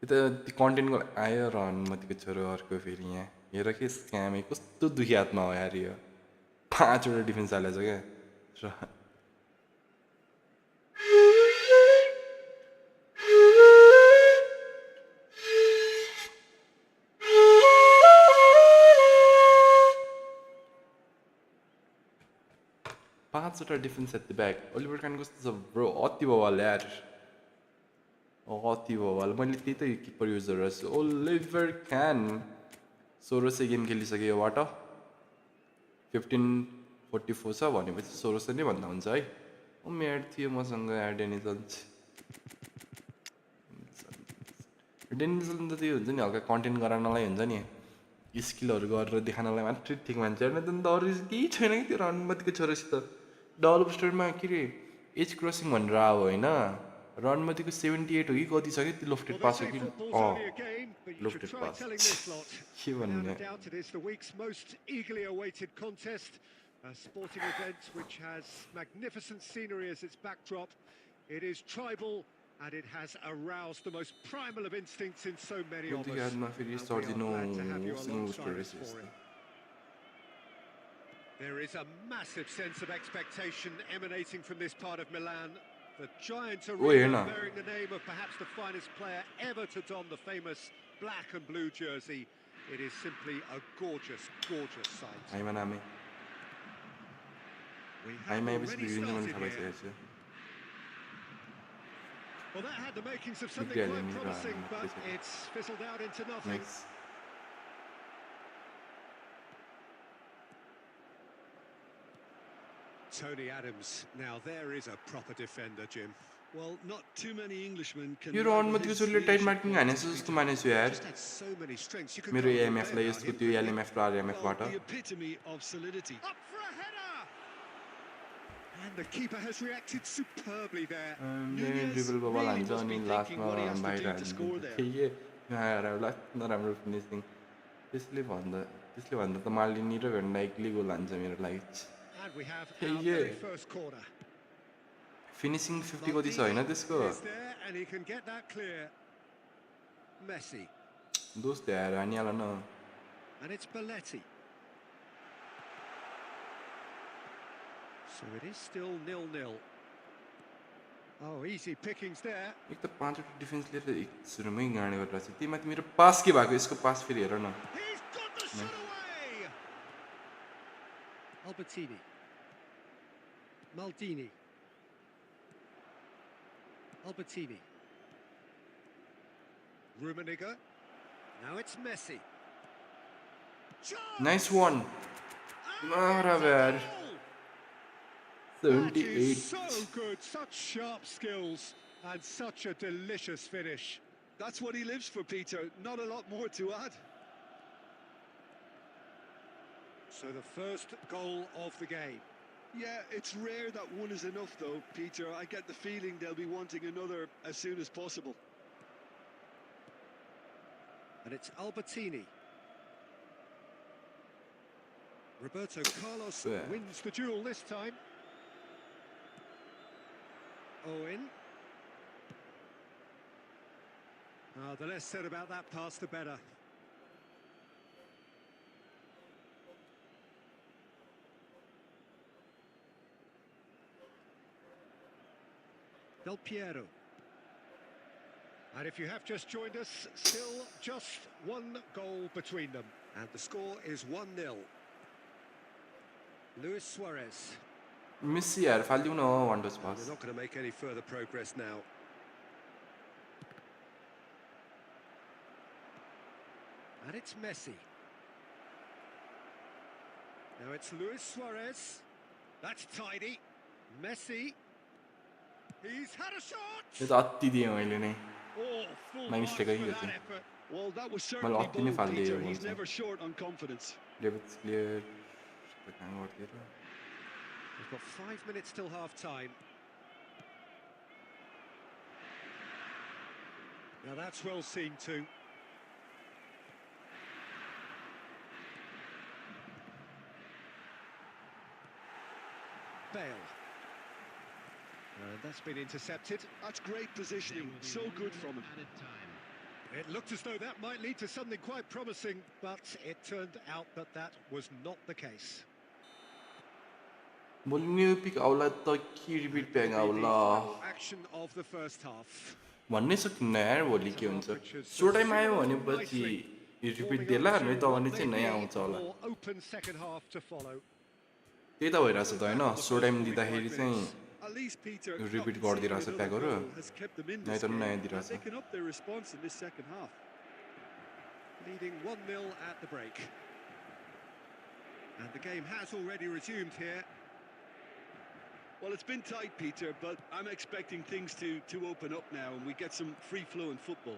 त्यो त कन्टेन्टको आयो र हनुमतीको छोरो अर्को फेरि यहाँ हेर के स्क्याम कस्तो दुखी हातमा हो यार यो 5वटा डिफेन्स हालेछ क्या र पाँचवटा defence at the back Oliver Kahn कस्तो छ ब्रो अति बवाल यार अति बवाल मैले त्यही त किपर युजर रहेछु ओलिभर क्यान 1600 गेम खेलिसक्यो योबाट 1544 छ भनेपछि 1600 नै भन्दा हुन्छ है म्याड थियो मसँग डेनिसन त त्यो हुन्छ नि हल्का कन्टेन्ट गराउनलाई हुन्छ नि स्किलहरू गरेर देखाउनलाई मात्रै ठिक मान्छे होइन त अरू केही छैन कि त्यो हनुमतीको छोरासित डल बुस्टरमा के अरे एज क्रसिङ भनेर आयो होइन रनमतीको 78 हो कि कति छ कि त्यो लोफ्टेड पास हो कि लोफ्टेड पास के भन्ने It is the week's most eagerly awaited contest, a sporting event which has magnificent scenery as its backdrop. It is tribal and it has aroused the most primal of instincts in so many of us. And we are glad to have you alongside us for it. There is a massive sense of expectation emanating from this part of Milan. The giant arena bearing the name of perhaps the finest player ever to don the famous black and blue jersey. It is simply a gorgeous, gorgeous sight. We have already started here. Well, that had the makings of something quite promising, but it's fizzled out into nothing. Tony Adams, now there is a proper defender, Jim. Well, not too many Englishmen can. यो रनमतीको छोरीले tight marking हानेछ जस्तो मानेछु यार मेरो एएमएफलाई यसको त्यो एलएमएफ र आरएमएफबाट The epitome of solidity. Up for a header! And the keeper has reacted superbly there. Dribble ball हान्छ अनि लास्टमा बाहिर हान्छ नराम्रो फिनिसिङ त्यसले भन्दा त मार्लिनी र भेन्डाइकले गोल हान्छ मेरो लागि And we have our very first corner. Finishing 50 कति छ हैन त्यसको And he can get that clear. Messi. दोस्त यार आने वाला ना And it's Belletti. So it is still 0-0. Oh, easy pickings there. एक तो 5 डिफेन्स लिएर एक सुरुमै गाडी गरेर छ त्यही माथि मेरो पास के भएको यसको पास फेरि हेर न He's got the shot away! Albertini. Maldini. Albertini. Rummenigge. Now it's Messi. Nice one not bad That is 78 so good, such sharp skills and such a delicious finish. That's what he lives for, Peter. Not a lot more to add. So the first goal of the game. Yeah, it's rare that one is enough, though, Peter. I get the feeling they'll be wanting another as soon as possible. And it's Albertini. Roberto Carlos Yeah. wins the duel this time. Owen. The less said about that pass, the better. Del Piero. And if you have just joined us, still just one goal between them. And the score is 1-0. Luis Suarez. मिसी यार फाल्दिउ न one touch They're pass not going to make any further progress now. And it's Messi. Now it's Luis Suarez. That's tidy. Messi. He's had a shot. यो त अति दिएँ मैले नै Oh, full My marks mistake, for I that think. effort. Well, that was Well, certainly Optini bold, Faldi Peter. was He's also. never short on confidence. Levels clear त कहाँ गर्थ्यो र We've got 5 minutes till half time. Now that's well seen too. Bale. And that's been intercepted. That's great positioning. So good from him. Added time. It looked as though that might lead to something quite promising, but it turned out that that was not the case. भोलि new pick आउला त के repeat Pyang The आउला final action of the first half. भन्नै सकिन्न यार भोलि के हुन्छ सो टाइम आयो भनेपछि यो रिपिट देला अनि त भने चाहिँ नै आउँछ होला More open second half to follow. त्यही त भइरहेछ त होइन सो टाइम दिँदाखेरि चाहिँ At least Peter Repeat not गरिदिरहेछ conceding प्याकहरू another goal has kept them in नै this त नयाँ game. दिइरहेछ They can up their response in this second half. Leading 1-0 at the break. And the game has already resumed here. Well, it's been tight, Peter, but I'm expecting things to open up now and we get some free flow in football.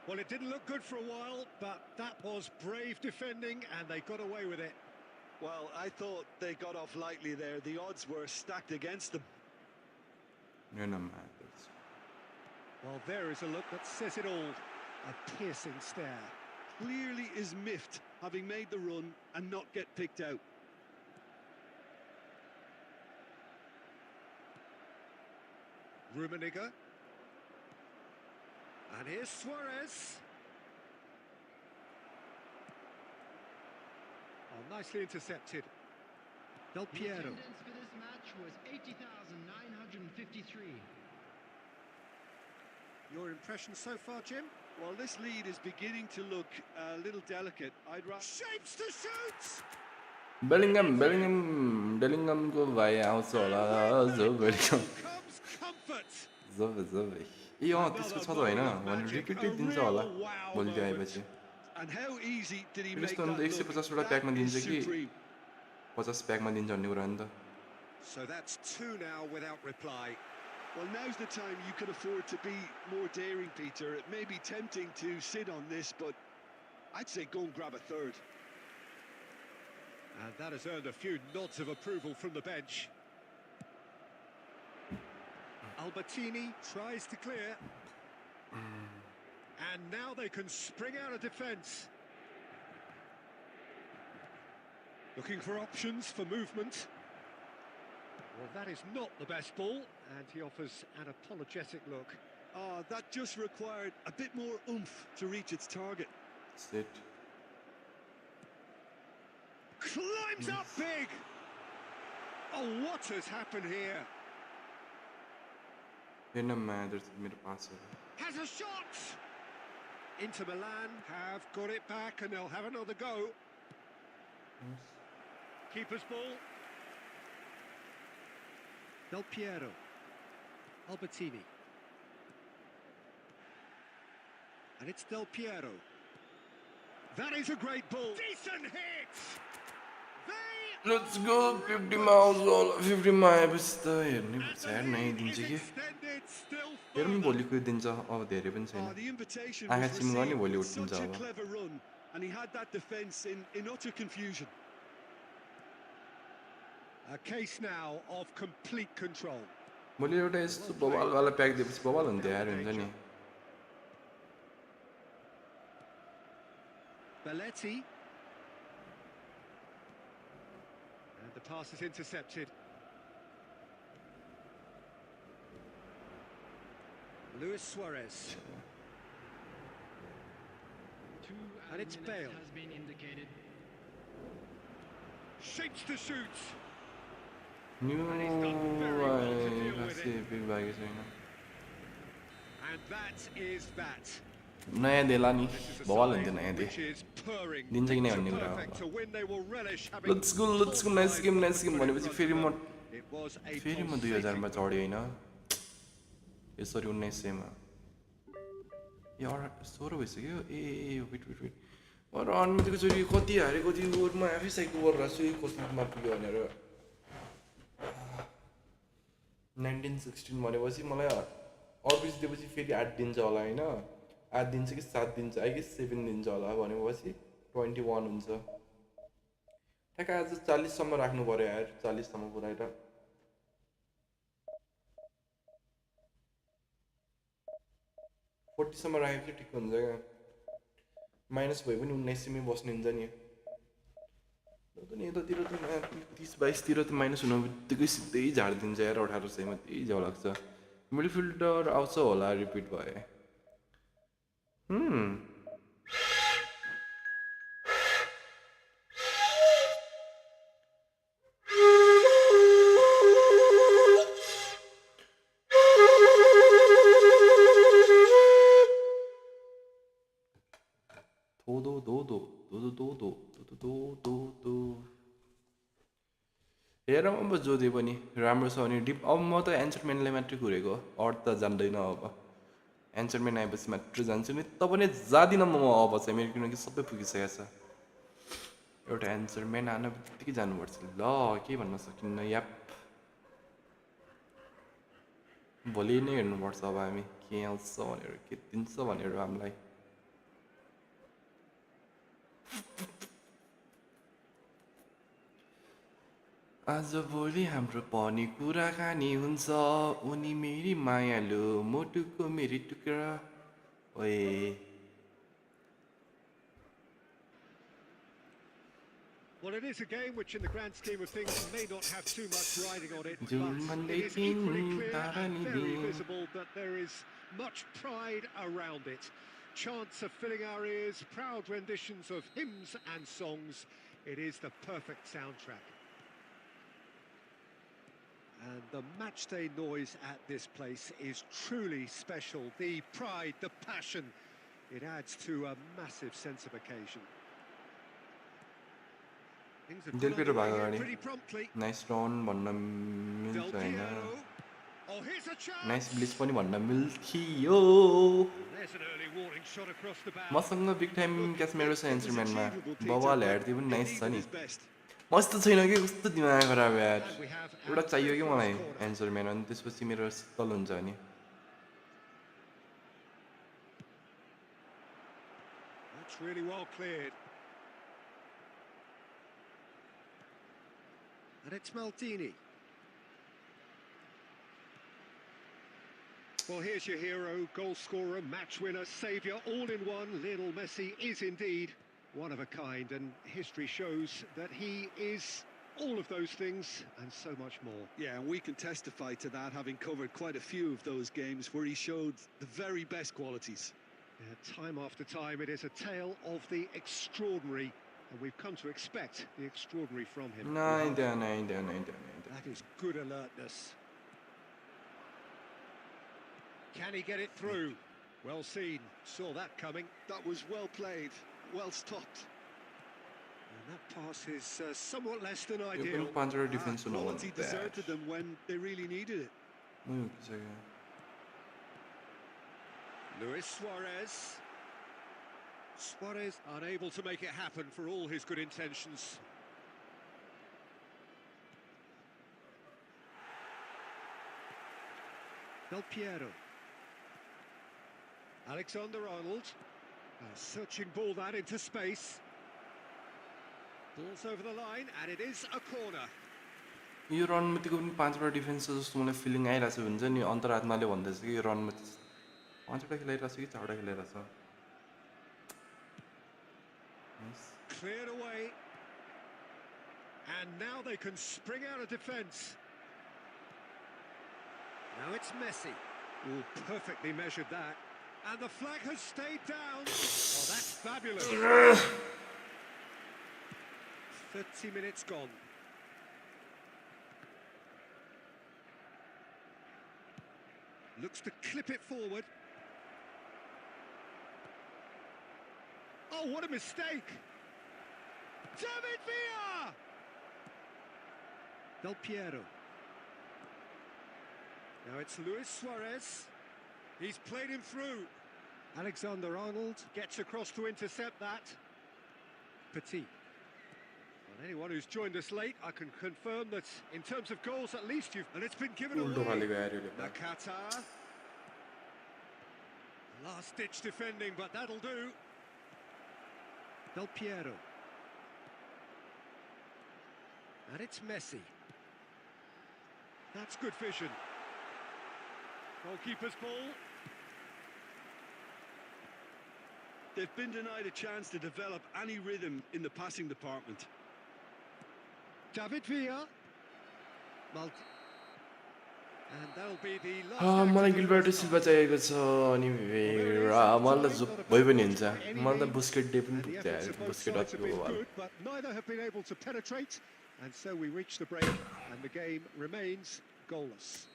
Well, it didn't look good for a while, but that was brave defending and they got away with it. Well, I thought they got off lightly there. The odds were stacked against them. None matters. Well, there is a look that says it all. A piercing stare. Clearly is miffed, having made the run and not get picked out. Rummenigge. And here's Suarez. Oh, nicely intercepted. Del The Piero. attendance for this match was 80,953. Your impression so far, Jim? Well, this lead is beginning to look a little delicate. I'd rather... Shapes to shoot! Bellingham को भाइ आउँछ होला जो Bellingham Comes comfort. जब ए त्यसको छ त होइन भने रिपिटै दिन्छ होला भोलि त्यो आएपछि And how easy did he make यस्तो that त 150 वटा look? प्याकमा That दिन्छ is कि supreme. 50 प्याकमा दिन्छ भन्ने कुरा हो नि त So that's two now without reply. Well, now's the time you can afford to be more daring, Peter. It may be tempting to sit on this, but I'd say go and grab a third. And that has earned a few nods of approval from the bench. Albertini tries to clear. And now they can spring out of defence. Looking for options for movement. Well, that is not the best ball, and he offers an apologetic look. That just required a bit more oomph to reach its target. Sit. Climbs up big. Oh, what has happened here? In a man, there's a mid passer. Has a shot. Inter Milan have got it back and they'll have another go. Keeper's ball. Del Piero. Albertini. And it's Del Piero. That is a great ball. Decent hit. They Let's go 50 miles all 50 miles the हेर्नै पर्छ यार नै दिन्छ के extended still हेरौँ further. भोलिको दिन्छ अब धेरै पनि छैन The invitation आँखा was चिम गर्ने received भोलि with उठिन्छ such a अब clever run, and he had that defence in utter confusion. A case now of complete control. भोलि एउटा यस्तो बवालवाला प्याक दिएपछि बवाल हुन्थ्यो यार हुन्छ नि Belletti. And the pass is intercepted. Luis Suarez. And it's Bale. Has been indicated. Shapes to shoot. New खासै बिग भएको छैन And that is that. नयाँ देला नि This is a बवाल side हुन्थ्यो नयाँ दे which is purring. दिन्छ कि नै Picture भन्ने कुरा हो perfect to win. They will relish having let's go nice game भनेपछि फेरि म It was a फेरि म pulsating 2000 मा चढेँ होइन यसरी 1900 मा यो 16 भइसक्यो ए वेट वेट वेट म अनुमतिको चोरी कति हारे कति ओभरमा आफै साइकल गरेर छु कस्तो पुग्यो भनेर 1916 भनेपछि मलाई 28 दिएपछि फेरि 8 दिन्छ होला होइन 8 दिन्छ कि 7 दिन्छ आई गेस 7 दिन्छ होला भनेपछि 21 हुन्छ ठ्याक्क आज 40 सम्म राख्नु पर्यो यार 40 सम्म पुऱ्याएर 40 सम्म राखेपछि ठिक हुन्छ क्या माइनस भए पनि 1900 मै बस्ने हुन्छ नि यतातिर त 30-22 तिर त माइनस हुनु बित्तिकै सिधै झारिदिन्छ यार 1800 मा त्यही झ्याउ लाग्छ मिडफिल्डर आउँछ होला रिपिट भए हेरौँ अब जोधे पनि राम्रो छ भने डिप अब म त एन्सरमेनलाई मात्रै घुरेको अरू त जान्दैन अब एन्सरमेन आएपछि मात्र जान्छु नि त पनि जादिनँ म अब चाहिँ मेरो किनकि सबै पुगिसकेको छ एउटा एन्सरमेन आउन बित्तिकै जानुपर्छ ल के भन्न सकिन्न याप भोलि नै हेर्नुपर्छ अब हामी के आउँछ भनेर के दिन्छ भनेर हामीलाई आज भोलि हाम्रो पनि कुराकानी हुन्छ उनी मेरी मायालु मोटुको मेरी टुक्रा ओए Well, it is a game which, in the grand scheme of things, may not have too much riding on it, June but Monday it is equally king, clear and Tarani very Bean. visible that there is much pride around it. Chants are filling our ears, proud renditions of hymns and songs. It is the perfect soundtrack. And the matchday noise at this place is truly special. The pride, the passion, it adds to a massive sense of occasion. Things have Del gone Piero underway भयो here भने pretty promptly. Nice run भन्न Del मिल्छ होइन Piero. Oh, here's a chance. Nice bleach पनि भन्न मिल्थ्यो There's an early warning shot across the bow. मसँग big time catch मेरो छ एन्सरम्यानमा बवाल हेर्दै पनि नाइस छ नि Best. मस्त छैन कि कस्तो दिमाग खराब यार And we have एउटा our चाहियो कि very मलाई first corner. एन्सरम्यान अनि त्यसपछि मेरो शीतल हुन्छ नि That's really well cleared. And it's Maldini. Well, here's your hero, goal scorer, match winner, saviour, all in one. Lionel Messi is indeed one of a kind, and history shows that he is All of those things and so much more. Yeah, and we can testify to that, having covered quite a few of those games where he showed the very best qualities. Yeah, time after time, it is a tale of the extraordinary, and we've come to expect the extraordinary from him. 나인데. That is good alertness. Can he get it through? Well seen. Saw that coming. That was well played, well stopped. And that pass is somewhat less than ideal. 이번 반절 디펜스 Quality 나오는데. deserted them when they really needed it. 뭐 여기서 Luis Suarez. Suarez unable to make it happen for all his good intentions. Del Piero. Alexander-Arnold. A searching ball that into space. Ball's over the line, and it is a corner. यो रनमतिको पनि 5 वटा defence जस्तो मलाई feeling आइरहेछ हुन्छ नि अन्तरात्माले भन्दैछ कि रनमति 5 वटा खेलाइरहेछ कि 4 वटा खेलाइरहेछ Cleared away. And now they can spring out of defence. Now it's Messi. Oh, perfectly measured that. And the flag has stayed down. Oh, that's fabulous. 30 minutes gone. Looks to clip it forward. Oh, what a mistake! David Villa! Del Piero. Now it's Luis Suarez. He's played him through. Alexander-Arnold gets across to intercept that. Petit. And anyone who's joined us late, I can confirm that in terms of goals, at least you've... And it's been given away. Nakata. Last-ditch defending, but that'll do. Del Piero. And it's Messi. That's good vision. Goalkeeper's ball. They've been denied a chance to develop any rhythm in the passing department. David Villa. And that'll be the मलाई last... Gilberto सिल्भा चाहिएको छ अनि भेरा मलाई त भइ पनि हुन्छ मलाई त बुस्केट डे पनि पुग्छ यार बुस्केट अत्रो वाला But neither have been able to penetrate, and so we reach the break, and the game remains goalless.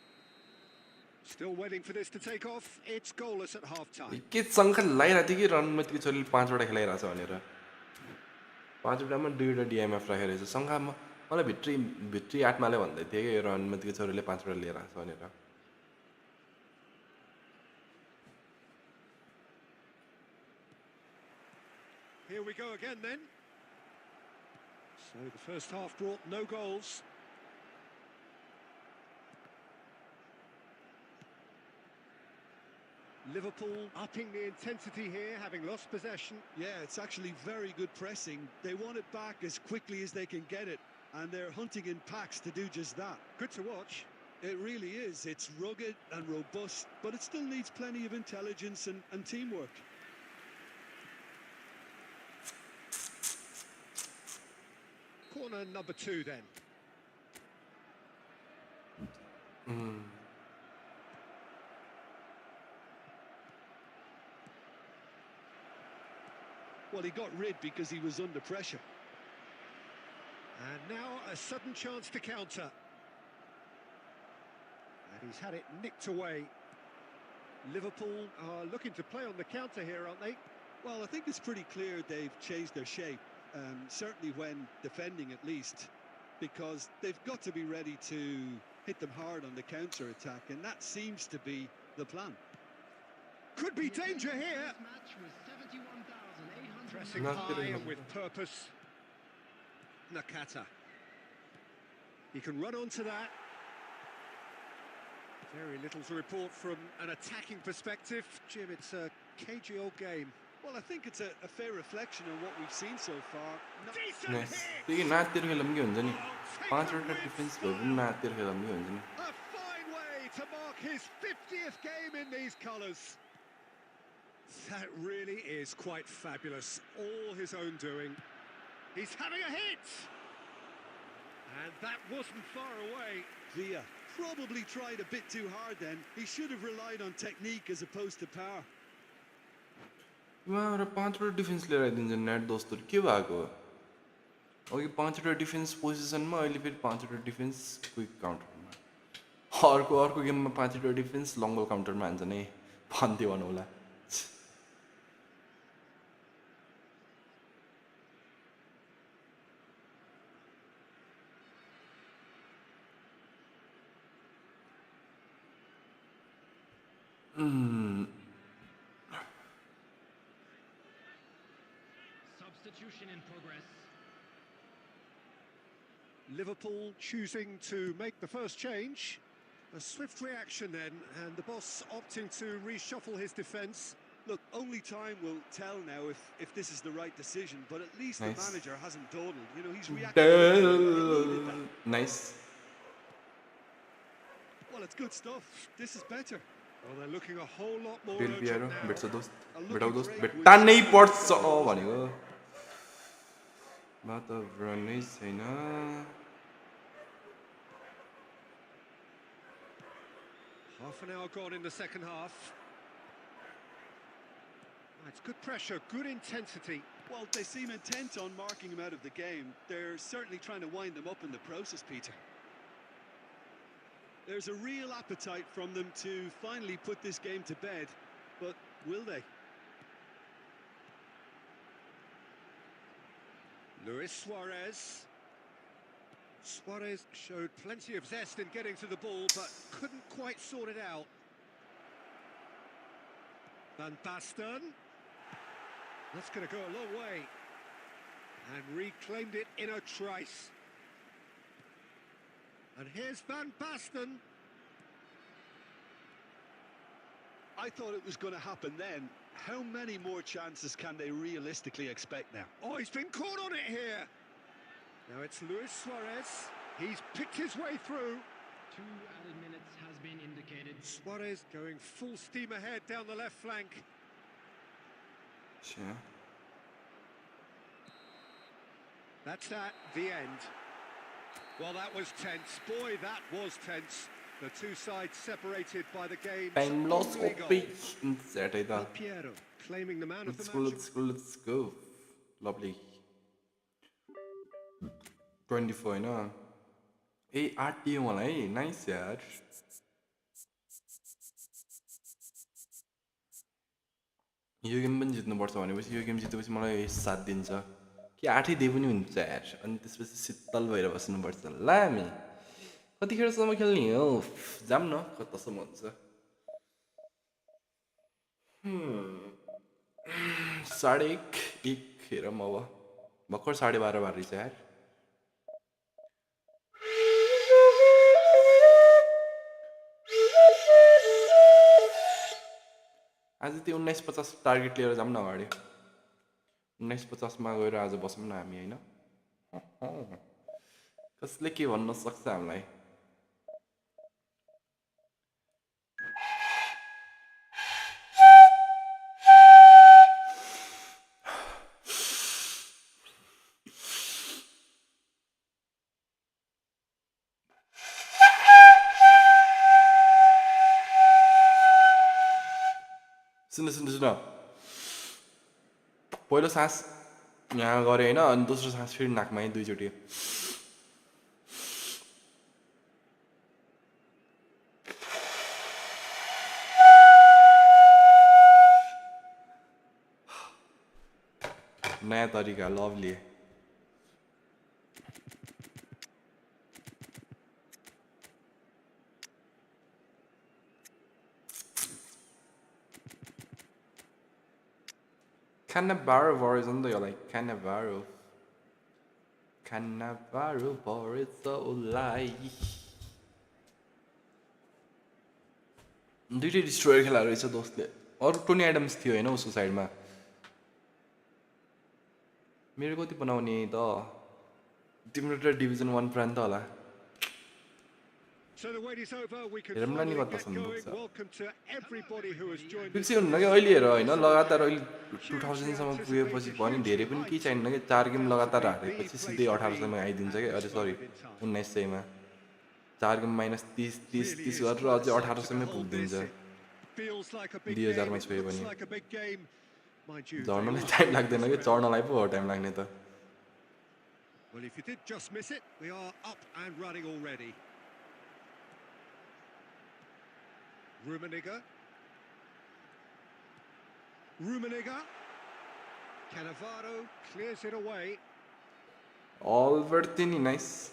Still waiting for this to take off. It's goalless at half-time. के शङ्का लागिरहेको थियो कि रनमतिको छोरीले 5 वटा खेलाइरहेछ भनेर 5 वटामा 2 वटा डिएमएफ राखेर रहेछ शङ्कामा मलाई भित्री आत्माले भन्दै थियो कि रनमतिको छोरीले 5 वटा लिएर आछ भनेर Here we go again then. So the first half brought no goals. Liverpool upping the intensity here, having lost possession. Yeah, it's actually very good pressing. They want it back as quickly as they can get it, and they're hunting in packs to do just that. Good to watch. It really is. It's rugged and robust, but it still needs plenty of intelligence and teamwork. Corner number 2 then. Well, he got rid because he was under pressure. And now a sudden chance to counter. And he's had it nicked away. Liverpool are looking to play on the counter here, aren't they? Well, I think it's pretty clear they've changed their shape, certainly when defending at least, because they've got to be ready to hit them hard on the counter-attack, and that seems to be the plan. Could be danger here. Pressing high and with purpose. Nakata. He can run onto that. Very little to report from an attacking perspective. Jim, it's a cagey old game. Well, I think it's a fair reflection on what we've seen so far. Decent hit! त्यही नातिर खेल्दा पनि के हुन्छ नि 5 वटा defence भयो भने नातिर खेल्दा पनि के हुन्छ नि A fine way to mark his 50th game in these colours. That really is quite fabulous. All his own doing. He's having a hit! And that wasn't far away. Villa probably tried a bit too hard then. He should have relied on technique as opposed to power. उहाँहरू 5वटा defence लिएर आइदिन्छ net दोस्तहरू के भएको अघि 5वटा defence पोजिसनमा अहिले फेरि 5वटा defence quick काउन्टरमा अर्को गेममा 5वटा डिफेन्स लङ बल काउन्टरमा हान्छ नि भन्थे भनौँ होला Substitution in progress. Liverpool choosing to make the first change. A swift reaction then, and the boss opting to reshuffle his defence. Look, only time will tell now if this is the right decision, but at least Nice. the manager hasn't dawdled. You know, he's reacted. He needed that. Nice. Well, it's good stuff. This is better. Well, they're looking a whole lot more Del urgent Piero now. भेट्छ दोस्त A looking भेटाउ दोस्त break भेट्टा with नै some पर्छ confidence. भनेको वातावरण नै छैन Half an hour gone in the second half. It's good pressure, good intensity. Well, they seem intent on marking him out of the game. They're certainly trying to wind them up in the process, Peter. There's a real appetite from them to finally put this game to bed, but will they? Luis Suarez. Suarez showed plenty of zest in getting to the ball, but couldn't quite sort it out. Van Basten. That's going to go a long way. And reclaimed it in a trice. And here's Van Basten. I thought it was going to happen then. How many more chances can they realistically expect now? Oh, he's been caught on it here. Now it's Luis Suarez. He's picked his way through. 2 added minutes has been indicated. Suarez going full steam ahead down the left flank. Sure. That's that, the end. Well, that was tense. Boy, that was tense. The two sides separated by the game's Time loss only op goal. insert है Del त Piero claiming the man of Let's the go, match. let's go, let's go. Lovely. 24 होइन ए 8 दियो मलाई nice यार यो game पनि जित्नुपर्छ भनेपछि यो game जितेपछि मलाई 7 दिन्छ कि 8 दिए पनि हुन्छ यार अनि त्यसपछि शीतल भएर बस्नुपर्छ ल हामी कतिखेरसम्म खेल्ने हो जाम न कतासम्म हुन्छ 1:30 हेरौँ अब भर्खर 12:30 बारिछ यार आज त्यो 19:50 टार्गेट लिएर जाऊँ न अगाडि 19:50 मा गएर आज बसौँ न हामी हैन कसले के भन्न सक्छ हामीलाई सुन पहिलो सास यहाँ गरे हैन अनि दोस्रो सास फेरि नाकमा है दुईचोटी नयाँ तरिका lovely Cannavaro version though, you're like Cannavaro Borizolai दुईटै डिस्ट्रोयर खेला रहेछ दोस्तले अरु टोनी एडम्स थियो हैन उसको साइडमा मेरो कति बनाउने त तिम्रो त डिभिजन 1 प्रान्त होला So the wait is over. We can हेरौँला नि finally कता get सम्म going. पुग्छ Welcome to everybody who has joined us. फिक्सै हुन्न कि अहिले हेर होइन लगातार अहिले 2000 सम्म पुगेपछि पनि धेरै पनि केही चाहिन्न कि 4 गेम लगातार हारेपछि सिधै 1800 मा आइदिन्छ के अरे सरी 1900 मा 4 गेम माइनस 30 30 30 गरेर अझै 1800 मै पुगिदिन्छ Feels like a big 2000 game. मा It छोयो looks भने like a big game. Mind you, झर्नलाई they time lost लाग्दैन कि this चढ्नलाई पो हो टाइम लाग्ने त Well, if you did just miss it, we are up and running already. Rummenigge. Cannavaro clears it away. Albertini nice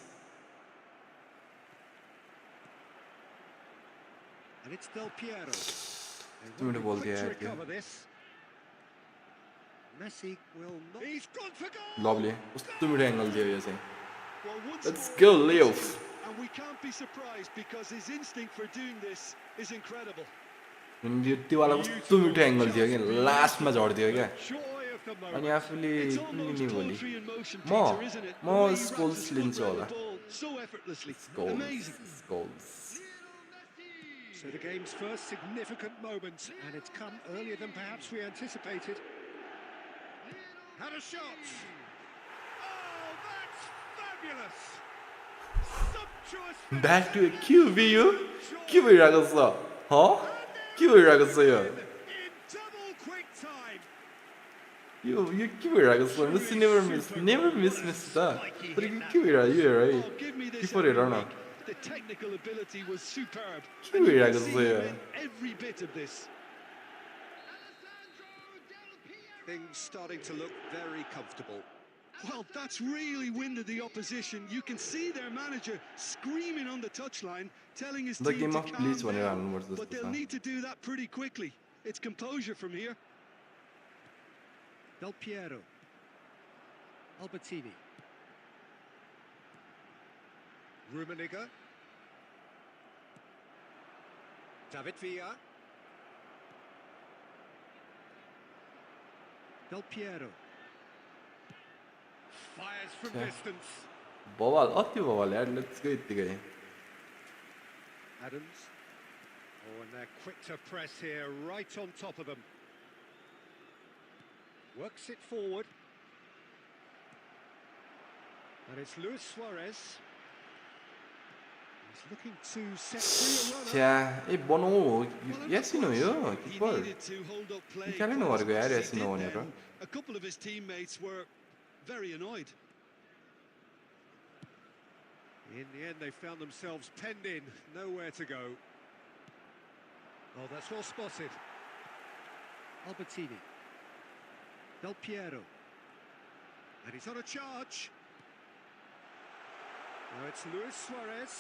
And it's Del Piero. Two minute ball दिया है क्या Recover this. Messi will not. He's gone for goal. lovely कस्तो मिठो angle दियो यो चाहिँ Well, once Let's more, go, Leo. And we can't be surprised because his instinct for doing this is incredible. त्यो वाला कस्तो मिठो एंगल थियो कि लास्टमा झर्दियो क्या Joy of the moment. अनि आफूले It's कुन almost लिने भोलि poetry in motion, म Peter, isn't it? म The way he wraps Scholes his foot लिन्छु around होला the ball so effortlessly. Amazing. Scholes So the game's first significant moment, and it's come earlier than perhaps we anticipated. Had a shot. Oh, that's fabulous! Sumptuous. Back to QB यो के भइरहेको छ के भइरहेको छ यो In double quick time. यो के भइरहेको छ मेसी नेभर मिस मेसी त तर यो के भइरहेको यो हेर है Oh, give me this keeper hair every न week. The technical ability was superb. के And you भइरहेको can छ see he yo meant every bit of this. Things starting to look very comfortable. Well, that's really winded the opposition. You can see their manager screaming on the touchline, telling his The team game to of calm Bleach भनेर down. हाल्नुपर्छ जस्तो But they'll छ need to do that pretty quickly. It's composure from here. Del Piero. Albertini. Rummenigge. David Villa. Del Piero. Fires from Yeah. distance. बवाल अति बवाल यार let's go यतिकै Adams. Oh, and they're quick to press here, right on top of them. Works it forward. And it's Luis Suarez. He's looking to set free a runner. छ्या ए बनाऊ Well, and यासिनो of yo course, he keeper needed to hold up play निकालेन quite as गरेको यार much as he यासिनो did भनेर then. A couple of his teammates were very annoyed. In the end, they found themselves penned in, nowhere to go. Oh, that's well spotted. Albertini. Del Piero. And he's on a charge. Now it's Luis Suarez.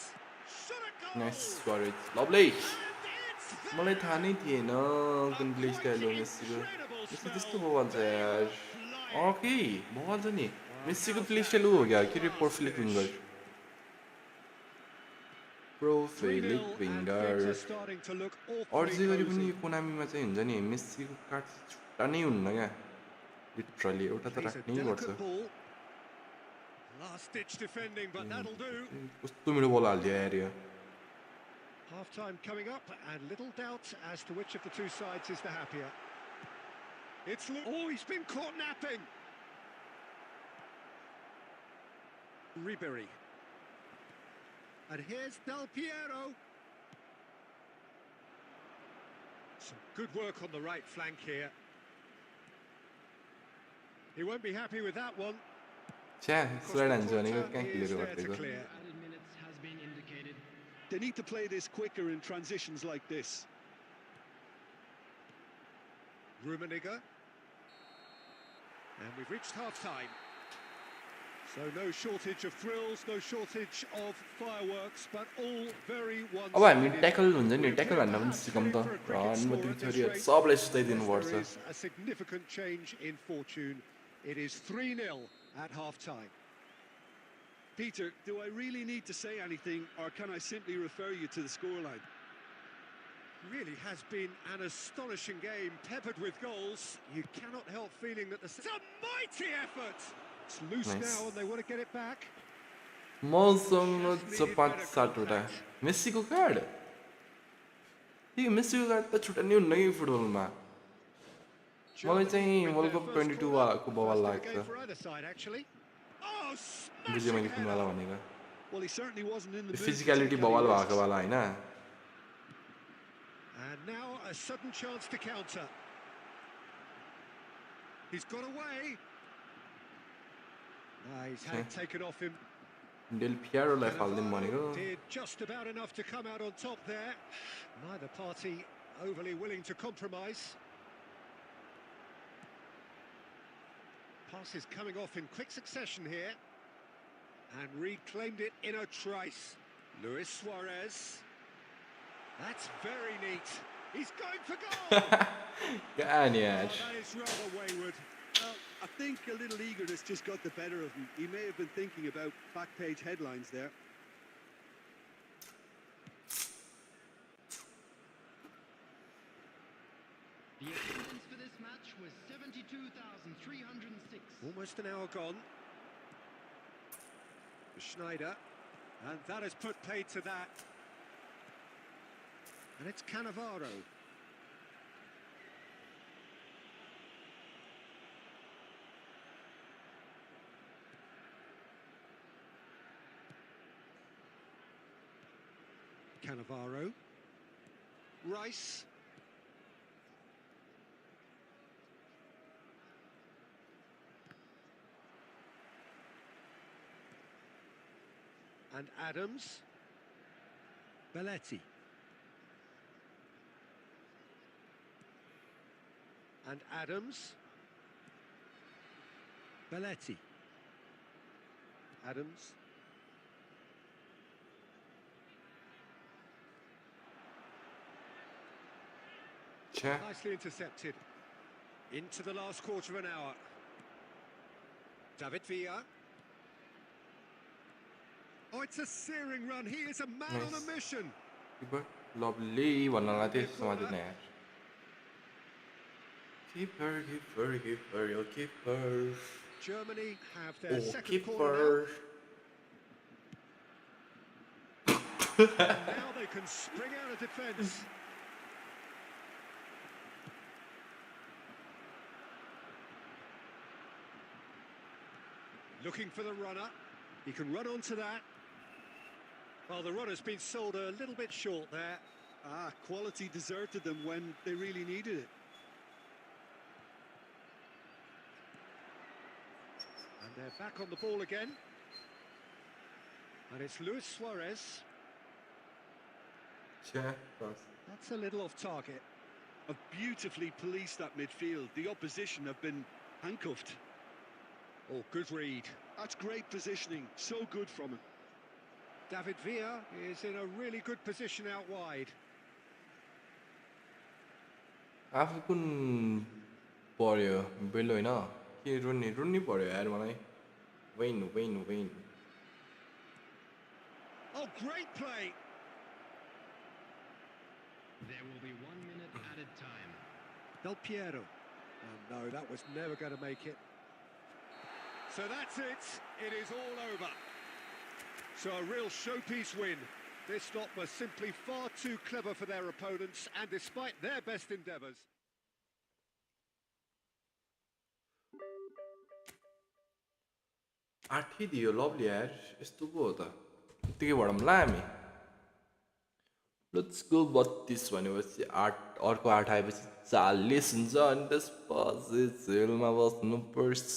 Shot a goal! Nice Suarez lovely And it's मलाई थाहा नै थिएन कुन play style हो मेस्सीको Messi त्यस्तो बवाल छ यार ओके बवाल छ नि मेस्सीको प्ले स्टाइल हो क्या के रे prolific winger prolific 3-0 and winger things are starting to look awfully अझै गरी पनि cozy. यो कोनामीमा चाहिँ हुन्छ नि मेस्सीको कार्ड छुट्टा नै हुन्न क्या लिटरली एउटा त Plays a राख्नै पर्छ delicate ball. Last-ditch defending, but that'll do. कस्तो मिठो बल हालिदियो यार यो Half-time coming up, and little doubt as to which of the two sides is the happier. It's oh, he's been caught napping. Ribery. And here's Del Piero. Some good work on the right flank here. He won't be happy with that one. छ्या Across slide the हान्छ भनेको quarter, कहाँ he clear is there to गरिदिएको clear. Added minutes has been indicated. They need to play this quicker in transitions like this. Rummenigge. And we've reached half-time. So no shortage of thrills, no shortage of fireworks, but all very अब हामी one-sided. Tackle हुन्छ नि We've tackle never हान्न पनि perhaps सिकाउँ been त for a cricket run score बत्ती at this छोरी rate. सबलाई Yes, सुताइदिनुपर्छ there is a significant change in fortune. It is 3-0 at half-time. Peter, do I really need to say anything, or can I simply refer you to the scoreline? Really has been an astonishing game, peppered with goals. You cannot help feeling that it's a mighty effort. It's loose Nice. now, and they want to get it back. मौसम Just छ needed 5 better 7वटा contact. मेस्सीको card यो मेस्सीको card त छुट्टा नि हुन्न कि फुटबलमा मलाई Germany चाहिँ with world their cup first 22 corner. वालाको The बवाल first of the game लाग्छ for either side, actually. Oh, बुझेँ smashing मैले कुन वाला header. भनेको Well, he certainly wasn't in the mood to physicality take any बवाल भएको risks. वाला होइन And now a sudden chance to counter. He's got away. He's had it taken off him. Del पियारोलाई फाल्दिउँ भनेको Cannavaro did just about enough to come out on top there. Neither party overly willing to compromise. Passes coming off in quick succession here. And reclaimed it in a trice. Luis Suarez. That's very neat. He's going for goal! Ganiach. Oh, that is rather wayward. Well, I think a little eagerness just got the better of him. He may have been thinking about back page headlines there. The attendance for this match was 72,306. Almost an hour gone. Schneider. And that has put paid to that. And it's Cannavaro. Cannavaro. Rice. And Adams. Belletti. And Adams. Belletti. Adams. Čia Nicely intercepted. Into the last quarter of an hour. David Villa. Oh, it's a searing run. He is a man on a Nice. mission. Keeper lovely भन्नलाई चाहिँ समातिन यार किपर यो किपर Germany have their O second corner keeper now. Now they can spring out of defence. Looking for the runner. He can run onto that. Well, the runner's been sold a little bit short there. Quality deserted them when they really needed it. And they're back on the ball again. And it's Luis Suarez. Čia That's a little off target. Have beautifully policed that midfield. The opposition have been handcuffed. Oh, good read. That's great positioning. So good from him. David Villa is in a really good position out wide. आफू कुन पर्यो बेलो होइन के रुन्नी रुन्नी पर्यो यार मलाई when when when Oh, great play. There will be 1 minute added time. Del Piero. Oh, no, that was never going to make it. So that's it. It is all over. So a real showpiece win. This lot were simply far too clever for their opponents, and despite their best endeavours. आठी दियो lovely यार यस्तो पो हो त यत्तिकै बढाउँला हामी let's go 32 भनेपछि 8 अर्को 8 आएपछि 40 हुन्छ अनि त्यसपछि जेलमा बस्नुपर्छ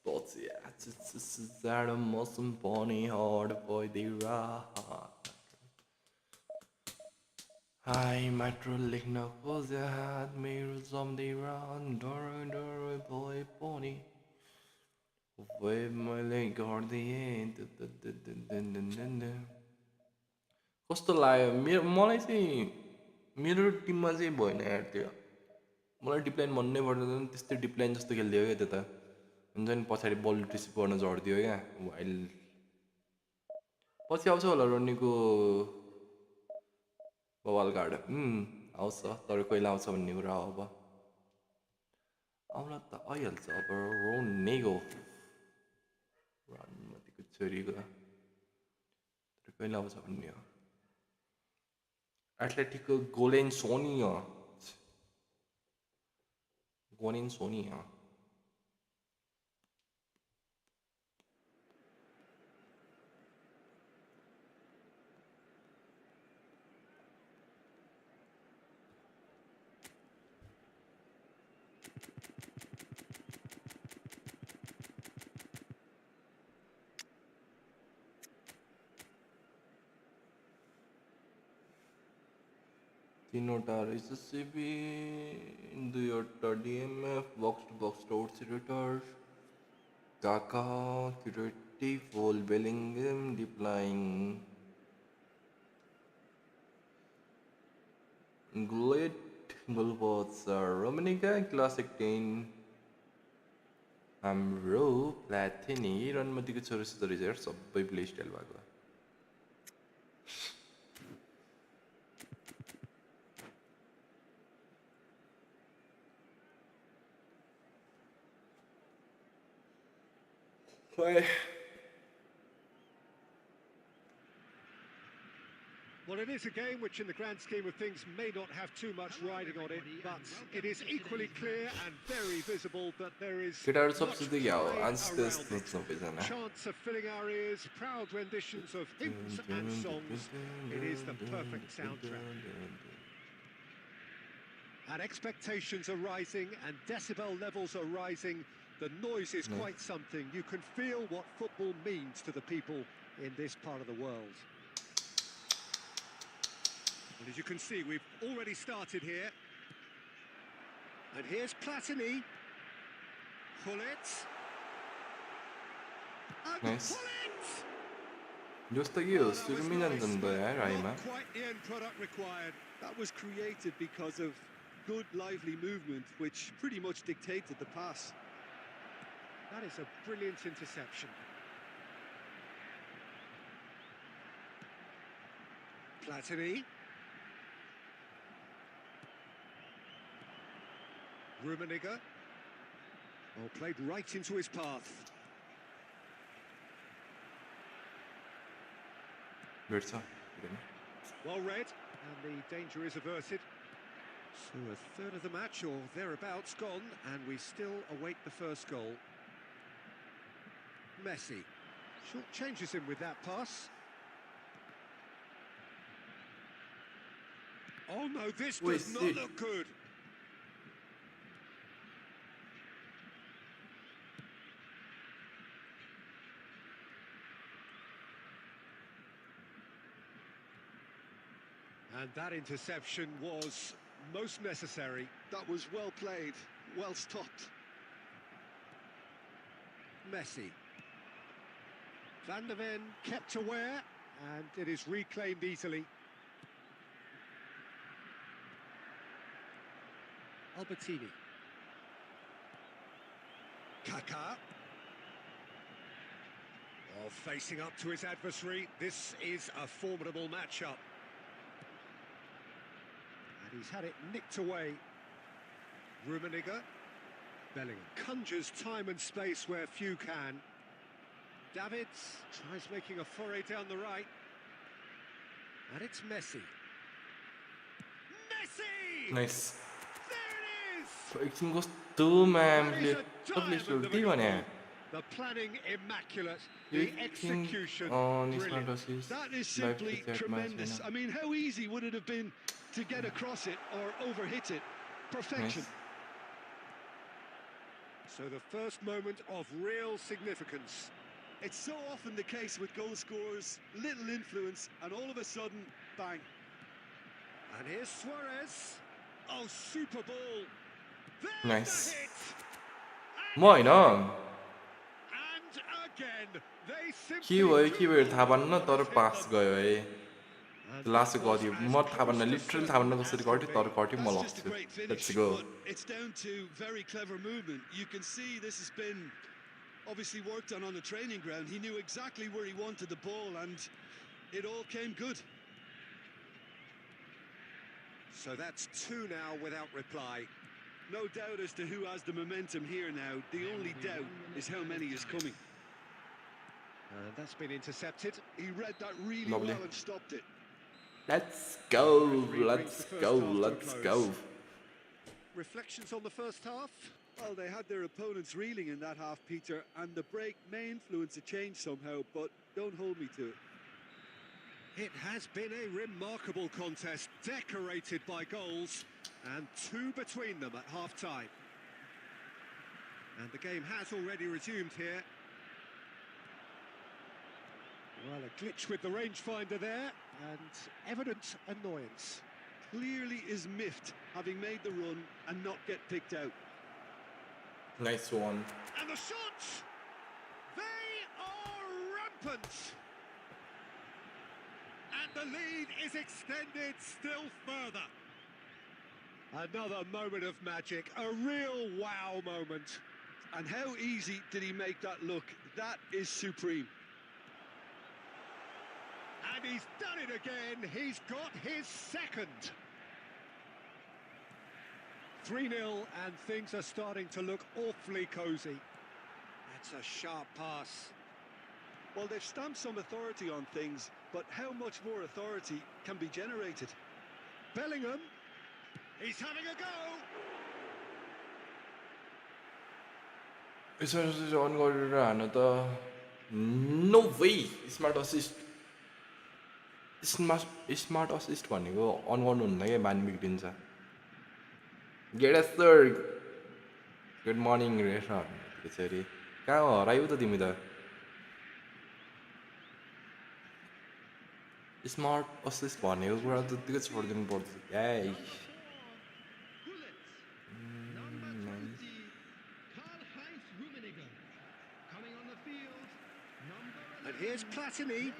त्यसपछि जाडो मौसम पनि हड भइदिएर हाई मात्र लेख्न खोजे हात मेरो जम्दैर डरै डरै भए पनि वेब मैले गरिदिएँ कस्तो लाग्यो मलाई चाहिँ मेरो टिममा चाहिँ भएन यार त्यो मलाई डिप्लाइन भन्नै पर्दैन त्यस्तै डिप्लाइन जस्तो खेलिदियो क्या त्यो त हुन्छ नि पछाडि बल रिसिभ गर्न झर्दियो क्या वाइल पछि आउँछ होला रोनीको बवाल कार्ड आउँछ तर कहिले आउँछ भन्ने कुरा हो अब आउन त आइहाल्छ अब रोनीको रनमा 그 छोरीको तर कहिले आउँछ भन्ने हो एथलेटिकको गोलेन सोनी हो गोलेन सोनी हो तीनवटा रहेछ सिबी दुईवटा डिएमएफ बक्स टु बक्स आउटसिडेटर काका क्युरेटिभ होल बेलिङ्गम डिप्लाइङ ग्लेट गोलपोस्ट रोमनिका क्लासिक 10 हाम्रो प्लाथिनी रनमतीको छोरासित रहेछ यार सबै प्ले स्टाइल भएको Well, it is a game which in the grand scheme of things may not have too much riding on it, but it is equally clear and very visible that there is केटाहरु much सबसे play क्या हो around आज त्यस it. सबैजना Chants are filling our ears, proud renditions of hymns and songs. It is the perfect soundtrack. And expectations are rising and decibel levels are rising. The noise is quite something. You can feel what football means to the people in this part of the world. And as you can see, we've already started here. And here's Platini. Pullet. And Nice. Pullet! जस्तो कि हो सुरुमै जान्छन् त यार Haima Not quite the end product required. That was created because of good, lively movement, which pretty much dictated the pass. That is a brilliant interception. Platini. Rummenigge. Oh, played right into his path. भेट्छ Well read, and the danger is averted. So a third of the match, or thereabouts, gone, and we still await the first goal. Messi short changes him with that pass. Oh no, this Wait, does not see. look good. And that interception was most necessary. That was well played, well stopped. Messi. Van der Ven kept aware, and it is reclaimed easily. Albertini. Kaká. Oh, facing up to his adversary. This is a formidable matchup. And he's had it nicked away. Rummenigge. Bellingham conjures time and space where few can. Davids tries making a foray down the right. And it's Messi. Messi! Nice. There it is! एकछिन कस्तो म्यामले सबले सुल्टी भने The planning immaculate, the execution on brilliant. That is simply tremendous. I mean, how easy would it have been to get across it or overhit it? Perfection. Nice. So the first moment of real significance. It's so often the case with goal scorers, little influence, and all of a sudden, bang. And here's Suarez. Oh, super ball. There's Nice. the hit. म होइन And again, they के simply भयो do के भयो not थाहा पान्न let तर it pass hit them. गयो है And लास्ट that was गऱ्यो as म थाहा close पान्न to लिटरली थाहा पान्न certain कसरी as गर्थ्यो could तर be. गर्थ्यो म That's just a लग्छु great finish, let's go but it's down to very clever movement. You can see this has been obviously worked on the training ground. He knew exactly where he wanted the ball, and it all came good. So that's two now without reply. No doubt as to who has the momentum here now. The only doubt is how many is coming. And that's been intercepted. He read that really Lovely. well and stopped it. Let's go, Referee brings let's the first go, half to a let's close. go. Reflections on the first half? Well, they had their opponents reeling in that half, Peter, and the break may influence a change somehow, but don't hold me to it. It has been a remarkable contest, decorated by goals, and two between them at half-time. And the game has already resumed here. Well, a glitch with the rangefinder there, and evident annoyance. Clearly is miffed, having made the run and not get picked out. Nice one. And the shots! They are rampant! And the lead is extended still further. Another moment of magic, a real wow moment. And how easy did he make that look? That is supreme. And he's done it again. He's got his second. 3-0, and things are starting to look awfully cosy. That's a sharp pass. Well, they've stamped some authority on things, but how much more authority can be generated? Bellingham, he's having a go. यसरी अन गरेर हान त no way smart assist smart assist भनेको on गर्नु हुन्न क्या बानी बिग्रिन्छ get us sir good morning रहेछ त्यसरी कहाँ हरायौ त तिमी त स्मार्ट असिस्ट भनेको कुरा त्यतिकै छोडिदिनु पर्छ ए And here's Platini.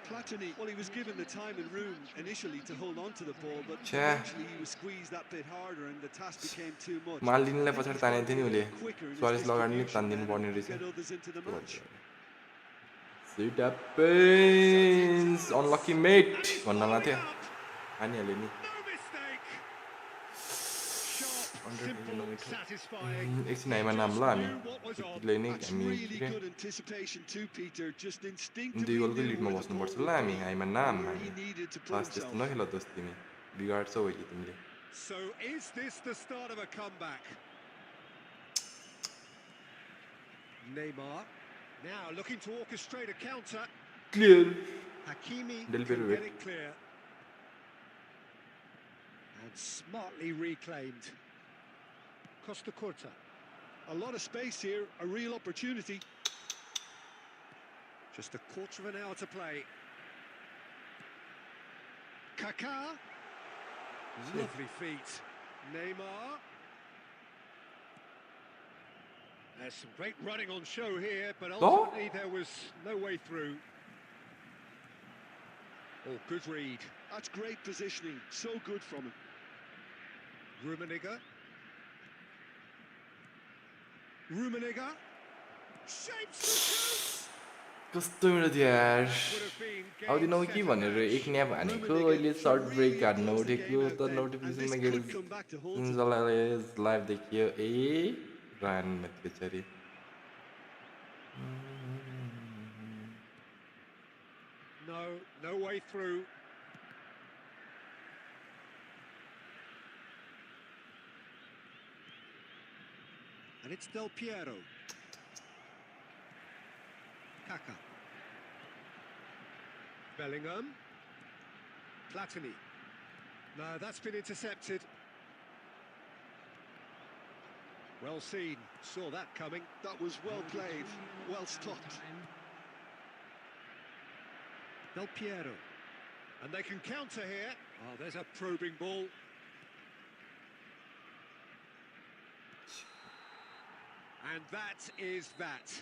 Platini, well, he was given the time and room initially to hold on to the ball, but Che. eventually he was squeezed that bit harder and the task became too much. मालिनीलाई पछाडि तानेको थियो नि उसले Quicker in his Soares लगाएर नि distribution तानिदिनु पर्ने and रहेछ get others into the match. It happens unlucky mate भन्न लाग्थ्यो हानिहाल्यो नि No mistake. Sharp, simple, satisfying. एकछिन हाइमा नाम ल हामी Knew what was on. त्यतिले नै That's हामी really good anticipation too, Peter. Just instinctively दुई गोलको knew लिडमा where the बस्नुपर्छ ball ल हामी would हाइमा be, नाम where हामी he needed to put last त्यस्तो himself. नखेल दोस्त तिमी बिगाड्छौ अहिले तिमीले So is this the start of a comeback? Neymar now looking to orchestrate a counter. Clear Hakimi Del can Piero. get it clear. And smartly reclaimed. Costa Curta. A lot of space here, a real opportunity. Just a quarter of an hour to play. Kaká. Lovely feet. Neymar. There's some great running on show here, but ultimately there was no way through. Oh, good read. That's great positioning. So good from him. Rummenigge. Rummenigge. Shapes the shoot! कस्तो मेरो यार Would have been game, आउँदिनौ set, कि and भनेर match. एक nap हानेको अहिले shirt break हान्न उठेको त नोटिफिकेसनमा गेट लाइभ देखियो ए रान बेचारी No way through. And it's Del Piero. Kaká. Bellingham. Platini. No, that's been intercepted. Well seen. Saw that coming. That was well played, well stopped. Del Piero. And they can counter here. Oh, there's a probing ball. And that is that.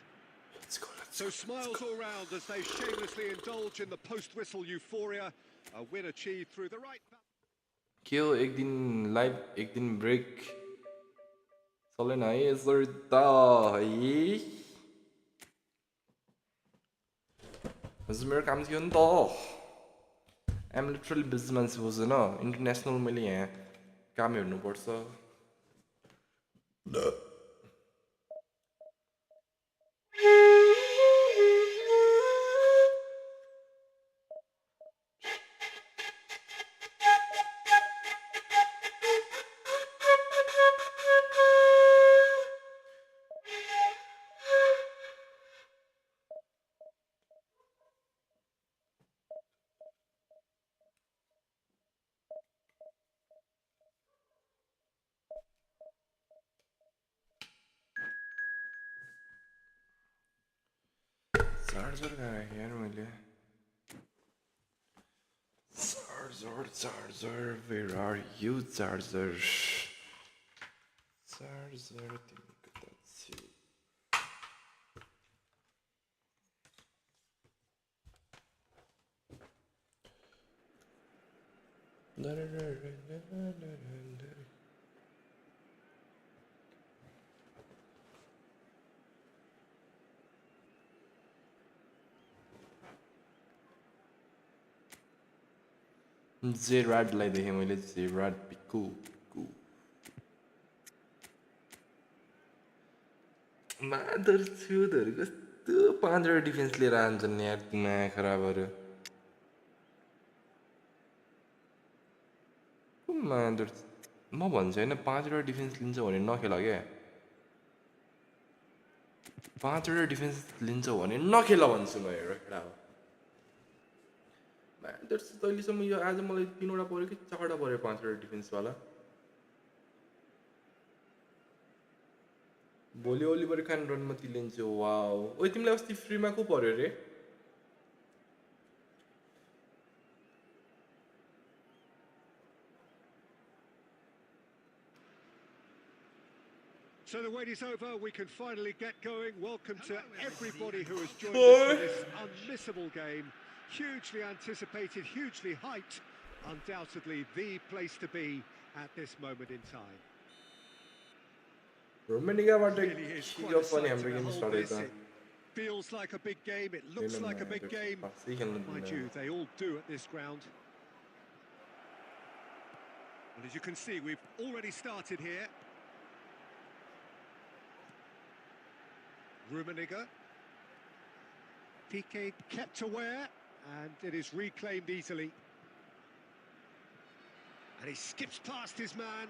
So smiles all round as they shamelessly indulge in the post-whistle euphoria. A win achieved through the right... के हो एक दिन live एक दिन break चलेन है यसरी त है हजुर मेरो काम थियो नि त आइएम लिटरली बिजी मान्छे बुझेन इन्टरनेसनल मैले यहाँ काम हेर्नुपर्छ चार्जर कहाँ राखेँ यार मैले charger where are you charger तिमी कता छौ जेराडलाई देखेँ मैले जेराड पिक्कु मादर छुदहरू कस्तो 5 डिफेन्स लिएर आन्छन् यार दिमाग खराबहरू मादर म भन्छु होइन 5 डिफेन्स लिन्छ भने नखेला क्या 5 डिफेन्स लिन्छ भने नखेला भन्छु म एउटा केटा हो मादर तैलेसम्म यो आज मलाई 3वटा पर्यो कि 4वटा पर्यो 5 डिफेन्सवाला भोलि ओलिभर खान रनमा तिलिन्छ वाउ ओइ तिमीलाई अस्ति फ्रीमा को पर्यो रे So the wait is over, we can finally get going. Welcome to everybody who has joined us for this unmissable game. Hugely anticipated, hugely hyped. Undoubtedly the place to be at this moment in time. रोमेनिकाबाट Really is quite yo a पनि sight हाम्रो to game behold start this. हुन्छ It feels like a big game, it looks like a big game. Mind you, they all do at this ground. Well, as you can see, we've already started here. Rummenigge. Piqué kept aware, and it is reclaimed easily. And he skips past his man.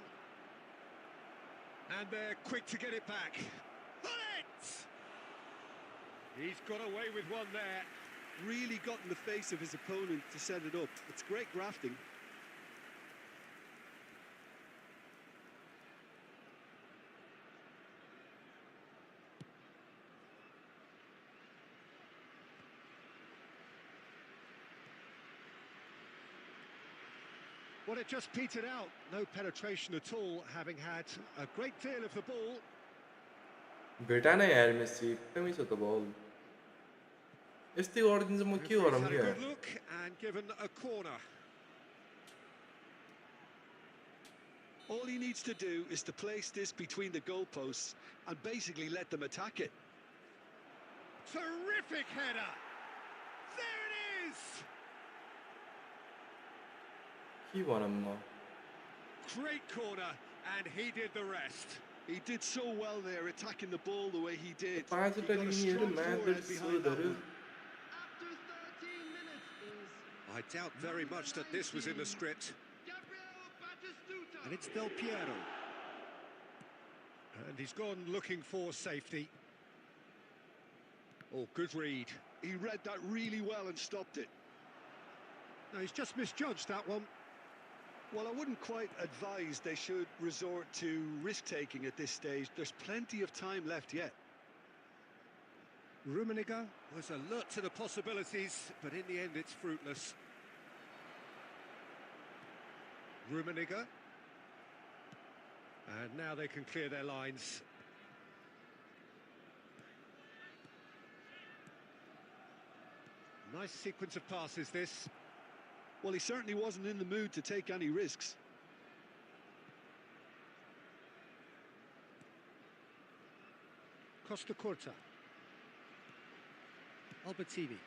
And they're quick to get it back. Bullet! He's got away with one there. Really got in the face of his opponent to set it up. It's great grafting. Well, it just petered out. No penetration at all, having had a great deal of the ball. भेटा नै यार Messi एकदमै छ त बल यस्तै गरिदिन्छ म के Referee's गरौँ had a क्या good look and given a corner. All he needs to do is to place this between the goalposts and basically let them attack it. Terrific header. There it is. के भनौँ म Great corner, and he did the rest. He did so well there, attacking the ball the way he did. He 5 got a यिनीहरू strong मादर forehead behind that सुदहरू one. After 13 minutes is I doubt very much that this was in the script. Gabriel Batistuta. And it's Del Piero. And he's gone looking for safety. Oh, good read. He read that really well and stopped it. No, he's just misjudged that one. Well, I wouldn't quite advise they should resort to risk-taking at this stage. There's plenty of time left yet. Rummenigge was alert to the possibilities, but in the end it's fruitless. Rummenigge. And now they can clear their lines. Nice sequence of passes, this. Well, he certainly wasn't in the mood to take any risks. Costa Curta. Albertini.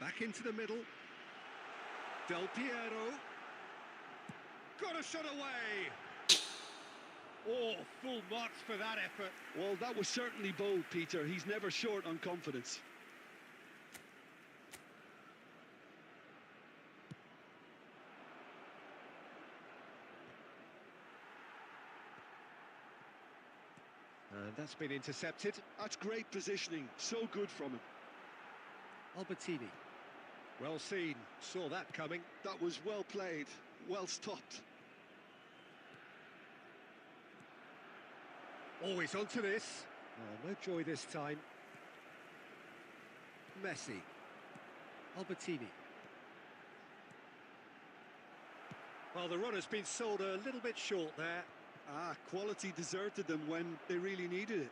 Back into the middle. Del Piero. Got a shot away. Oh, full marks for that effort. Well, that was certainly bold, Peter. He's never short on confidence. And that's been intercepted. That's great positioning. So good from him. Albertini. Well seen. Saw that coming. That was well played. Well stopped. Always onto this. Oh, no joy this time. Messi. Albertini. Well, the run has been sold a little bit short there. Quality deserted them when they really needed it.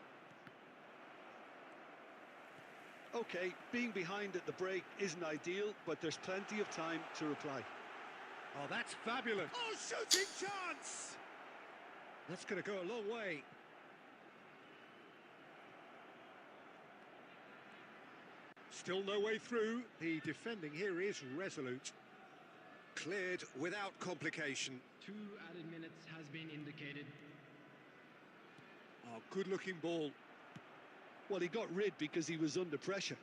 Okay, being behind at the break isn't ideal, but there's plenty of time to reply. Oh, that's fabulous. Oh, shooting chance! That's going to go a long way. Still no way through. The defending here is resolute. Cleared without complication. 2 added minutes has been indicated. Oh, good-looking ball. Well, he got rid because he was under pressure.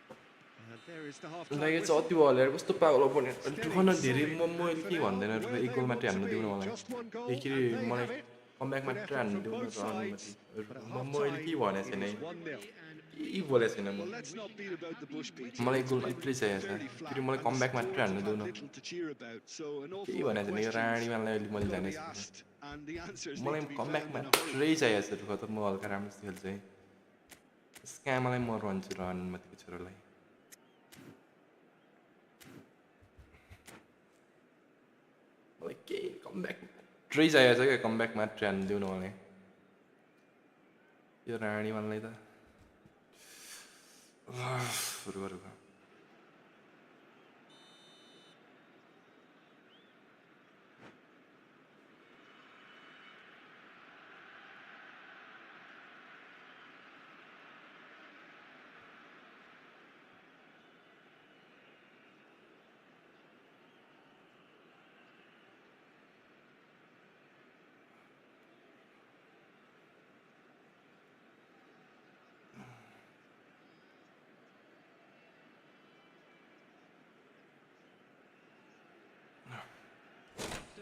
And there is the half-time Like it's whistle. all the wall. कस्तो पागल opponent. दुखन धेरै मैले के भन्दैन र एक गोल मात्रै हाल्न दिउन मलाई. एकरी मलाई कमब्याक मात्रै हाल्न दिउन र मैले के भने छैन. के बोले छैन म. Well, let's not beat about the bush, Pete. मलाई एक गोल मात्रै चाहिएको छ. फेरि मलाई कमब्याक मात्रै हाल्न दिउन. Little to cheer about. So an awful के भने छैन यो राणी मानलाई अलि मैले जाने छैन. asked, and the answers need मलाई to be comeback found in a मात्रै चाहिएको छ. दुख त म हल्का राम्रो खेल्छु है. स्क्यामलाई म रहन्छु र अनुमतिको छोरालाई. मलाई के कमब्याक मात्रै चाहिएको छ क्या कमब्याक मात्रै हाल्नु दिउन मलाई. यो राणी मानलाई त रुख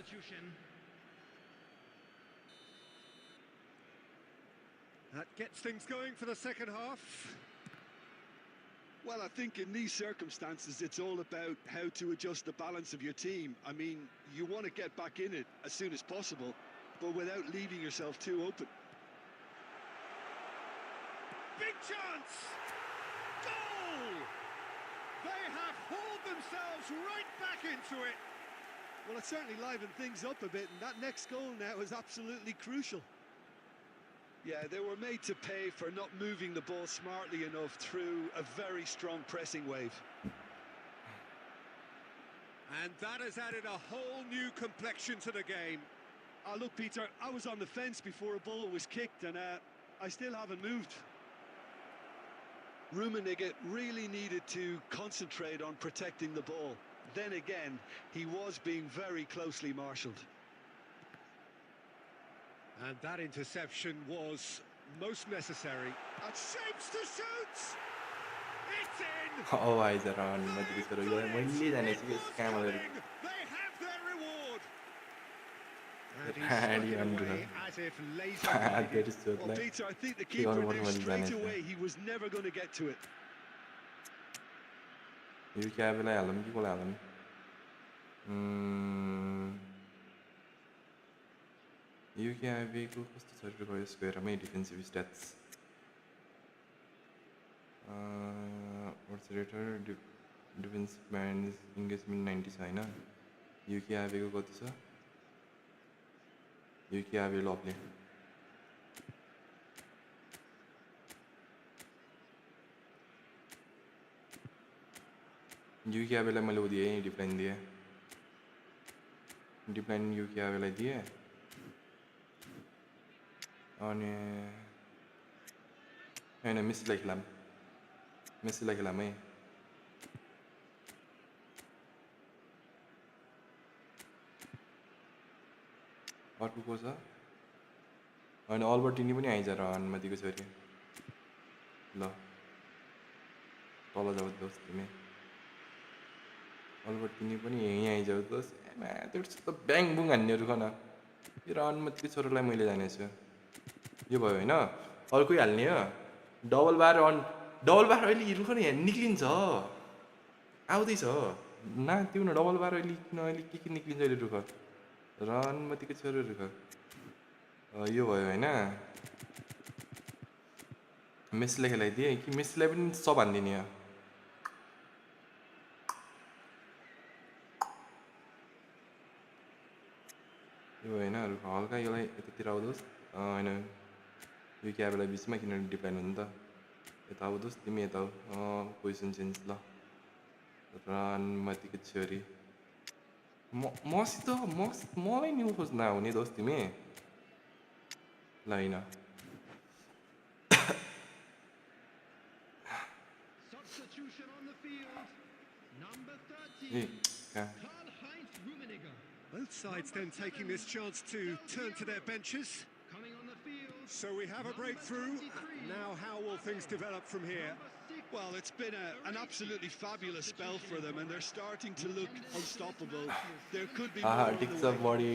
Substitution. That gets things going for the second half. Well, I think in these circumstances, it's all about how to adjust the balance of your team. I mean, you want to get back in it as soon as possible, but without leaving yourself too open. Big chance! Goal! They have hauled themselves right back into it. Well, it certainly livened things up a bit, and that next goal now is absolutely crucial. Yeah, they were made to pay for not moving the ball smartly enough through a very strong pressing wave. And that has added a whole new complexion to the game. Look, Peter, I was on the fence before a ball was kicked, and I still haven't moved. Rummenigge really needed to concentrate on protecting the ball. Then again, he was being very closely marshalled. And that interception was most necessary. And shapes to shoot! It's in! Oh, भाइ जरा अनुमतिको छोरा यो मैले जाने छु scammer. They have their reward. And he's Randy stuck it Andrew. away as if lazy. That is so Well, like. Peter, I think the He keeper got knew one straight advantage, away he was never going to get to it. यो क्या बेला हालौँ कि कसलाई हालौँ. यो क्या Beko कस्तो छ र भयो स्क्वायरमै defensive stats. What's the rater? Defensive man engagement 90 छ हैन. यो क्या बेको कति छ? यो क्या बे लभले. यू क्या बेला मैले दिए डिप्लाइन दिए. डिप्लाइन यू क्या बेला दिए. अनि हैन मेसीलाई खेलाम है. अर्को को छ अनि अल्बर्टिनी पनि आइज र अनुमतिको छोरी. ल तल जाऊ दोस्त तिमी. अल्बर्टिनी पनि यहीँ आइजाऊ दोस्त. त्यो त ब्याङ बुङ हान्नेहरू खन. यो अनुमतिको छोरालाई मैले जानेछु. यो भयो हैन. अर्कै हाल्ने हो. डबल बार अहिले रुख नि निक्लिन्छ. आउँदैछ. ना त्यो न डबल बार अहिले किन अहिले के निक्लिन्छ अहिले रुख. र अनुमतिको छोरो रुख. यो भयो हैन. मेसीलाई खेलाइदिए कि मेसीलाई पनि सब हान्दिने हो यो हैन हल्का यसलाई यतातिर आउँदोस् हैन यो क्याबलाई बिचमा किन डिप्लाइन हुनु त यता आउँदोस् तिमी यता पोजिसन चेन्ज ल रन माथिको छोरी मसित मलाई न्यु खोज्न आउने दोस्त तिमी ल हैन Substitution on the field. Number ए 13. कहाँ Karl-Heinz Rummenigge. Both sides then taking this chance to turn to their benches. Coming on the field. So we have a breakthrough. Now how will things develop from here? Well, it's been an absolutely fabulous spell for them, and they're starting to look unstoppable. There could be more on ticks the way. बडी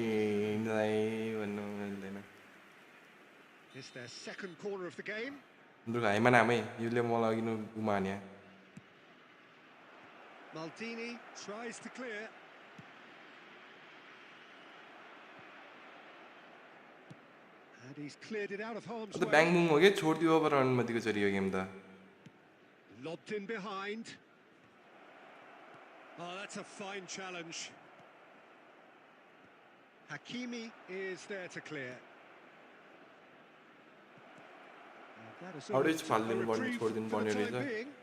इनलाई भन्नु मिल्दैन It's their second corner of the game. हाम्रो घाइमा नामै यसले मलाई अघि गुमाने Maldini tries to clear. And he's cleared it out of harm's त way. ब्याङ बुङ हो के छोड्दियो ओभर रन मतिको छोरी यो गेम त Lobbed in behind. Oh, that's a fine challenge. Hakimi is there to clear. And that is How did almost Fallin a want to reprieve score in for the Bonner, time is it? being.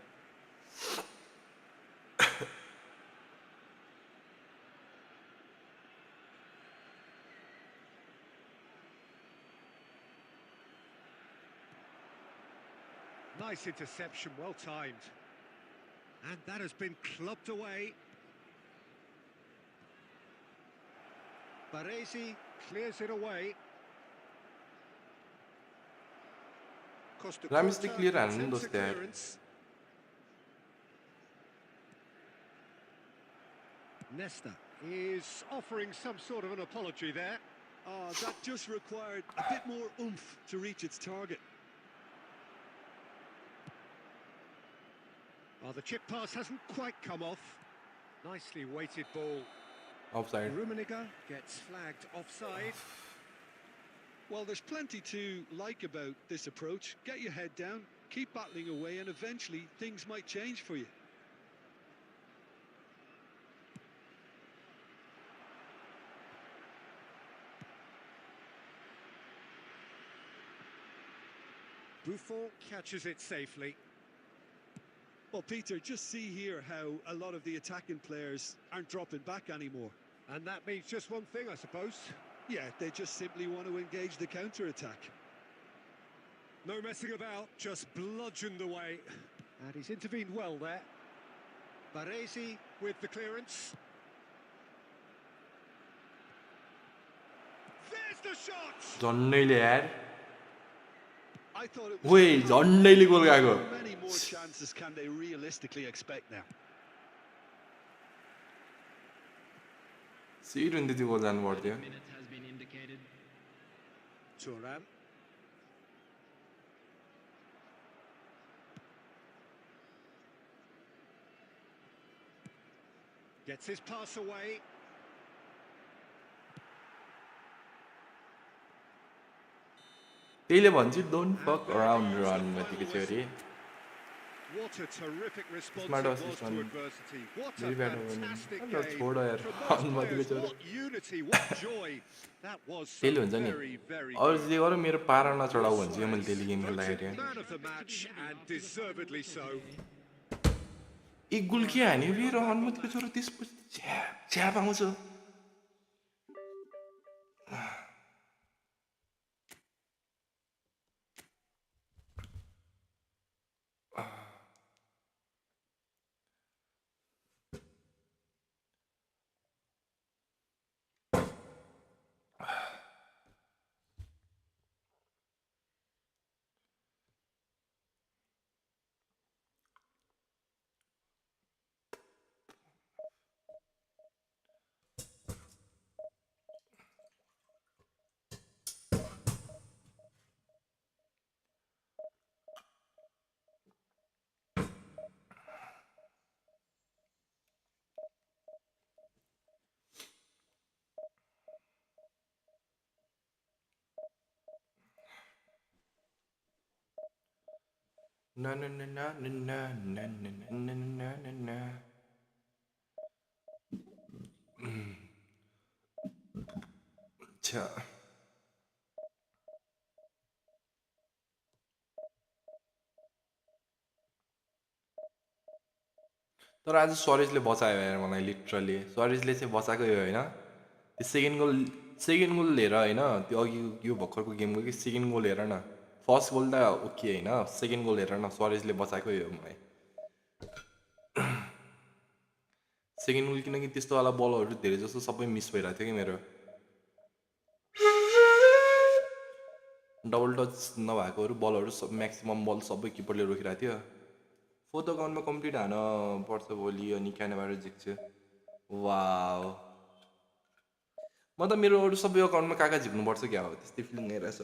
Nice interception, well timed. And that has been clubbed away. Baresi clears it away. Costa राम्रोसित Curta clear हाल्नु नि attempts a दोस्त यार। clearance. Nesta is offering some sort of an apology there. Oh, that just required a bit more oomph to reach its target. Oh, the chip pass hasn't quite come off. Nicely weighted ball. Offside. Rummenigge gets flagged offside. Well, there's plenty to like about this approach. Get your head down, keep battling away, and eventually things might change for you. Buffon catches it safely. Well, Peter, just see here how a lot of the attacking players aren't dropping back anymore. And that means just one thing, I suppose. Yeah, they just simply want to engage the counter-attack. No messing about, just bludgeoned away. And he's intervened well there. Baresi with the clearance. There's the shot! झन्डैले यार I thought it ओइ was झन्डैले गोल गएको how many more chances can they realistically expect now? सिट हुन्थ्यो त्यो गोल जानु पर्थ्यो Minutes has been indicated. Thuram. Gets his pass away. त्यहीले भन्छु don't fuck around run मतिको छोरी What a terrific response Smart it was assist to on adversity. What a very bad one. fantastic I'm not game. sure I From had those players, Madhuri Chowdhury. what unity, what joy. That was so त्यहीले हुन्छ नि very, very अरू good. जे गरौँ मेरो पारा नचढाउ भन्छु क्या मैले त्यहीले game खेल्दाखेरि Voted man of the match, and deservedly so. एक गोल के हान्यो फेरि हनुमतको छोरो त्यसपछि छ्याप आउँछ Na na na na na na na na na na na na. अच्छा तर आज स्वरेजले बचायो यार मलाई लिटरली स्वरेजले चाहिँ बचाएको यो होइन त्यो सेकेन्ड गोल लिएर होइन त्यो अघि यो भर्खरको गेमको कि सेकेन्ड गोल हेर न फर्स्ट गोल त ओके होइन सेकेन्ड गोल हेर न स्वरेजले बचाएको यो मलाई सेकेन्ड गोल किनकि त्यस्तोवाला बलहरू धेरै जस्तो सबै मिस भइरहेको थियो कि मेरो डबल टच नभएकोहरू बलहरू सब म्याक्सिमम बल सबै किपरले रोकिरहेको थियो फोर्थ अकाउन्टमा कम्प्लिट हान पर्छ भोलि अनि क्यानाबाट जिक्छु वाउ म त मेरो अरू सबै अकाउन्टमा कहाँ झिक्नुपर्छ क्या हो त्यस्तै फिलिङ आइरहेछ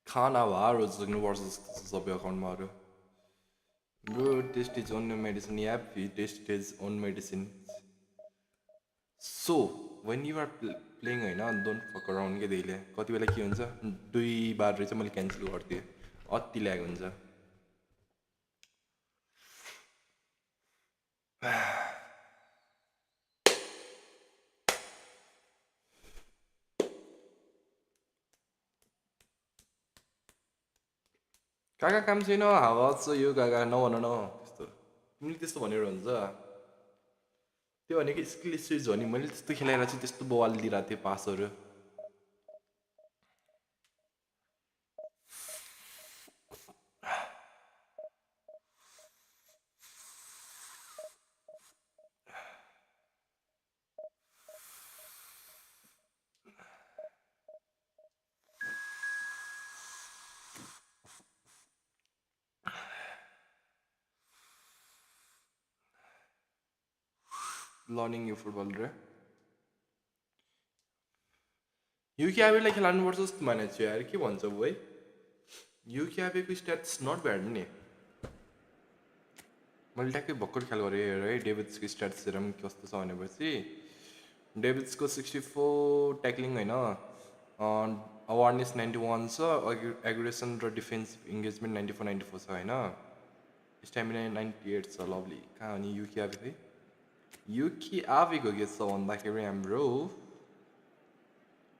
खाना भारो झिक्नुपर्छ सबै अकाउन्टमा अरू bro taste is own medicine या taste is own medicine so when you are playing होइन डोन्ट फक अराउन्ड के देख्ले कति बेला के हुन्छ 2 बार चाहिँ मैले क्यान्सल गर्थेँ अति ल्याग हुन्छ काका काम छैन हावा छ यो काका नभन न त्यस्तो तिमीले त्यस्तो भनेर हुन्छ त्यो भनेको स्किल स्विच हो नि मैले त्यस्तो खेलाएर चाहिँ त्यस्तो बवाल दिइरहेको थिएँ पासहरू लर्निङ यो फुटबल र युकेआबीलाई खेलाउनुपर्छ जस्तो मानेको छु यार के भन्छ है युकेआबीको स्ट्याट्स नट ब्याड नि मैले ट्याक्कै भर्खर ख्याल गरेँ है डेभिड्सको स्ट्याट्स हेरौँ कस्तो छ भनेपछि डेभिड्सको 64 ट्याक्लिङ होइन अवेरनेस 91 छ एग्रेसन र डिफेन्सिभ इङ्गेजमेन्ट 94 छ होइन स्ट्यामिना 98 छ लभली कहाँ अनि युकेआबी है युकेआबीको के छ भन्दाखेरि हाम्रो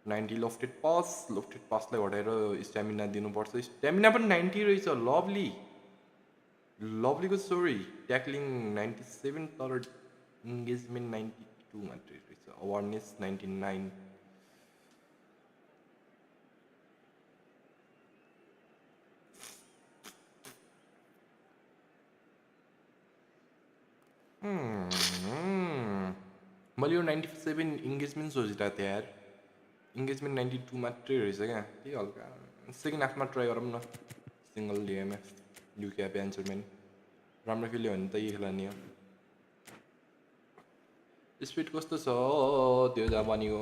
90 लोफ्टेड पासलाई घटाएर स्ट्यामिना दिनुपर्छ स्ट्यामिना पनि 90 रहेछ लभलीको सोरी ट्याक्लिङ 97 तर इङ्गेजमेन्ट 92 मात्रै रहेछ अवेरनेस 99 मैले यो 97 इङ्गेजमेन्ट सोचिरहेको थिएँ यार इङ्गेजमेन्ट 92 मात्रै रहेछ क्या त्यही हल्का सेकेन्ड हाफमा ट्राई गरौँ न सिङ्गल डिएमएफ युकेआबी एन्सरमेन राम्रो खेल्यो भने त यही खेलाउने हो स्पिड कस्तो छ त्यो जापानीको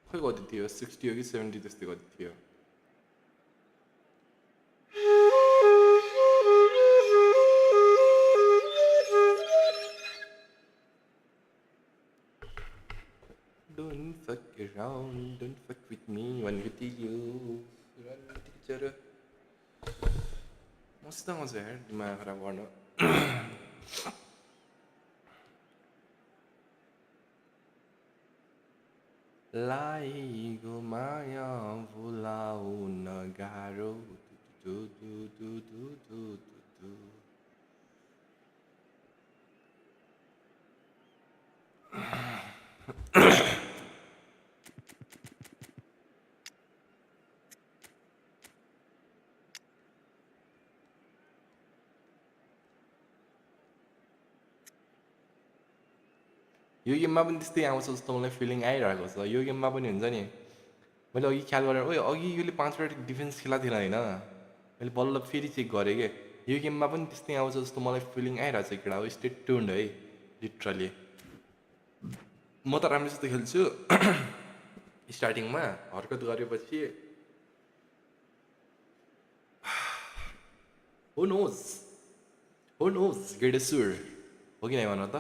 खै कति थियो 60 हो कि 70 त्यस्तै कति थियो Don't fuck around, don't fuck with me, one with you. मस्त आउँछ यार दिमाग खराब गर्न लाइगो माया भुलाउन गाह्रो यो गेममा पनि त्यस्तै आउँछ जस्तो मलाई फिलिङ आइरहेको छ यो गेममा पनि हुन्छ नि मैले अघि ख्याल गरेर ओइ अघि योले 5 मिनट डिफेन्स खेलाएको थिएन होइन मैले बल्ल फेरि चेक गरेँ के यो गेममा पनि त्यस्तै आउँछ जस्तो मलाई फिलिङ आइरहेको छ केटा हो स्टे ट्युन्ड है लिटरली म त राम्रो जस्तो खेल्छु स्टार्टिङमा हरकत गरेपछि हु नोज गेट ए सुर हो कि नै भन त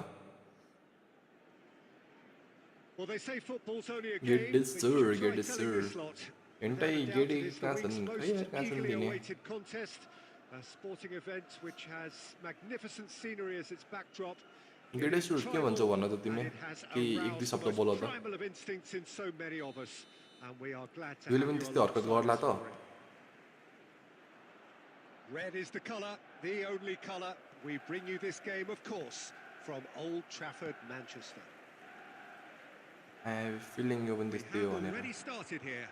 Well, they say football's only a Get game, this but sir, you should get try this telling sir. this lot Entah Without a doubt, gede it is the kasan week's kaya most kasan eagerly dine. awaited contest, a sporting event which has magnificent scenery as its backdrop. It Gede is shoot के भन्छ tribal, भन्न त and तिमी it has कि एक दुई aroused the शब्द most बोल त primal of instincts in so many of us, and we are glad to यसले have पनि you त्यस्तै हरकत alongside गर्ला us त for it. Red is the colour, the only colour. We bring you this game, of course, from Old Trafford, Manchester. I have a feeling यो पनि We त्यस्तै have हो भनेर already started here.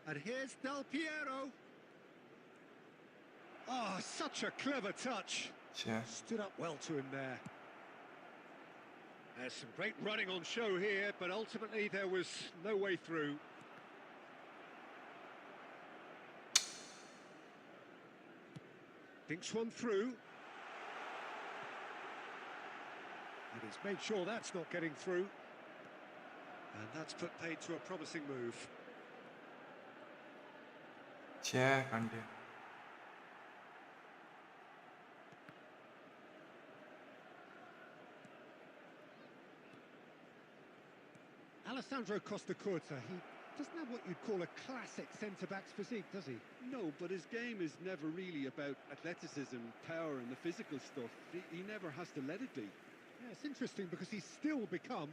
And here's Del Piero. Oh, such a clever touch. छ्या Stood up well to him there. There's some great running on show here, but ultimately there was no way through. Thinks one through. And he's made sure that's not getting through. And that's put paid to a promising move. छ्या Kande Alessandro Costa Curta, he doesn't have what you'd call a classic centre-back's physique, does he? No, but his game is never really about athleticism, power and the physical stuff. He never has to let it be. Yeah, it's interesting because he's still become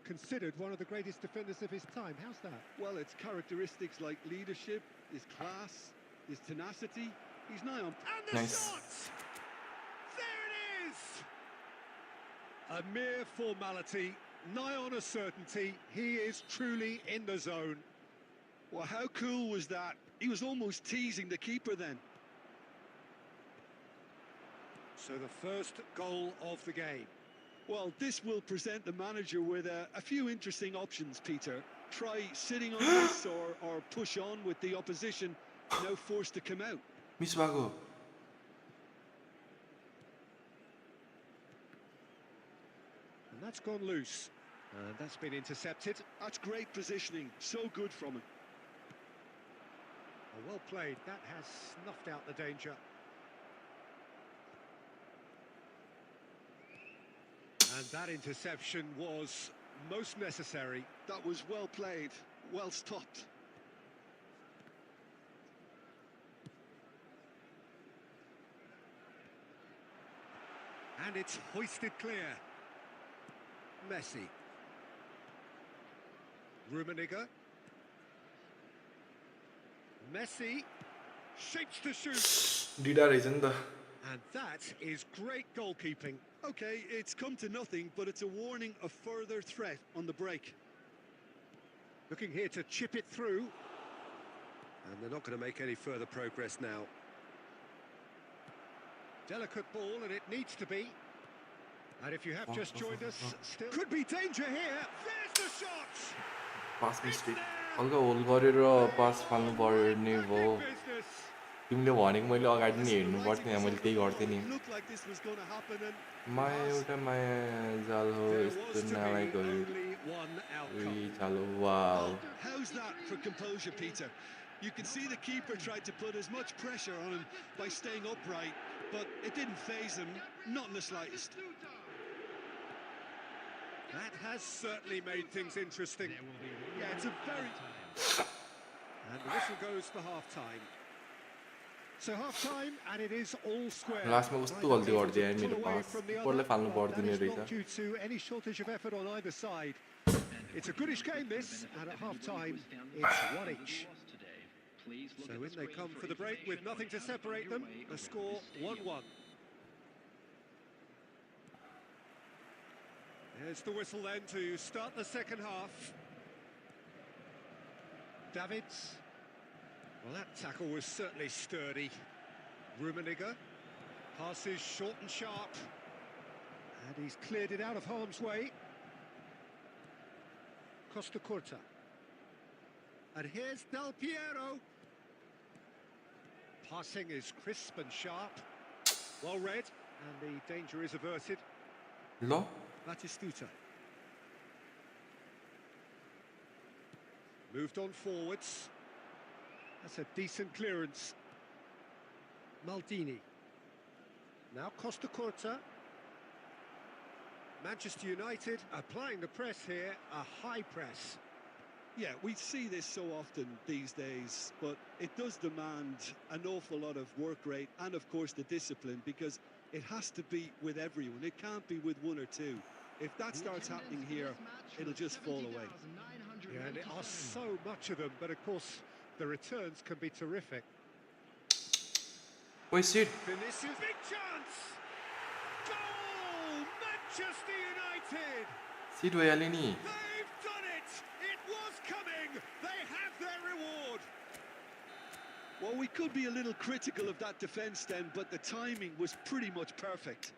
considered one of the greatest defenders of his time. How's that? Well, it's characteristics like leadership, his class, his tenacity. He's nigh on. And the Nice. shot! There it is! A mere formality, nigh on a certainty. He is truly in the zone. Well, how cool was that? He was almost teasing the keeper then. So the first goal of the game. Well, this will present the manager with a few interesting options, Peter. Try sitting on this or push on with the opposition, now forced to come out. Miss भएको And that's gone loose. And that's been intercepted. That's great positioning, so good from him. Oh, well played. That has snuffed out the danger. And that interception was most necessary. That was well played, well stopped. And it's hoisted clear. Messi. Rummenigge. Messi shapes to shoot. डिडा रहेछ नि त And that is great goalkeeping. Okay, it's come to nothing, but it's a warning of further threat on the break. Looking here to chip it through. And they're not going to make any further progress now. Delicate ball, and it needs to be. And if you have just joined us, still could be danger here. There's the shot. Pass mistake हल्का whole गरेर पास फाल्नु पर्ने भयो Big business. तिमीले भनेको मैले अगाडि नै हेर्नु पर्थ्यो यहाँ मैले त्यही गर्थेँ नि Looked like this was going to happen, and माया एउटा माया जाल हो There यस्तो was to be नालायकहरू only one outcome. उही चालो wow how's that for composure, Peter? You can see the keeper tried to put as much pressure on him by staying upright, but it didn't faze him, not in the slightest. That has certainly made things interesting. There will be Yeah, it's a very... And the whistle goes for half-time. So half-time, and it is all square. लास्टमा कस्तो गल्ती गरिदियो यार मेरो Pull away pass from the उपरले other. फाल्नु That पर्दैन is रहेछ not due to any shortage of effort on either side. It's a goodish game, this, and at half-time, it's one each. So in they come for the break with nothing to separate them. The score 1-1. There's the whistle then to start the second half. Davids. Well, that tackle was certainly sturdy. Rummenigge passes short and sharp. And he's cleared it out of harm's way. Costa Curta. And here's Del Piero. Passing is crisp and sharp. Well read, and the danger is averted. ल Batistuta. Moved on forwards. That's a decent clearance. Maldini. Now Costa Curta. Manchester United applying the press here, a high press. Yeah, we see this so often these days, but it does demand an awful lot of work rate and, of course, the discipline, because it has to be with everyone. It can't be with one or two. If that starts happening here, it'll just fall away. Yeah, and there are so much of them, but of course, the returns can be terrific. Wasted. Vinicius, big chance! Goal! Manchester United! Seed भइहाल्यो नि. They've done it! It was coming! They have their reward! Well, we could be a little critical of that defence then, but the timing was pretty much perfect.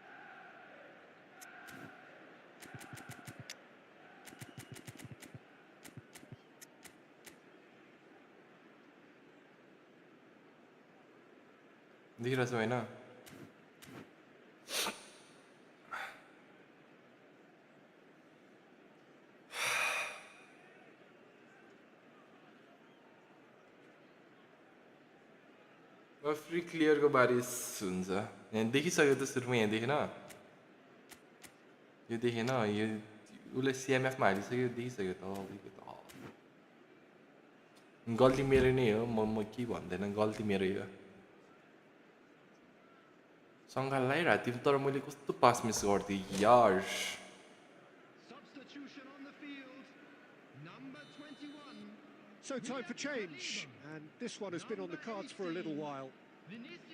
देखिरहेछ हैन. Free क्लियरको बारिस हुन्छ. यहाँ देखिसक्यो त सुरुमा यहाँ देखेन. यो देखेन यो उसले सिएमएफमा हालिसक्यो देखिसक्यो त गल्ती मेरो नै हो. म के भन्दैन गल्ती मेरो हो. शङ्का लागिरहेको थियो तर मैले कस्तो पास मिस गरिदिएँ यार. Substitution on the field. Number 21. So time for change, and this one has been on the cards for a little while.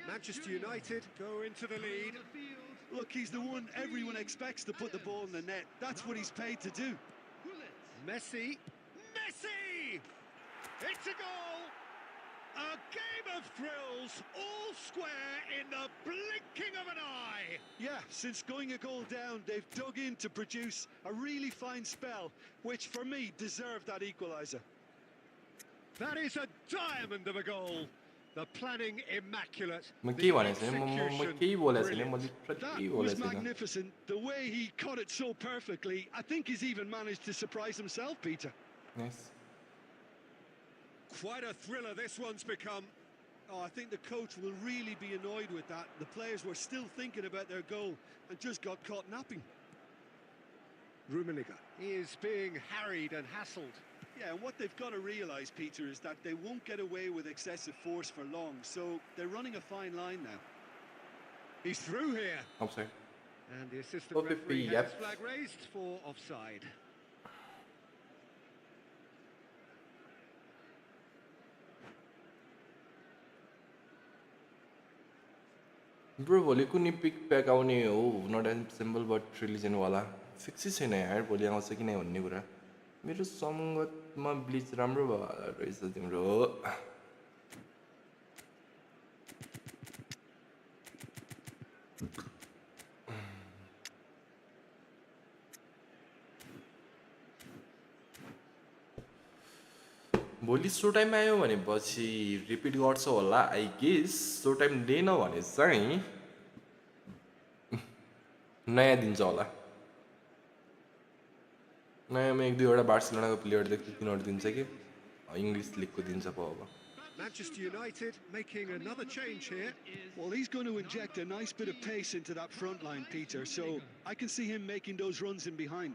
Manchester United go into the lead. Look, he's the one everyone expects to put the ball in the net. That's what he's paid to do. Messi! Messi! It's a goal! A game of thrills, all square in the blinking of an eye! Yeah, since going a goal down, they've dug in to produce a really fine spell, which for me deserved that equaliser. That is a diamond of a goal. The planning immaculate. म The के भनेको छैन. म execution केही बोलेको छैन. brilliant. म literally That केही was बोलेको छैन. magnificent. The way he caught it so perfectly, I think he's even managed to surprise himself, Peter. Nice. Quite a thriller this one's become. Oh, I think the coach will really be annoyed with that. The players were still thinking about their goal and just got caught napping. Rummenigge is being harried and hassled. Yeah, and what they've got to realise, Peter, is that they won't get away with excessive force for long, so they're running a fine line now. He's through here. Offside. And the assistant OPP, referee has yep. flag raised for offside. Bro भोलि कुनै pick pack आउने हो. Not as simple but रिलिजनवाला फिक्सै छैन यार भोलि आउँछ कि नै भन्ने कुरा. मेरो सङ्गतमा ब्लिच राम्रो भयो रहेछ तिम्रो. भोलि सो टाइम आयो भनेपछि रिपिट गर्छ होला आई गेस. सो टाइम दिएन भने चाहिँ नयाँ दिन्छ होला. नयाँमा एक दुईवटा बार्सिलोनाको प्लेयर देख्छु तिनीहरू दिन्छ कि इङ्ग्लिस लिगको दिन्छ पो अब. Manchester United making another change here. Well, he's going to inject a nice bit of pace into that front line, Peter, so I can see him making those runs in behind.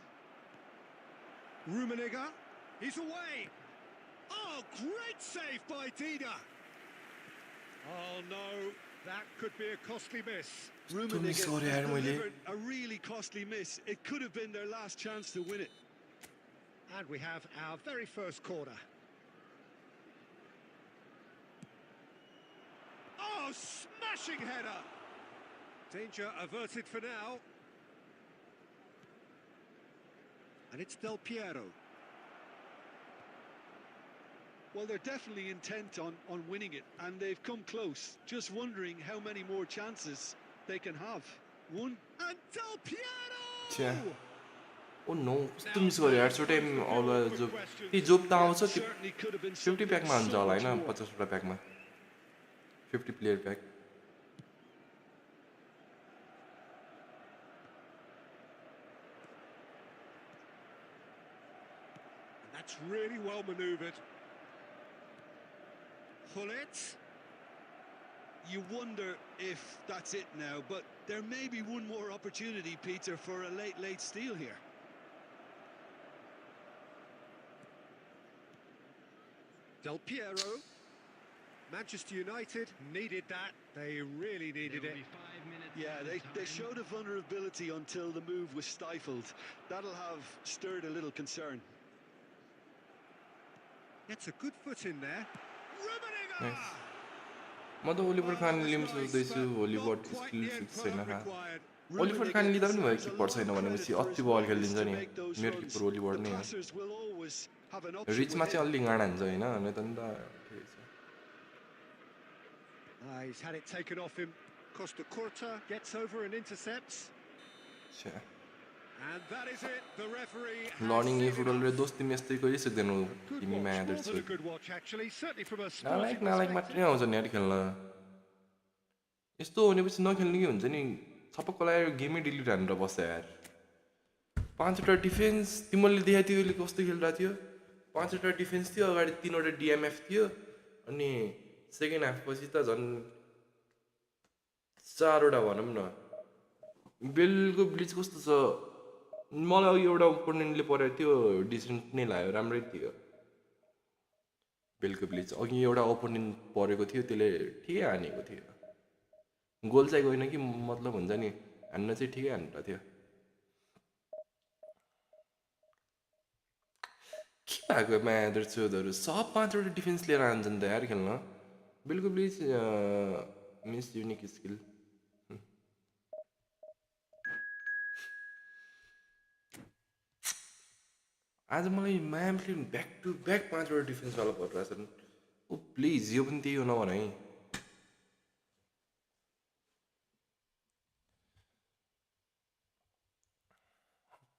Rummenigge, he's away. Oh, great save by Dida. Oh no, that could be a costly miss. Rummenigge has sorry, yaar, मैले. delivered a really costly miss. It could have been their last chance to win it. And we have our very first corner. Oh, smashing header. Danger averted for now. And it's Del Piero. Well, they're definitely intent on winning it, and they've come close. Just wondering how many more chances they can have. One. And Del Piero! छ्या oh no कस्तो miss गर्यो यार. सो time all जोब ती जोब त आउँछ त्यो Certainly could have been 50 something प्याकमा हुन्छ so होला much हैन. more. 50वटा प्याकमा 50 player pack. That's really well manoeuvred. Hullet. you wonder if that's it now, but there may be one more opportunity, Peter, for a late steal here. Del Piero. Manchester United needed that. They really needed it. Yeah, they showed a vulnerability until the move was stifled. That'll have stirred a little concern. Gets a good foot in there. Nice. म त Oliver Khan लिम सोच्दैछु Oliver skill fix छैन Oliver Khan लिँदा पनि भयो किपर छैन भनेपछि अति बल खेलिदिन्छ नि मेरो किपर ओलिभर नै हो रिचमा चाहिँ अलि गाडा हुन्छ होइन अनि त नि त ठिकै छ He's had it taken off him. Costa Curta gets over and intercepts. And that is it. The referee learning eFootball र दोस्ती मेस्त्री कहिले सक्दैनौ तिमी माया गर्छु नालायक मात्रै आउँछ नि यार खेल्न यस्तो भनेपछि नखेल्ने कि हुन्छ नि छपक्क लगाएर गेमै डिलिट हानेर बस्छ यार 5वटा डिफेन्स तिमीले देखाइ थियो अहिले कस्तो खेलिरहेको थियो 5वटा डिफेन्स थियो अगाडि 3वटा डिएमएफ थियो अनि सेकेन्ड हाफ पछि त झन् 4वटा भनौँ न बेलको ब्लिच कस्तो छ मलाई एउटा ओपोनेन्टले परेको थियो डिसेन्ट नै लाग्यो राम्रै थियो बेलको ब्लिच अघि एउटा ओपोनेन्ट परेको थियो त्यसले ठिकै हानेको थियो गोल चाहिँ गएन कि मतलब हुन्छ नि हान्न चाहिँ ठिकै हानेको थियो के भएको म्यादर चोदहरू सब 5वटा डिफेन्स लिएर आन्छन् त यार खेल्न बेलको ब्लिच मिस युनिक स्किल आज मलाई म्यामले ब्याक टु ब्याक 5वटा डिफेन्सवाला परिरहेछन् ओ प्लिज यो पनि त्यही हो नभन है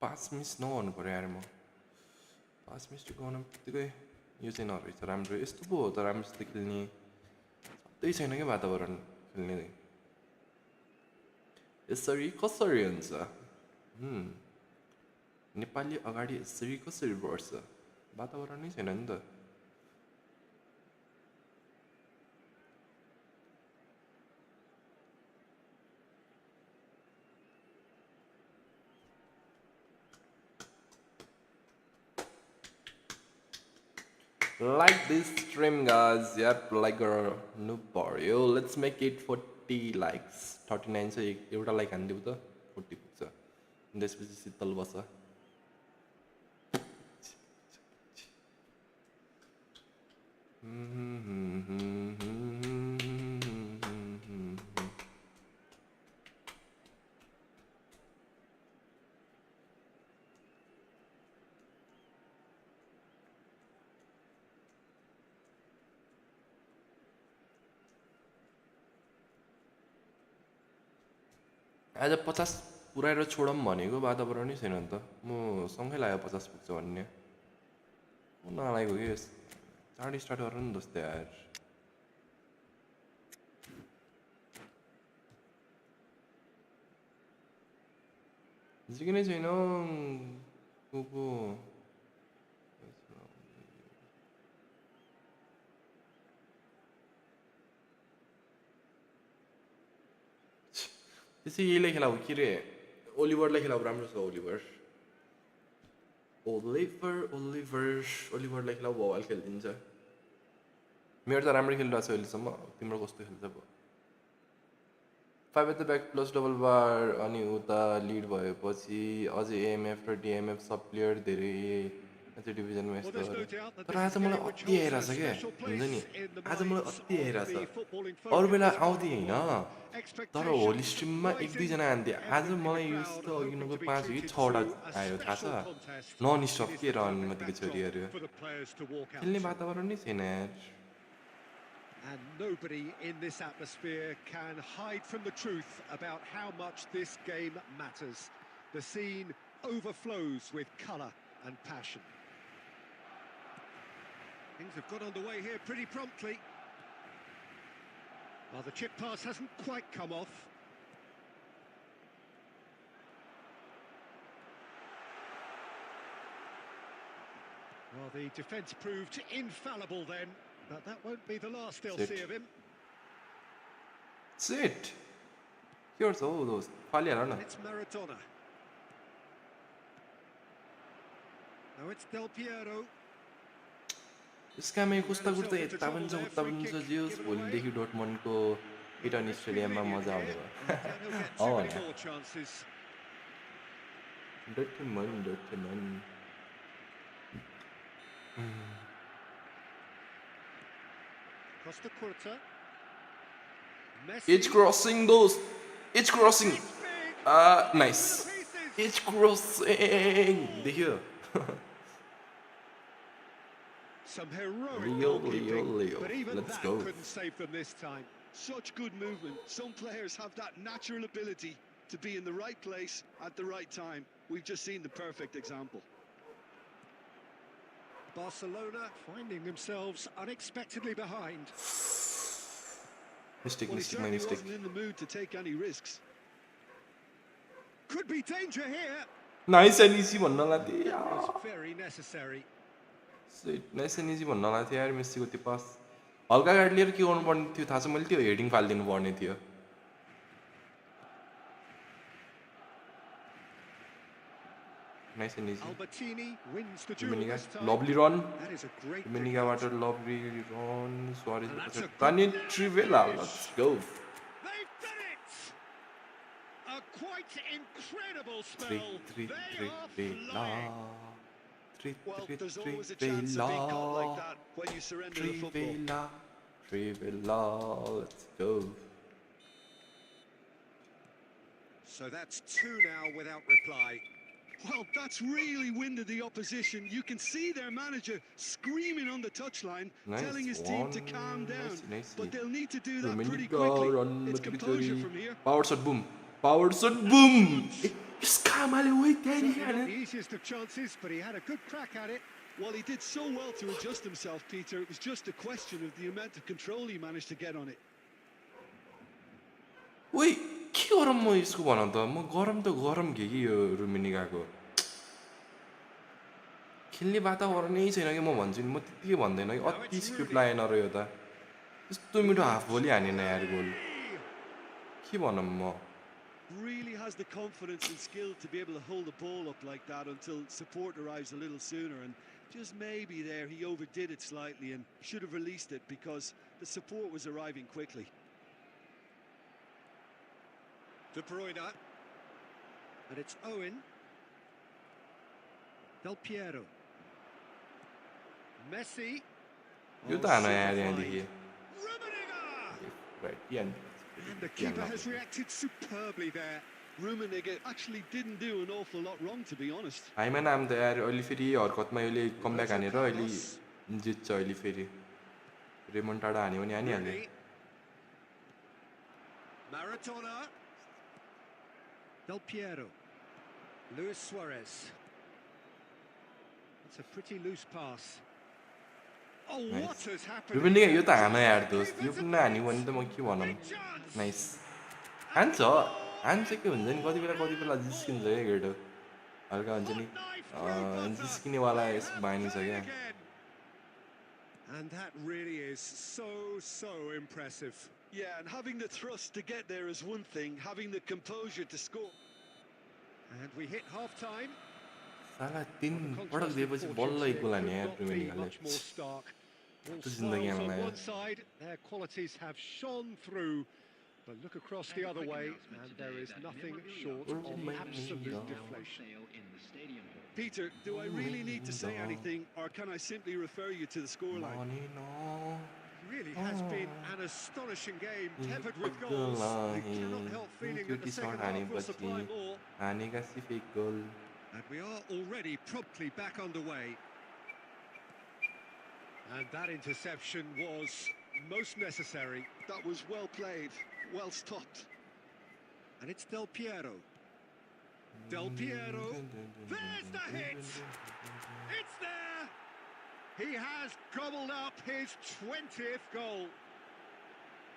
पाँच मिस नगर्नु पऱ्यो यार म 5 मिस गर्नु बित्तिकै यो चाहिँ नरहेछ राम्रो यस्तो पो हो त राम्रोसित खेल्ने सधैँ छैन क्या वातावरण खेल्ने यसरी कसरी हुन्छ नेपाली अगाडि यसरी कसरी बढ्छ वातावरण नै छैन नि त Like this stream guys yep like गर्नु पर्यो let's make it 40 likes 39 चाहिँ एउटा लाइक हान्दिउ त 40 पुग्छ त्यसपछि शीतल बस्छ आज 50 पुऱ्याएर छोडौँ भनेको वातावरणै छैन नि त म सँगै लाग्यो 50 पुग्छ भन्ने नलागेको कि चाँडै स्टार्ट गर नि दोस्त यार जिकिनै छैन को त्यसै यहीलाई खेलाऊ के रे ओलिभरलाई खेलाऊ राम्रो छ ओलिभरलाई खेलाऊ भवाल खेलिदिन्छ मेरो त राम्रै खेलिरहेको छ अहिलेसम्म तिम्रो कस्तो खेल्छ भयो 5 at the back plus double bar अनि उता लिड भएपछि अझै एएमएफ र डिएमएफ सब प्लेयर धेरै अझै डिभिजनमा यस्तो तर आज मलाई अति आइरहेछ क्या हुन्छ नि आज मलाई अति आइरहेछ अरू बेला आउँदै होइन तर होली स्ट्रिममा 1-2 जना आन्थे आज मलाई यस्तो अघिनको 5 कि 6वटा आयो थाहा छ नन स्टप के रहनुमतिको छोरीहरू खेल्ने वातावरण नै छैन यार And nobody in this atmosphere can hide from the truth about how much this game matters. The scene overflows with colour and passion. Things have got underway here pretty promptly. Well, the chip pass hasn't quite come off. Well, the defence proved infallible then. But that won't be the last they'll see of him. Sit. Here's all those. फालिहाल न. It's Maradona. Now it's Del Piero. यसकामै कस्ता कुर्ता यता पनि छ जियोस् भोलिदेखि डोटमन्डको eaten स्टेडियममा मजा आउने भयो. Too many more chances. डोटमन्ड. Costa Curta. Messi. It's crossing those. It's crossing. Nice. It's crossing. देखियो. Some heroic Leo. goalkeeping, but even Let's that go. couldn't save them this time. Such good movement. Some players have that natural ability to be in the right place at the right time. We've just seen the perfect example. Barcelona finding themselves unexpectedly behind. Mistake. Well, he certainly wasn't in the mood to take any risks. Could be danger here. Nice and easy भन्नला थिए. That was very necessary. Nice and easy भन्नला थिए यार मेस्सीको त्यो पास. हल्का गाडी लिएर के गर्नु पर्ने थियो थाहा छ मैले त्यो हेडिङ फाल्दिनु पर्ने थियो. Nice and easy. Albertini wins the duel Dominica, this time. lovely run. That is a great Dominica pick. water, lovely run. Suarez, And that's a Tani good Trivela. finish. Let's go. They've done it! A quite incredible spell. They are flying. Well, there's always a chance of being caught like that when you surrender the football. Trivela. Let's go. So that's two now without reply. Well, that's really winded the opposition. You can see their manager screaming on the touchline, Nice telling his team to one. calm down. Nice. But they'll need to do that pretty Dominica quickly. run It's composure from here. Power shot boom. Power shot boom. Yes, come on, wait, Certainly not the easiest of chances, but he had a good crack at it. Well, he did so well to adjust himself, Peter. It was just a question of the amount of control he managed to get on it. Wait, के गरम म यसको भन त म गरम के यो रुमिनिकाको खेल्ने वातावरणै छैन कि म भन्छु नि म त्यतिकै भन्दैन कि अति स्क्रिप्ट लागेन र यो त यस्तो मिठो हाफ गोली हानेन यार गोल के भनम म Really has the confidence and skill to be able to hold the ball up like that until support arrives a little sooner, and just maybe there he overdid it slightly and should have released it because the support was arriving quickly. De Bruyne. And it's Owen. Del Piero. Messi. यो त हान यार यहाँदेखि Rummenigge! Right यहाँ And the keeper has reacted superbly there. Rummenigge actually didn't do an awful lot wrong, to be honest. Haima नाम त यार अहिले फेरि हरकतमा अहिले कमब्याक हानेर अहिले जित्छ अहिले फेरि रेमन टाडा हान्यो भने हानिहाल्यो Rooney. Maradona. Del Piero. Luis Suarez. That's a pretty loose pass. Oh, Nice. what has happened? रुमिनिका yo here? त हान यार दोस्त यो पनि नहान्यो भने त म के भनौँ Big chance. नाइस हान्छ के हुन्छ नि कति बेला जिस्किन्छ क्या केटो हल्का हुन्छ नि जिस्किनेवाला यसको बानी छ क्या Again. And that really is so impressive. Yeah, and having the thrust to get there is one thing, having the composure to score. And we hit half-time. साला 3 पटक दिएपछि बल्ल एक गोल हान्यो यार रुमिनिकाले Much more stark. All त्यो जिन्दगी styles on आमा one side, their qualities have shone through. But look across the other way, and there is nothing short of absolute deflation. Peter, do I really need to say anything, or can I simply refer you to the scoreline? It really has been an astonishing game, tempered with goals. We cannot help feeling that the second half will supply more. हानेका सिर्फ एक गोल And we are already promptly back underway. And that interception was most necessary. That was well played, well stopped. And it's Del Piero. Del Piero. There's the hit! It's there! He has gobbled up his 20th goal.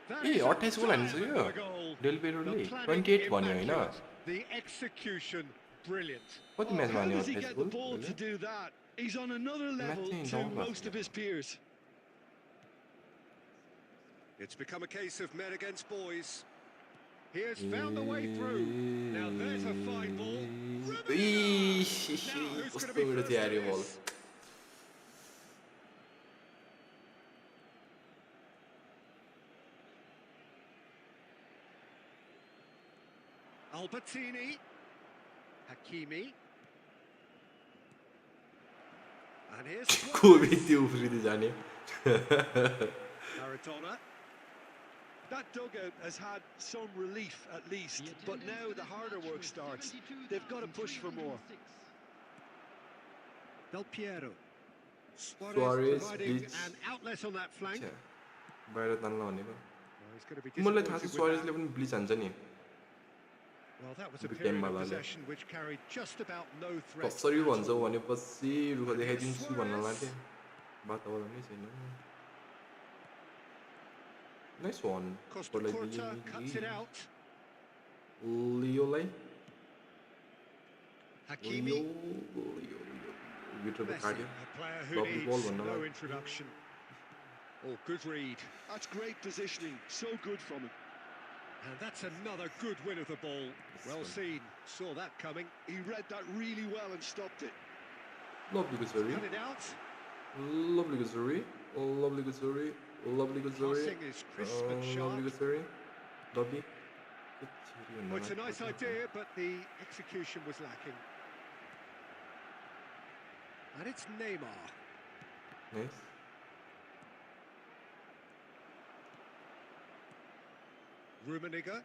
That ए is a 28 goal हानिसक्यो diamond of a goal. Del पेरोले The planning 28 भन्यो हैन immaculate. The execution brilliant. कति Oh, म्याचमा how हान्यो does he 28 get the goal ball to do that? He's on another level Matching to numbers. most of his peers. It's become a case of men against boys. He has found the way through. Now there's a fine ball. Rummenigge! Now who's going to be first at this? Albertini. Hakimi. And here's Suarez. Maradona. That dugout has had some relief at least, but now the harder work starts. They've got to push for more. Del Piero. Suarez, providing Bleach. an outlet on that flank. बाहिर तान्ला भनेको He's going to be मलाई disappointed थाहा छ with सुआरेजले that. पनि bleach हान्छ नि Well, that was a Big period game of Malala. possession which carried just about no threat. कसरी at भन्छ all. भनेपछि रुख देखाइदिन्छु भन्न लाग्यो वातावरणै छैन nice one Costa Curta cuts it out. लियोलाई Hakimi. भित्र Messi, काट्यो a player who Lovely ball, needs one, no another. introduction. Oh, good read. That's great positioning, so good from him. And that's another good win of the ball. Well seen. Saw that coming. He read that really well and stopped it. lovely Guzuri Cut it out. lovely Guzuri lovely Guzuri lovely Guzuri Passing is crisp and lovely sharp. Guzuri lovely Well, it's a nice idea, but the execution was lacking. And it's Neymar. nice Rummenigge.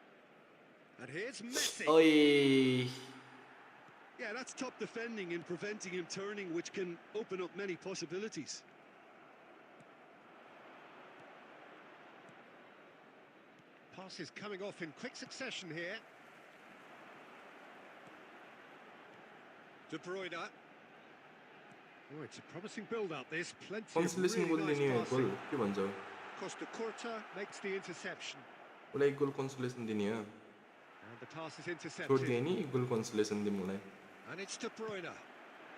And here's Messi. Oi. Yeah, that's top defending and preventing him turning, which can open up many possibilities. Pass is coming off in quick succession here. De Bruyne. Oh, it's a promising build-up. This plenty of consolation goal really दिने nice गोल passing. के भन्छ Costa Curta makes the interception. उसलाई एक गोल consolation दिने हो And the pass is intercepted. छोडिदिए नि एक गोल consolation दिउँ मलाई And it's De Bruyne.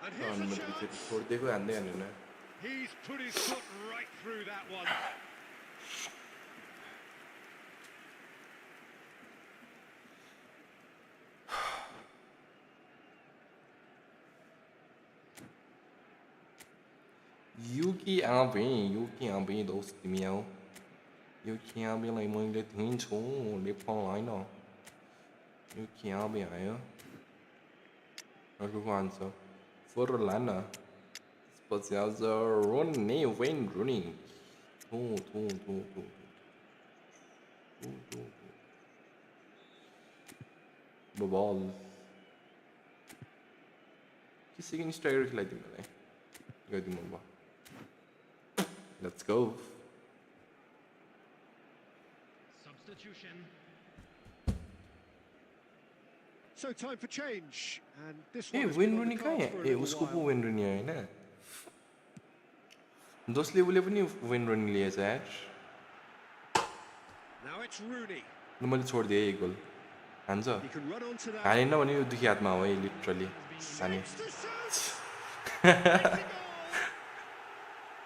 And here's a अनि chance. छोडिदिएको हान्दै हानेन He's put his foot right through that one. Yuki Abe दोस्त तिमी आऊ Yuki Abeलाई मैले दिन्छु लेप्पलाई न Yuki Abe आयो अर्कोको answer Forlana Specialza Rooney Wayne Rooney Ball कि सेकेन्ड स्ट्राइकर खिलाइदिउँ मलाई गरिदिउँ अब Let's go. Substitution. So time for change. And this A one has Wayne been on Rooney the कहाँ cards है for a ए little उसको पो while. Wayne Rooney हैन जसले उसले पनि Wayne Rooney लिएछ यार Now it's Rooney. ल मैले छोडिदिएँ एक गोल हान्छ He can run onto that. हानेन भने यो दुखी हातमा हो है लिटरली हाने Shoots to shoot. It's a goal.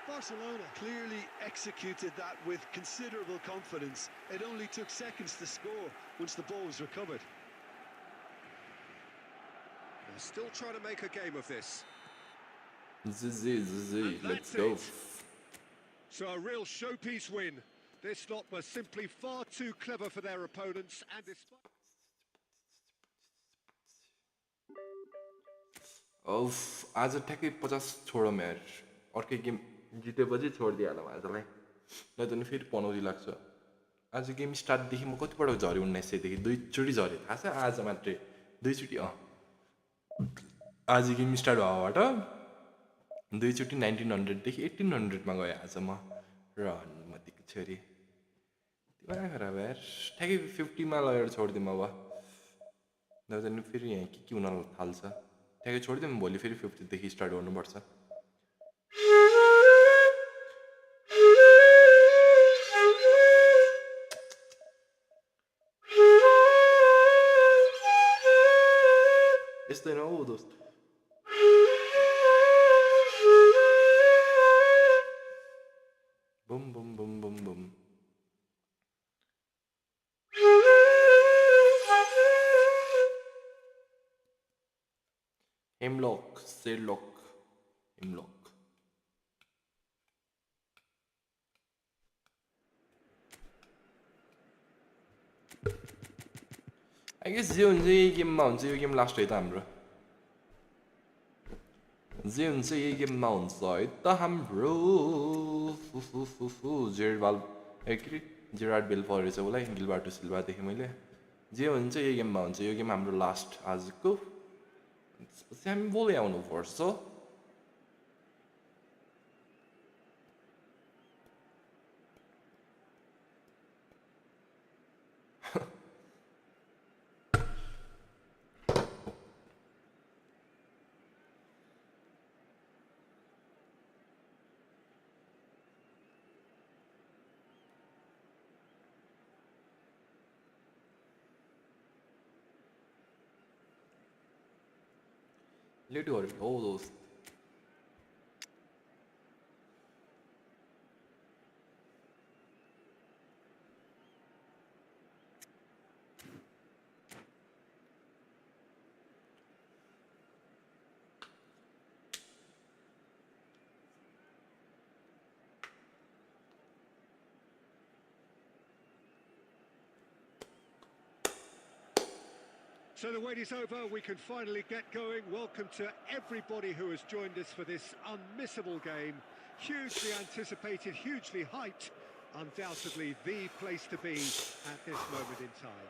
Barcelona clearly executed that with considerable confidence. It only took seconds to score once the ball was recovered. They're still trying to make a game of this. Zizi And let's that's go it. So a real showpiece win. This lot were simply far too clever for their opponents, and despite... औफ आज ठ्याक्कै 50 छोडौँ यार अर्कै game जितेपछि छोडिदिइहालौँ आजलाई नै त नि फेरि पनौती लाग्छ आज गेम स्टार्टदेखि म कतिपल्ट झरेँ 1900 देखि दुईचोटि झरेँ थाहा छ आज मात्रै दुईचोटि आज गेम स्टार्ट भएबाट दुईचोटि 1900 देखि 1800 मा गएँ आज म र हनुमतीको छोरी दिमाग खराब यार ठ्याक्कै 50 मा लगेर छोडिदिउँ अब नै त नि फेरि यहाँ के हुन थाल्छ ठ्याक्कै छोडिदिउँ भोलि फेरि 50 देखि स्टार्ट गर्नुपर्छ यस्तै न हो दोस्त Bum Bum Bum Bum Bum Hemlock, Sedlock, Hemlock. I guess जे हुन्छ यही गेममा हुन्छ यो गेम लास्ट है त हाम्रो जे हुन्छ यही गेममा हुन्छ है त हाम्रो जेरार्ड बेल परेछ उसलाई गिलबार्टो सिल्भा देखेँ मैले जे हुन्छ यही गेममा हुन्छ यो गेम हाम्रो लास्ट आजको त्यसपछि हामी भोलि आउनुपर्छ Literally, all those. So the wait is over, we can finally get going. Welcome to everybody who has joined us for this unmissable game. Hugely anticipated, hugely hyped. Undoubtedly the place to be at this moment in time.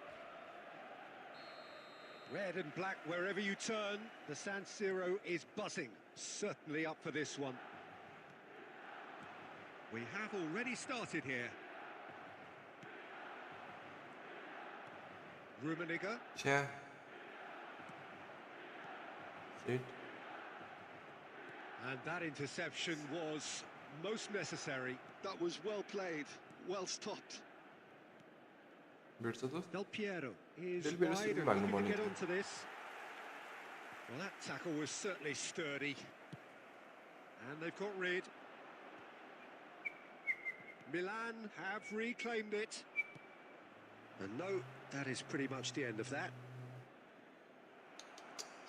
Red and black wherever you turn, the San Siro is buzzing. Certainly up for this one. We have already started here. Rummenigge. Yeah. It. And that interception was most necessary. That was well played, well stopped. Del Piero is Del Piero wide and looking looking to to get onto this. Well, that tackle was certainly sturdy. And they've got rid. Milan have reclaimed it. And no, that is pretty much the end of that.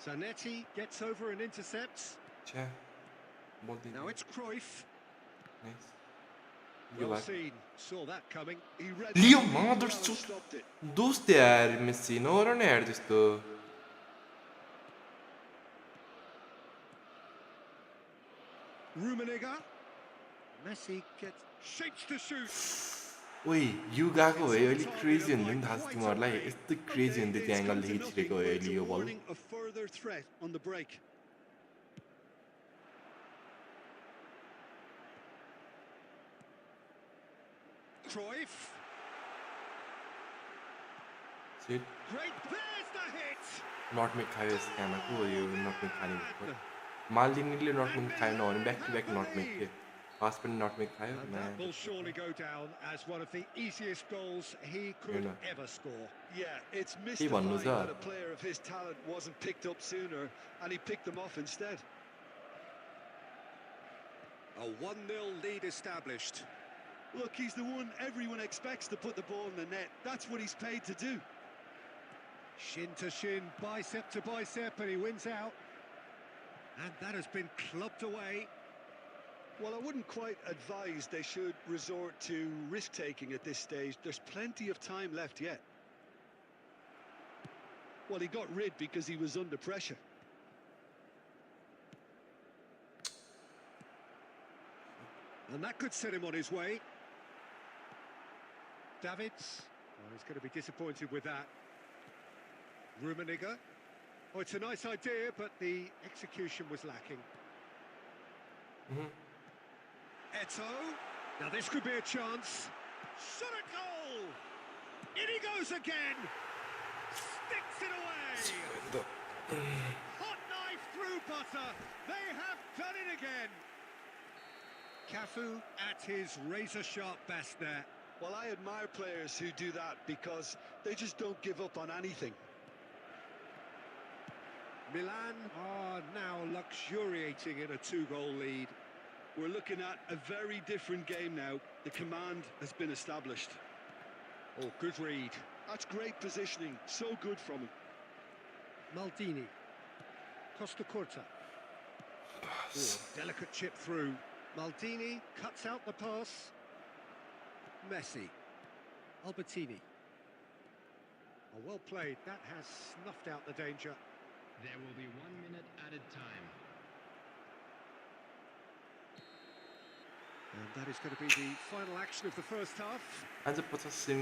Zanetti gets over and intercepts. Yeah. Now it's Cruyff. Nice. Well seen. Saw that coming. He read Leo it well and Mother's stopped it. दोस्त यार Messi Naura ने यार जिस्तो Rummenigge. Messi gets shapes to shoot. ओए यो गाको भए अलि crazy हुन्छ नि थाहा छ तिमीहरूलाई यस्तो क्रेजी हुन्छ त्यो एङ्गलदेखि छिरेको भए अलि यो बल A further threat on the break. Cruyff. Shit. Great. There's the hit. नटमेक खायो यस क्यामा को हो यो नटमेक खाने मालदिनीले नटमेक खायो नभने ब्याक टु ब्याक नटमेक थियो पास पनि नटमेक खायो And that will surely go down as one of the easiest goals he could ever score. Yeah, it's भन्नु mystifying छ? that a player of his talent wasn't picked up sooner and he picked them off instead. A 1-0 lead established. Look, he's the one everyone expects to put the ball in the net. That's what he's paid to do. Shin to shin, bicep to bicep, and he wins out. And that has been clubbed away. Well, I wouldn't quite advise they should resort to risk-taking at this stage. There's plenty of time left yet. Well, he got rid because he was under pressure. And that could set him on his way. Davids, oh, he's going to be disappointed with that. Rummenigge. Oh, it's a nice idea, but the execution was lacking. Eto. Now this could be a chance. Shot a goal! In he goes again! Sticks it away! Hot knife through butter! They have done it again! Cafu at his razor-sharp best there. Well, I admire players who do that because they just don't give up on anything. Milan are now luxuriating in a 2-goal lead. We're looking at a very different game now. The command has been established. Oh, good read. That's great positioning. So good from him. Maldini. Costa Curta. Delicate chip through. Maldini cuts out the pass. Messi. Albertini. Oh, well played. That has snuffed out the danger. There will be 1 minute added time. And that is going to be the final action of the first half. आज 50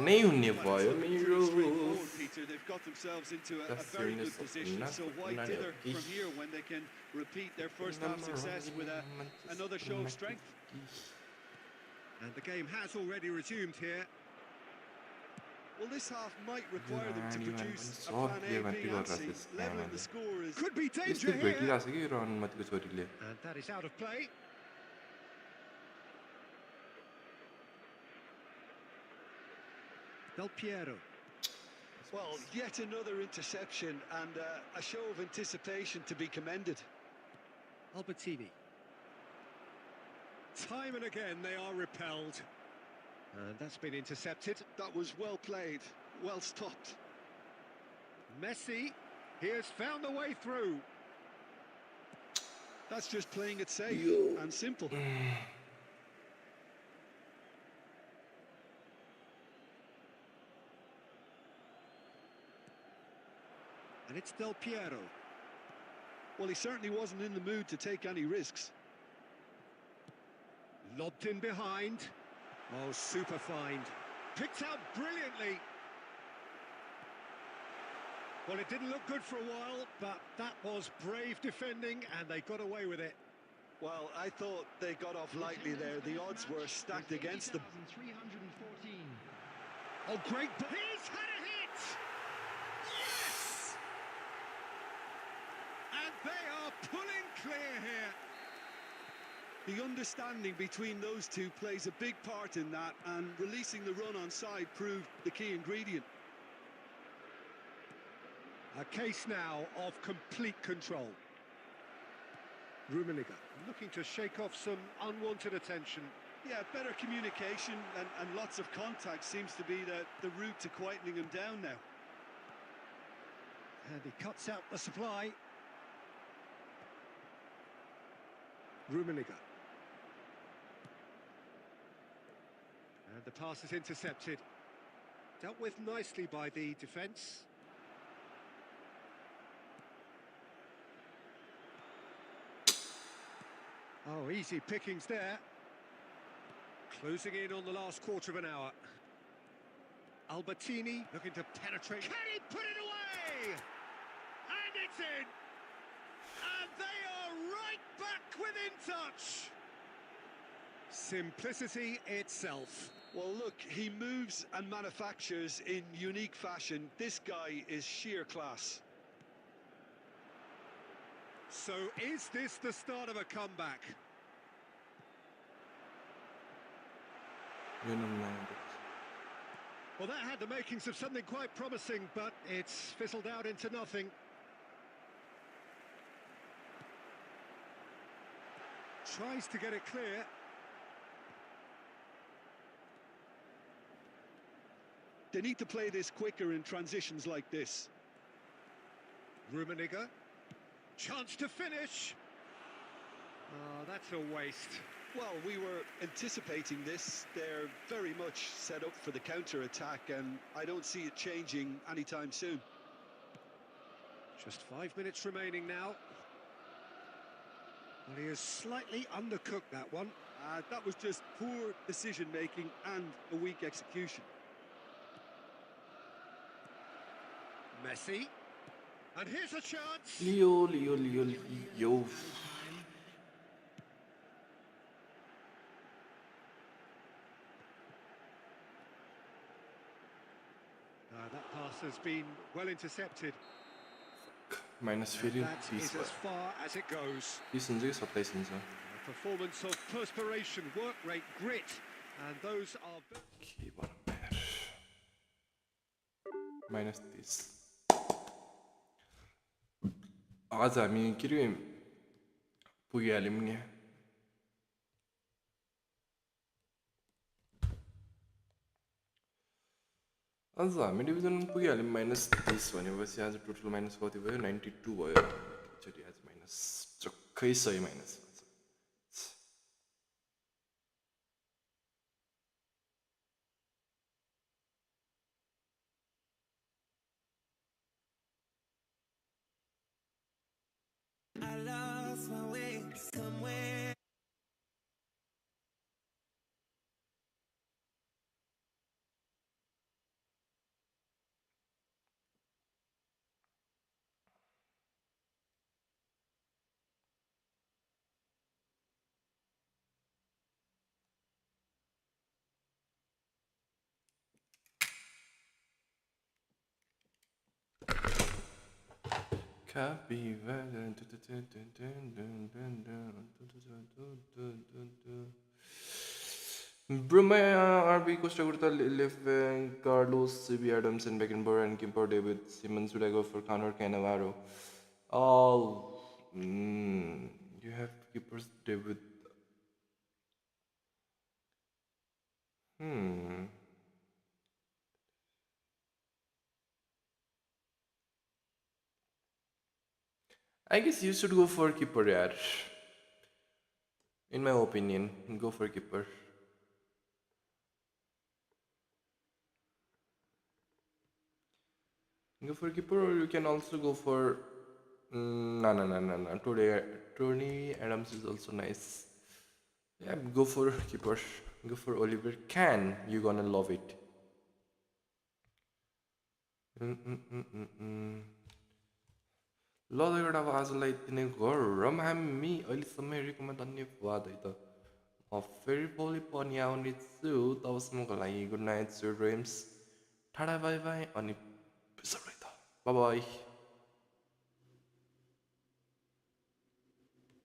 नै हुने भयो मेरो Peter, they've got themselves into a That's very serious good position, enough, so why but dither not from here when they can repeat their first half success with another show of strength? And the game has already resumed here. Well, this half might require them to Anyone produce a saw plan the A, B event and C. because this Leveling game the score is... Could be danger Speed here. भेटिरहेछ कि run मतिको छोरीले And that is out of play. Del Piero. Well, yet another interception and a show of anticipation to be commended. Albertini. Time and again they are repelled. And that's been intercepted. That was well played, well stopped. Messi, he has found the way through. That's just playing it safe and simple. And it's Del Piero. Well, he certainly wasn't in the mood to take any risks. Lobbed in behind. Oh, super find. Picked out brilliantly. Well, it didn't look good for a while, but that was brave defending, and they got away with it. Well, I thought they got off lightly there. The odds were stacked against them. 314. Oh, great. He's had a hit! Yes! And they are pulling clear here. The understanding between those two plays a big part in that, and releasing the run on side proved the key ingredient. A case now of complete control. Rooney looking to shake off some unwanted attention. Yeah, better communication and lots of contact seems to be the route to quietening him down now. And he cuts out the supply. Rooney. And the pass is intercepted. Dealt with nicely by the defence. Oh, easy pickings there. Closing in on the last quarter of an hour. Albertini looking to penetrate. Can he put it away? And it's in! And they are right back within touch. Simplicity itself. Well, look, he moves and manufactures in unique fashion. This guy is sheer class. So is this the start of a comeback? Well, that had the makings of something quite promising, but it's fizzled out into nothing. Tries to get it clear. They need to play this quicker in transitions like this. Rummenigge. Chance to finish. Oh, that's a waste. Well, we were anticipating this. They're very much set up for the counter-attack, and I don't see it changing anytime soon. Just 5 minutes remaining now. Well, he has slightly undercooked that one. That was just poor decision-making and a weak execution. Messi. And here's a chance. Leo. That pass has been well intercepted. Minus फेरि That is as far as it goes. 30 हुन्छ कि 27 हुन्छ A performance of perspiration, work rate, grit, and those are... के भनौँ यार minus 30 आज हामी के रे पुगिहाल्यौँ नि अझ हामी डिभिजन पुगिहाल्यौँ -30 भनेपछि आज टोटल माइनस कति भयो 92 भयो एकचोटि आज माइनस चक्कै सही minus I lost my way somewhere. Brumaya, RB, Costa Curta, Eleventh, Carlos, CB, Adamson, Beckenbauer, and Kimper, David Simmons. Would I go for Conor Cannavaro? Oh, you have keepers, David. I guess you should go for keeper, yaar. In my opinion, go for keeper. Go for keeper, or you can also go for. No. Today, Tony Adams is also nice. Yeah, go for keeper. Go for Oliver Kahn. You're gonna love it. ल एउटा अब आजलाई यति नै गरौँ हामी अहिलेसम्म हेरेकोमा धन्यवाद है त म फेरि भोलि पनि आउने छु तबसम्मको लागि गुड नाइट स्विट ड्रिम्स टाढा बाई बाई अनि बिसरै त बाई बाई